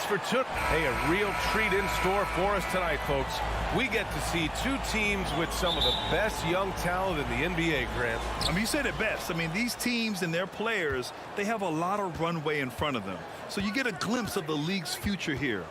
for two. Hey, a real treat in store for us tonight, folks. We get to see two teams with some of the best young talent in the NBA, Grant. I mean, you said it best. I mean, these teams and their players, they have a lot of runway in front of them. So you get a glimpse of the league's future here.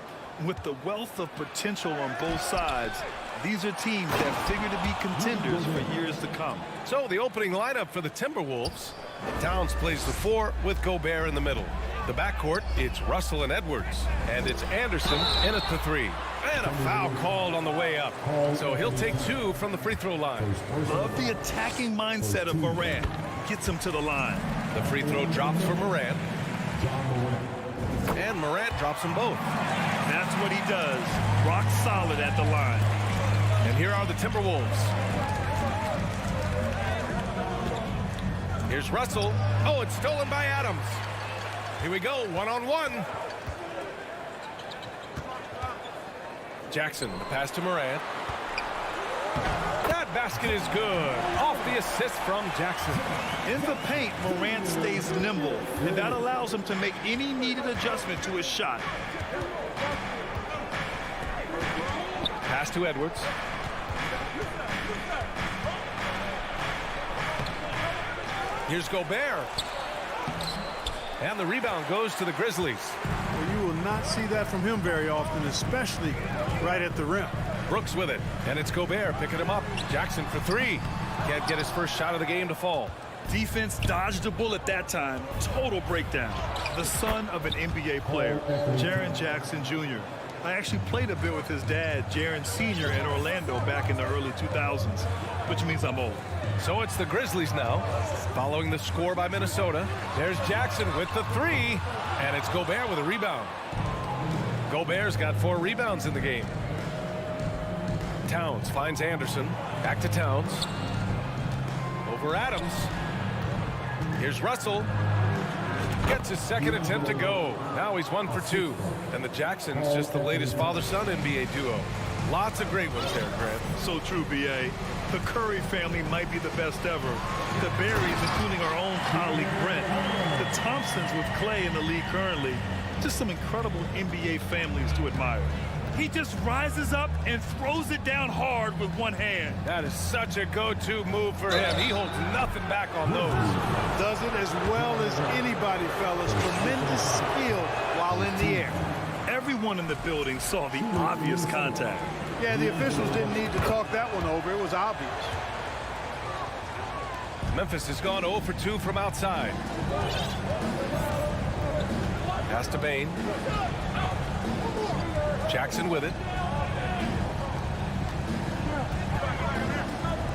With the wealth of potential on both sides, these are teams that figure to be contenders for years to come. So the opening lineup for the Timberwolves. Towns plays the 4 with Gobert in the middle. The backcourt, it's Russell and Edwards. And it's Anderson in at the 3. And a foul called on the way up. So he'll take 2 from the free throw line. Love the attacking mindset of Morant. Gets him to the line. The free throw drops for Morant. And Morant drops them both. That's what he does. Rock solid at the line. And here are the Timberwolves. Here's Russell. Oh, it's stolen by Adams. Here we go, one-on-one. Jackson, the pass to Morant. That basket is good. Off the assist from Jackson. In the paint, Morant stays nimble, and that allows him to make any needed adjustment to his shot. Pass to Edwards. Here's Gobert. And the rebound goes to the Grizzlies. Well, you will not see that from him very often, especially right at the rim. Brooks with it. And it's Gobert picking him up. Jackson for 3. Can't get his first shot of the game to fall. Defense dodged a bullet that time. Total breakdown. The son of an NBA player, Jaren Jackson Jr. I actually played a bit with his dad, Jaren Sr. in Orlando back in the early 2000s, which means I'm old. So it's the Grizzlies now, following the score by Minnesota. There's Jackson with the 3, and it's Gobert with a rebound. Gobert's got 4 rebounds in the game. Towns finds Anderson. Back to Towns. Over Adams. Here's Russell. Gets his second attempt to go. Now he's 1 for 2. And the Jacksons just the latest father-son NBA duo. Lots of great ones there, Grant. So true, B.A. The Curry family might be the best ever. The Berries, including our own colleague Brent. The Thompsons with Clay in the league currently. Just some incredible NBA families to admire. He just rises up and throws it down hard with one hand. That is such a go-to move for him. He holds nothing back on those. Does it as well as anybody, fellas. Tremendous skill while in the air. Everyone in the building saw the obvious contact. Yeah, the officials didn't need to talk that one over. It was obvious. Memphis has gone 0 for 2 from outside. Pass to Bane. Jackson with it.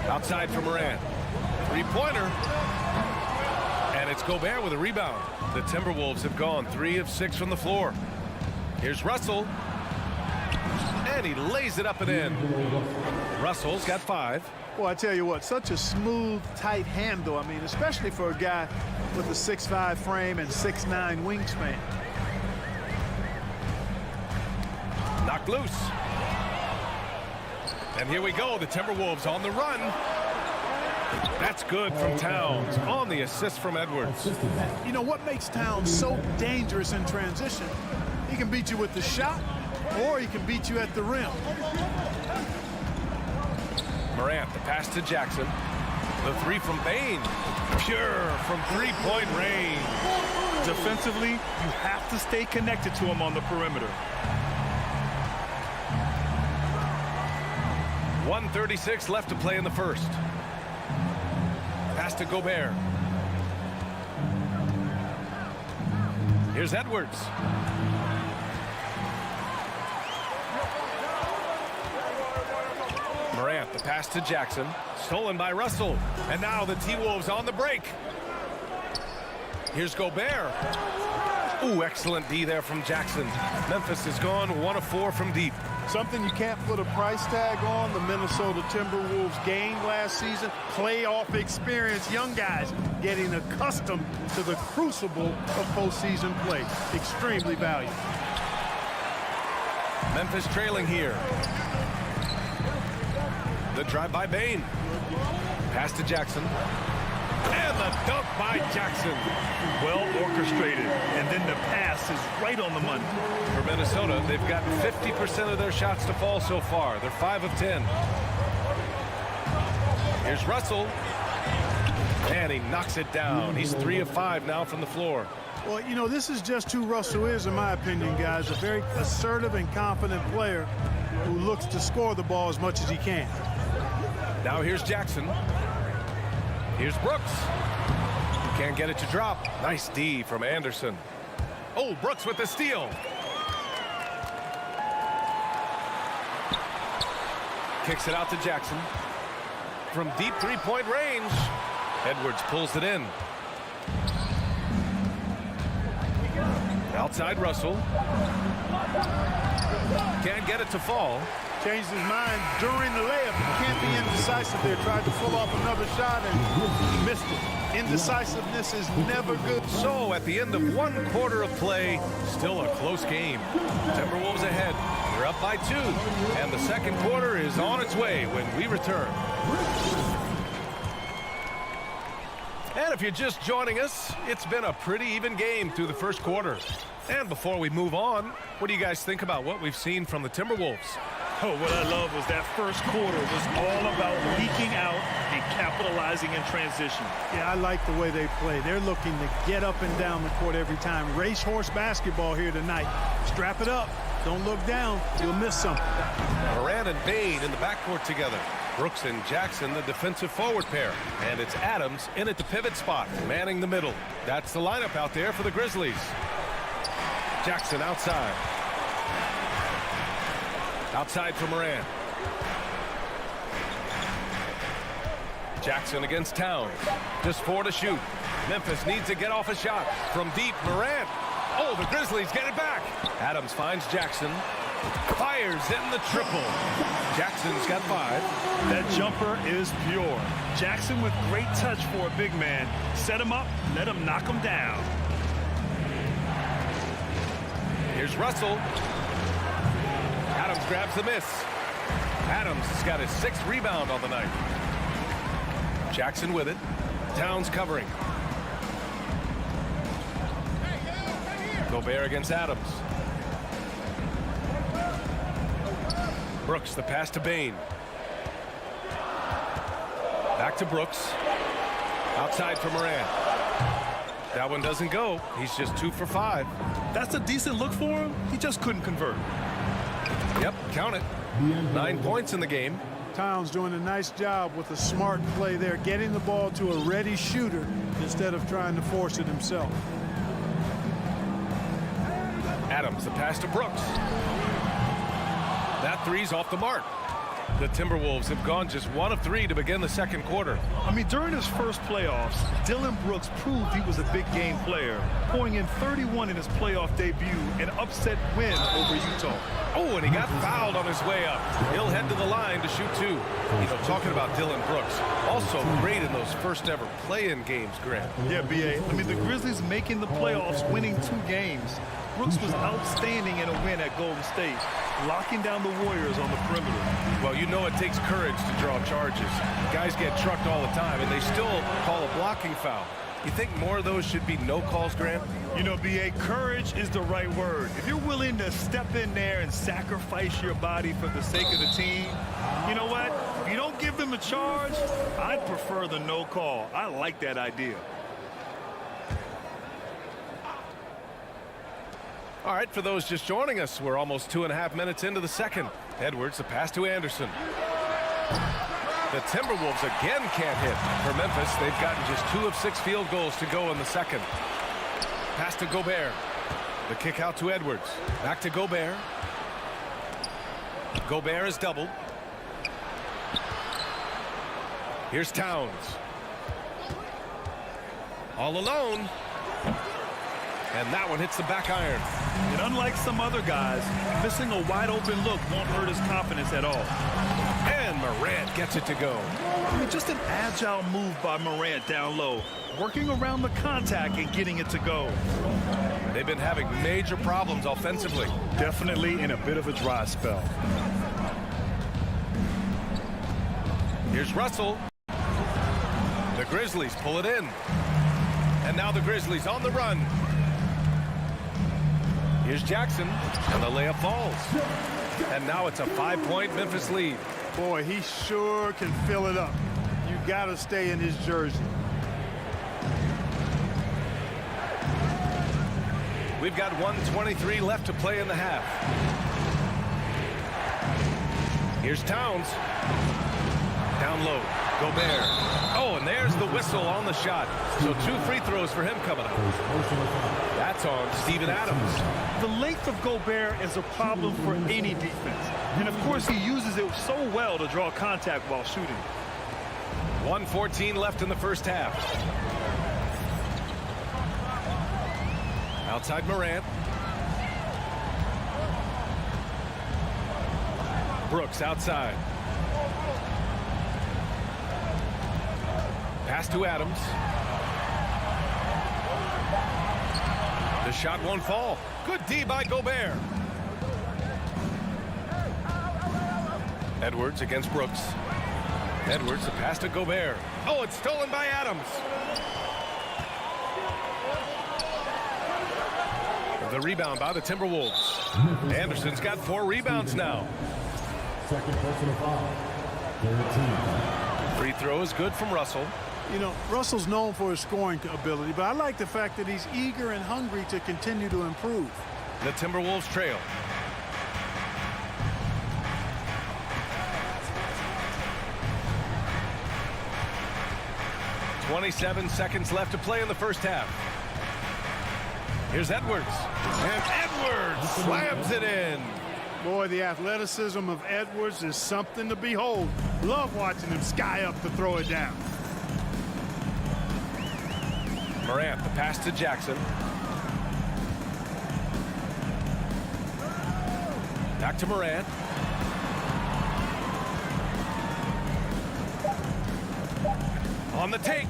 Outside for Morant. Three-pointer. And it's Gobert with a rebound. The Timberwolves have gone 3 of 6 from the floor. Here's Russell. And he lays it up and in. Russell's got 5. Well, I tell you what, such a smooth, tight handle. I mean, especially for a guy with a 6'5" frame and 6'9" wingspan. Knocked loose. And here we go, the Timberwolves on the run. That's good from Towns on the assist from Edwards. You know what makes Towns so dangerous in transition? He can beat you with the shot, or he can beat you at the rim. Morant, the pass to Jackson. The 3 from Bane. Pure from three-point range. Defensively, you have to stay connected to him on the perimeter. 1:36 left to play in the first. Pass to Gobert. Here's Edwards. Morant, the pass to Jackson. Stolen by Russell. And now the T-Wolves on the break. Here's Gobert. Ooh, excellent D there from Jackson. Memphis has gone 1 of 4 from deep. Something you can't put a price tag on. The Minnesota Timberwolves gained last season. Playoff experience. Young guys getting accustomed to the crucible of postseason play. Extremely valuable. Memphis trailing here. The drive by Bane. Pass to Jackson. And the dunk by Jackson. Well orchestrated, and then the pass is right on the money. For Minnesota, they've gotten 50% of their shots to fall so far. They're 5 of 10. Here's Russell. And he knocks it down. He's 3 of 5 now from the floor. Well, you know, this is just who Russell is, in my opinion, guys. A very assertive and confident player who looks to score the ball as much as he can. Now here's Jackson. Here's Brooks. Can't get it to drop. Nice D from Anderson. Oh, Brooks with the steal. Kicks it out to Jackson. From deep three-point range. Edwards pulls it in. Outside Russell. Can't get it to fall. Changed his mind during the layup. He can't be indecisive there. Tried to pull off another shot and missed it. Indecisiveness is never good. So at the end of 1 quarter of play, still a close game. Timberwolves ahead. They're up by 2. And the second quarter is on its way when we return. And if you're just joining us, it's been a pretty even game through the first quarter. And before we move on, what do you guys think about what we've seen from the Timberwolves? Oh, what I love was that first quarter was all about leaking out and capitalizing in transition. Yeah, I like the way they play. They're looking to get up and down the court every time. Racehorse basketball here tonight. Strap it up. Don't look down. You'll miss something. Moran and Bane in the backcourt together. Brooks and Jackson, the defensive forward pair. And it's Adams in at the pivot spot, manning the middle. That's the lineup out there for the Grizzlies. Jackson outside. Outside for Moran. Jackson against Towns. Just 4 to shoot. Memphis needs to get off a shot. From deep, Moran. Oh, the Grizzlies get it back. Adams finds Jackson. Fires in the triple. Jackson's got 5. That jumper is pure. Jackson with great touch for a big man. Set him up, let him knock him down. Here's Russell. Adams grabs the miss. Adams has got his 6th rebound on the night. Jackson with it. Towns covering. Gobert against Adams. Brooks, the pass to Bane. Back to Brooks. Outside for Moran. That one doesn't go. He's just 2 for 5. That's a decent look for him. He just couldn't convert. Yep, count it. 9 points in the game. Towns doing a nice job with a smart play there, getting the ball to a ready shooter instead of trying to force it himself. Adams, the pass to Brooks. That three's off the mark. The Timberwolves have gone just 1 of 3 to begin the second quarter. I mean, during his first playoffs, Dillon Brooks proved he was a big game player, pouring in 31 in his playoff debut, an upset win over Utah. Oh, and he got fouled on his way up. He'll head to the line to shoot 2. You know, talking about Dillon Brooks, also great in those first ever play-in games, Grant. Yeah, B.A. I mean, the Grizzlies making the playoffs, winning 2 games. Brooks was outstanding in a win at Golden State, locking down the Warriors on the perimeter. Well, you know it takes courage to draw charges. Guys get trucked all the time, and they still call a blocking foul. You think more of those should be no calls, Grant? You know, B.A., courage is the right word. If you're willing to step in there and sacrifice your body for the sake of the team, you know what? If you don't give them a charge, I'd prefer the no call. I like that idea. All right, for those just joining us, we're almost 2.5 minutes into the second. Edwards, the pass to Anderson. The Timberwolves again can't hit. For Memphis, they've gotten just 2 of 6 field goals to go in the second. Pass to Gobert. The kick out to Edwards. Back to Gobert. Gobert is doubled. Here's Towns. All alone. And that one hits the back iron. And unlike some other guys, missing a wide open look won't hurt his confidence at all. And Morant gets it to go. I mean, just an agile move by Morant down low, working around the contact and getting it to go. They've been having major problems offensively. Definitely in a bit of a dry spell. Here's Russell. The Grizzlies pull it in. And now the Grizzlies on the run. Here's Jackson, and the layup falls. And now it's a 5-point Memphis lead. Boy, he sure can fill it up. You got to stay in his jersey. We've got 1:23 left to play in the half. Here's Towns. Down low. Gobert. Oh, and there's the whistle on the shot. So 2 free throws for him coming up. That's on Steven Adams. The length of Gobert is a problem for any defense. And, of course, he uses it so well to draw contact while shooting. 1:14 left in the first half. Outside Morant. Brooks outside. Pass to Adams. The shot won't fall. Good D by Gobert. Edwards against Brooks. Edwards, the pass to Gobert. Oh, it's stolen by Adams. The rebound by the Timberwolves. Anderson's got 4 rebounds now. Second personal foul. 13. Free throw is good from Russell. You know, Russell's known for his scoring ability, but I like the fact that he's eager and hungry to continue to improve. The Timberwolves trail. .27 seconds left to play in the first half. Here's Edwards. And Edwards slams it in. Boy, the athleticism of Edwards is something to behold. Love watching him sky up to throw it down. Morant, the pass to Jackson. Back to Morant. On the take.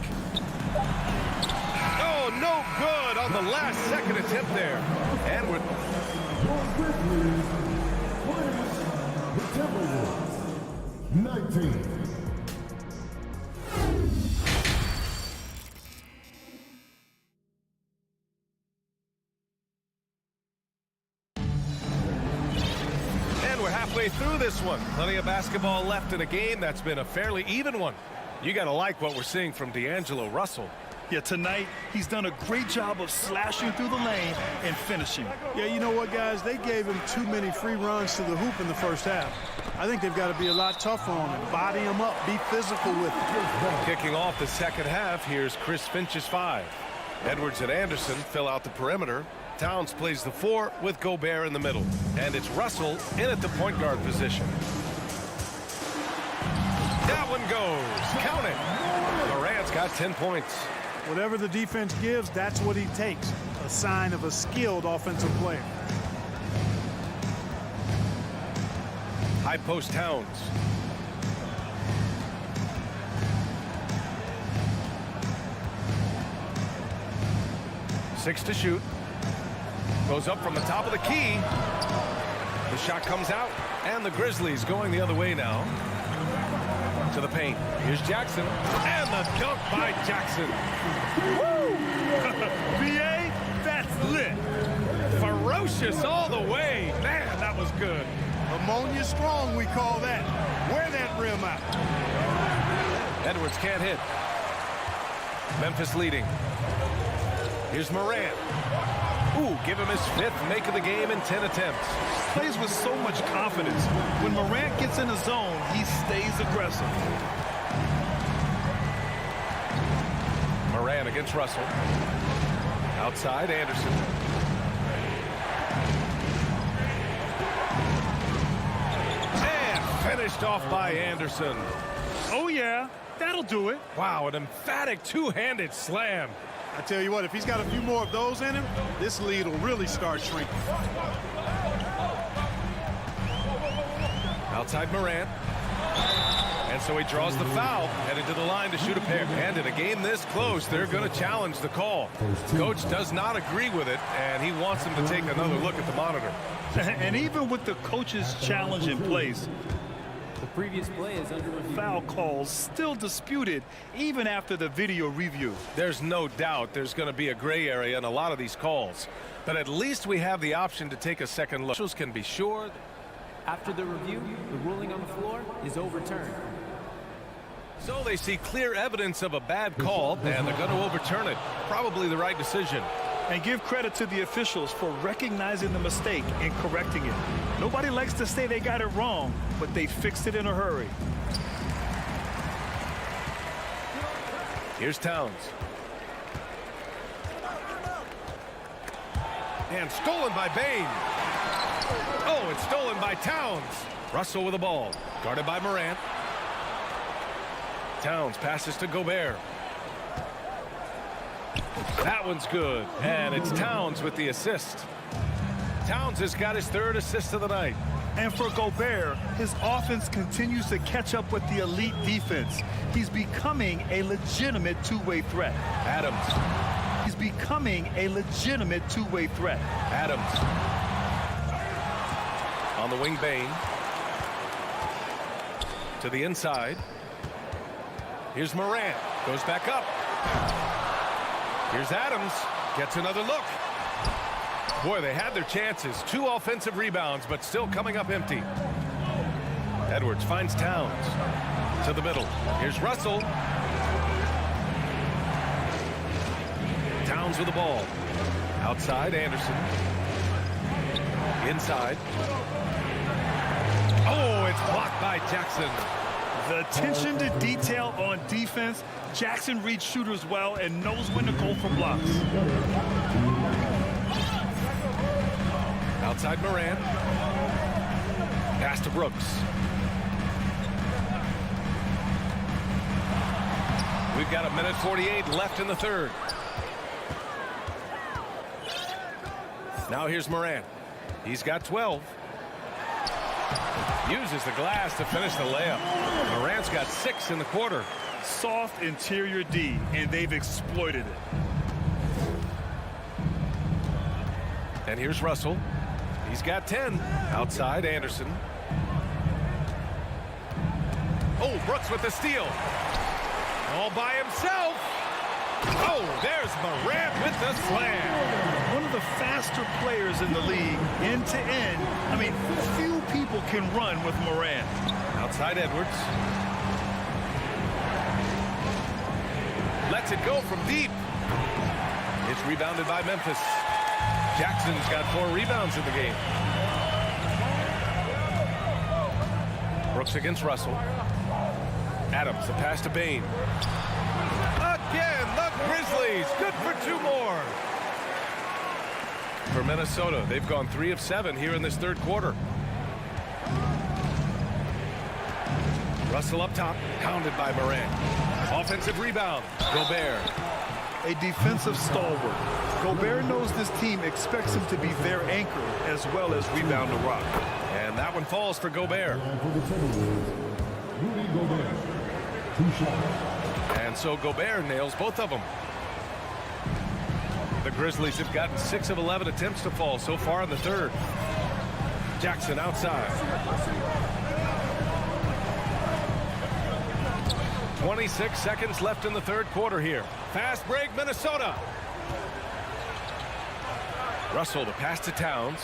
Oh, no good on the last second attempt there. And we're... The Timberwolves, 19. And we're halfway through this one. Plenty of basketball left in a game that's been a fairly even one. You got to like what we're seeing from D'Angelo Russell. Yeah, tonight, he's done a great job of slashing through the lane and finishing. Yeah, you know what, guys? They gave him too many free runs to the hoop in the first half. I think they've got to be a lot tougher on him. Body him up. Be physical with him. Kicking off the second half, here's Chris Finch's 5. Edwards and Anderson fill out the perimeter. Towns plays the 4 with Gobert in the middle. And it's Russell in at the point guard position. That one goes. Count it. Morant's got 10 points. Whatever the defense gives, that's what he takes. A sign of a skilled offensive player. High post Towns. Six to shoot. Goes up from the top of the key. The shot comes out, and the Grizzlies going the other way now. To the paint. Here's Jackson. And the dunk by Jackson. Woo! BA, that's lit. Ferocious all the way. Man, that was good. Ammonia strong, we call that. Wear that rim out. Edwards can't hit. Memphis leading. Here's Morant. Ooh, give him his 5th make of the game in 10 attempts. Plays with so much confidence. When Morant gets in the zone, he stays aggressive. Morant against Russell. Outside, Anderson. And finished off by Anderson. Oh, yeah, that'll do it. Wow, an emphatic two-handed slam. I tell you what, if he's got a few more of those in him, this lead will really start shrinking. Outside Morant. And so he draws the foul, headed to the line to shoot a pair. And in a game this close, they're going to challenge the call. Coach does not agree with it, and he wants them to take another look at the monitor. And even with the coach's challenge in place, The previous play is under review. Foul calls still disputed even after the video review. There's no doubt there's going to be a gray area in a lot of these calls. But at least we have the option to take a second look. Officials can be sure. After the review, the ruling on the floor is overturned. So they see clear evidence of a bad call, and they're going to overturn it. Probably the right decision. And give credit to the officials for recognizing the mistake and correcting it. Nobody likes to say they got it wrong, but they fixed it in a hurry. Here's Towns. And stolen by Bain. Oh, it's stolen by Towns. Russell with the ball. Guarded by Morant. Towns passes to Gobert. That one's good. And it's Towns with the assist. Towns has got his third assist of the night. And for Gobert, his offense continues to catch up with the elite defense. He's becoming a legitimate two-way threat. Adams. He's becoming a legitimate two-way threat. Adams. On the wing, Bain. To the inside. Here's Morant. Goes back up. Here's Adams. Gets another look. Boy, they had their chances. 2 offensive rebounds, but still coming up empty. Edwards finds Towns. To the middle. Here's Russell. Towns with the ball. Outside, Anderson. Inside. Oh, it's blocked by Jackson. The attention to detail on defense. Jackson reads shooters well and knows when to go for blocks. Outside Morant. Pass to Brooks. We've got 1:48 left in the third. Now here's Morant. He's got 12. Uses the glass to finish the layup. Morant's got 6 in the quarter. Soft interior D, and they've exploited it. And here's Russell. He's got 10. Outside, Anderson. Oh, Brooks with the steal. All by himself. Oh, there's Morant with the slam. One of the faster players in the league, end to end. I mean, few people can run with Morant. Outside Edwards. Lets it go from deep. It's rebounded by Memphis. Jackson's got 4 rebounds in the game. Brooks against Russell. Adams, the pass to Bain. Again, the Grizzlies, good for 2 more. For Minnesota, they've gone 3 of 7 here in this third quarter. Russell up top, pounded by Morant. Offensive rebound, Gobert. A defensive stalwart. Gobert knows this team expects him to be their anchor as well as rebound the rock. And that one falls for Gobert. And so Gobert nails both of them. The Grizzlies have gotten 6 of 11 attempts to fall so far in the third. Jackson outside. 26 seconds left in the third quarter here. Fast break, Minnesota. Russell, the pass to Towns.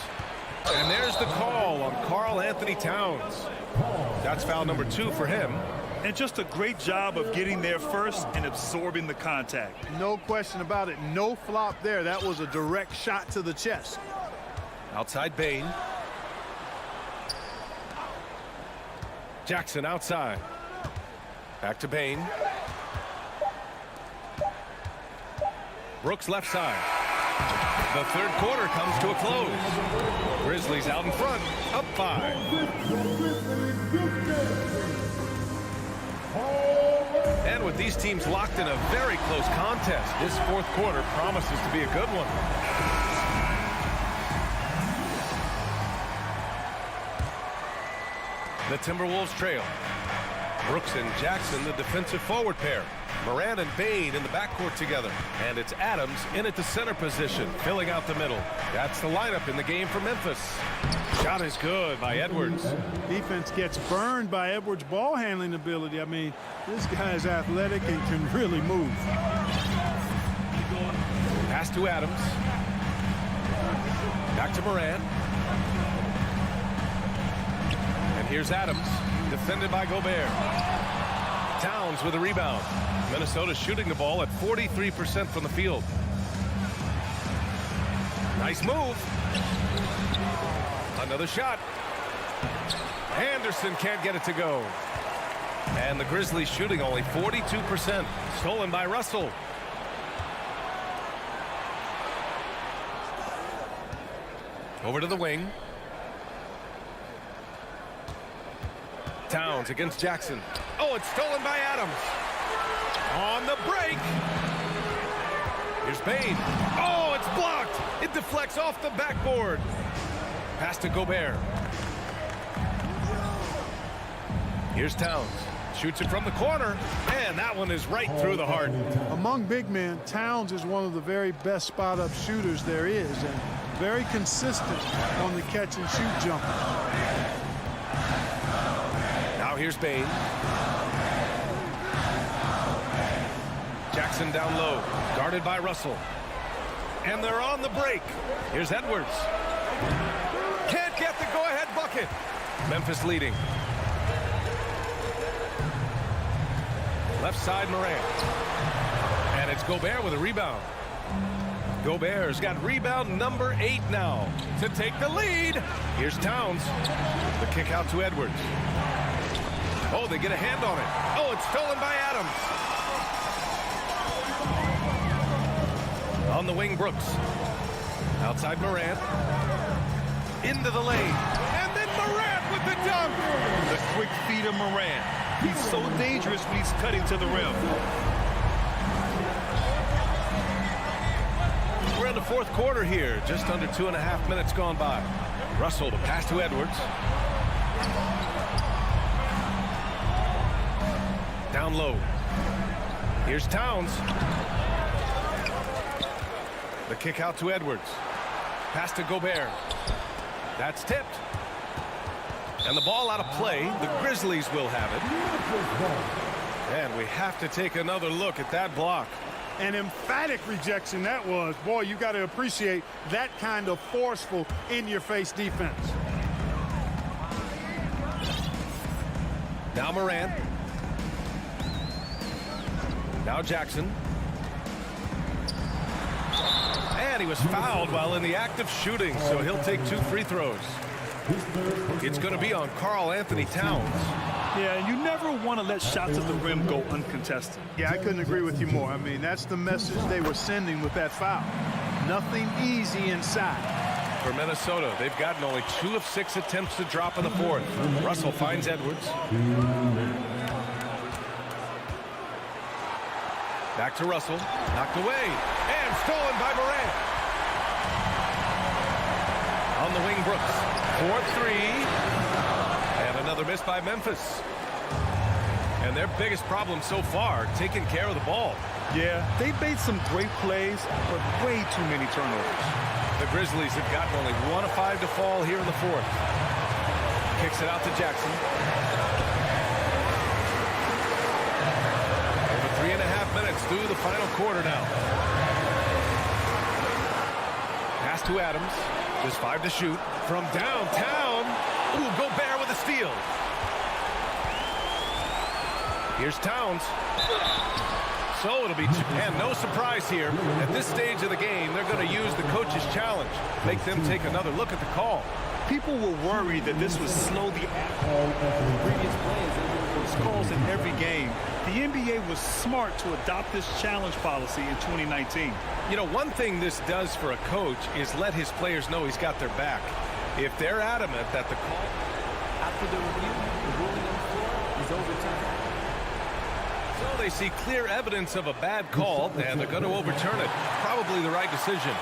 And there's the call on Karl Anthony Towns. That's foul number 2 for him. And just a great job of getting there first and absorbing the contact. No question about it. No flop there. That was a direct shot to the chest. Outside Bain. Jackson outside. Back to Bain. Brooks left side. The third quarter comes to a close. Grizzlies out in front, up 5. And with these teams locked in a very close contest, this fourth quarter promises to be a good one. The Timberwolves trail. Brooks and Jackson, the defensive forward pair. Morant and Bane in the backcourt together. And it's Adams in at the center position, filling out the middle. That's the lineup in the game for Memphis. Shot is good by Edwards. Defense gets burned by Edwards' ball handling ability. I mean, this guy is athletic and can really move. Pass to Adams. Back to Morant. And here's Adams, defended by Gobert. Towns with a rebound. Minnesota shooting the ball at 43% from the field. Nice move. Another shot. Anderson can't get it to go. And the Grizzlies shooting only 42%. Stolen by Russell. Over to the wing. Towns against Jackson. Oh, it's stolen by Adams. On the break. Here's Bane. Oh, it's blocked. It deflects off the backboard. Pass to Gobert. Here's Towns. Shoots it from the corner. And that one is right through the heart. Among big men, Towns is one of the very best spot-up shooters there is, and very consistent on the catch-and-shoot jumper. Now here's Bane. Jackson down low, guarded by Russell. And they're on the break. Here's Edwards. Can't get the go-ahead bucket. Memphis leading. Left side, Morant. And it's Gobert with a rebound. Gobert's got rebound number 8 now to take the lead. Here's Towns. The kick out to Edwards. Oh, they get a hand on it. Oh, it's stolen by Adams. On the wing, Brooks. Outside Morant. Into the lane. And then Morant with the dunk. The quick feet of Morant. He's so dangerous when he's cutting to the rim. We're in the fourth quarter here. Just under 2.5 minutes gone by. Russell, the pass to Edwards. Down low. Here's Towns. The kick out to Edwards. Pass to Gobert. That's tipped. And the ball out of play. The Grizzlies will have it. And we have to take another look at that block. An emphatic rejection that was. Boy, you got to appreciate that kind of forceful, in-your-face defense. Now Morant. Now Jackson. And he was fouled while in the act of shooting, so he'll take 2 free throws. It's going to be on Karl Anthony Towns. Yeah, and you never want to let shots at the rim go uncontested. Yeah, I couldn't agree with you more. I mean, that's the message they were sending with that foul. Nothing easy inside. For Minnesota, they've gotten only 2 of 6 attempts to drop in the fourth. Russell finds Edwards. Back to Russell. Knocked away. And stolen by Morant. On the wing, Brooks. 4-3. And another miss by Memphis. And their biggest problem so far, taking care of the ball. Yeah, they've made some great plays, but way too many turnovers. The Grizzlies have gotten only 1 of 5 to fall here in the fourth. Kicks it out to Jackson. Over 3.5 minutes through the final quarter now. Pass to Adams. Just 5 to shoot. From downtown. Ooh, Gobert with a steal. Here's Towns. So it'll be, and no surprise here. At this stage of the game, they're going to use the coach's challenge. Make them take another look at the call. People were worried that this would slow the previous plays calls in every game. The NBA was smart to adopt this challenge policy in 2019. You know, one thing this does for a coach is let his players know he's got their back. If they're adamant that the call... After the review, the ruling on the floor is overturned. So they see clear evidence of a bad call, and they're going to overturn it. Probably the right decision.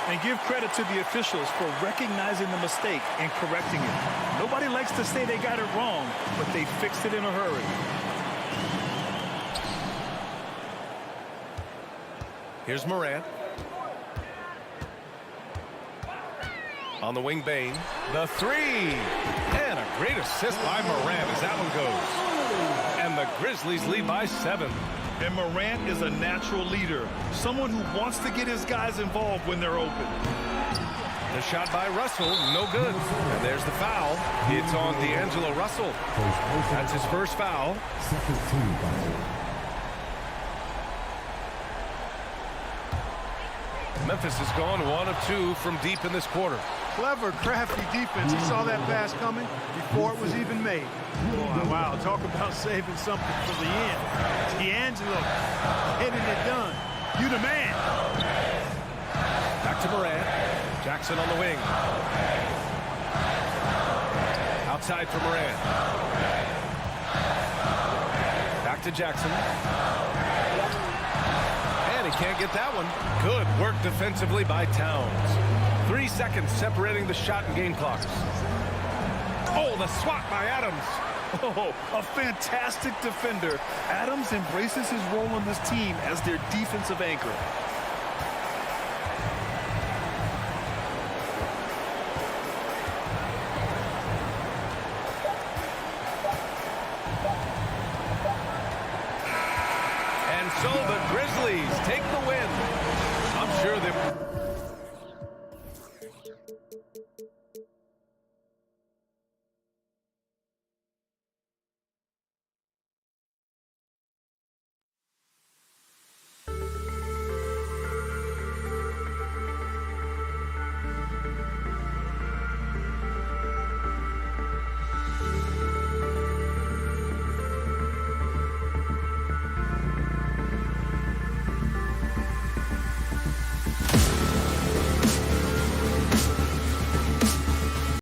And give credit to the officials for recognizing the mistake and correcting it. Nobody likes to say they got it wrong, but they fixed it in a hurry. Here's Morant. On the wing, Bane. The three. And a great assist by Morant as that one goes. And the Grizzlies lead by 7. And Morant is a natural leader, someone who wants to get his guys involved when they're open. The shot by Russell, no good. And there's the foul. It's on D'Angelo Russell. That's his first foul. Second team foul. Memphis has gone 1 of 2 from deep in this quarter. Clever, crafty defense. He saw that pass coming before it was even made. Oh, wow, talk about saving something for the end. D'Angelo getting it done. You the man. Back to Morant. Jackson on the wing. Outside for Morant. Back to Jackson. And he can't get that one. Good work defensively by Towns. 3 seconds separating the shot and game clocks. Oh, the swat by Adams. Oh, a fantastic defender. Adams embraces his role on this team as their defensive anchor. And so the Grizzlies take the win. I'm sure that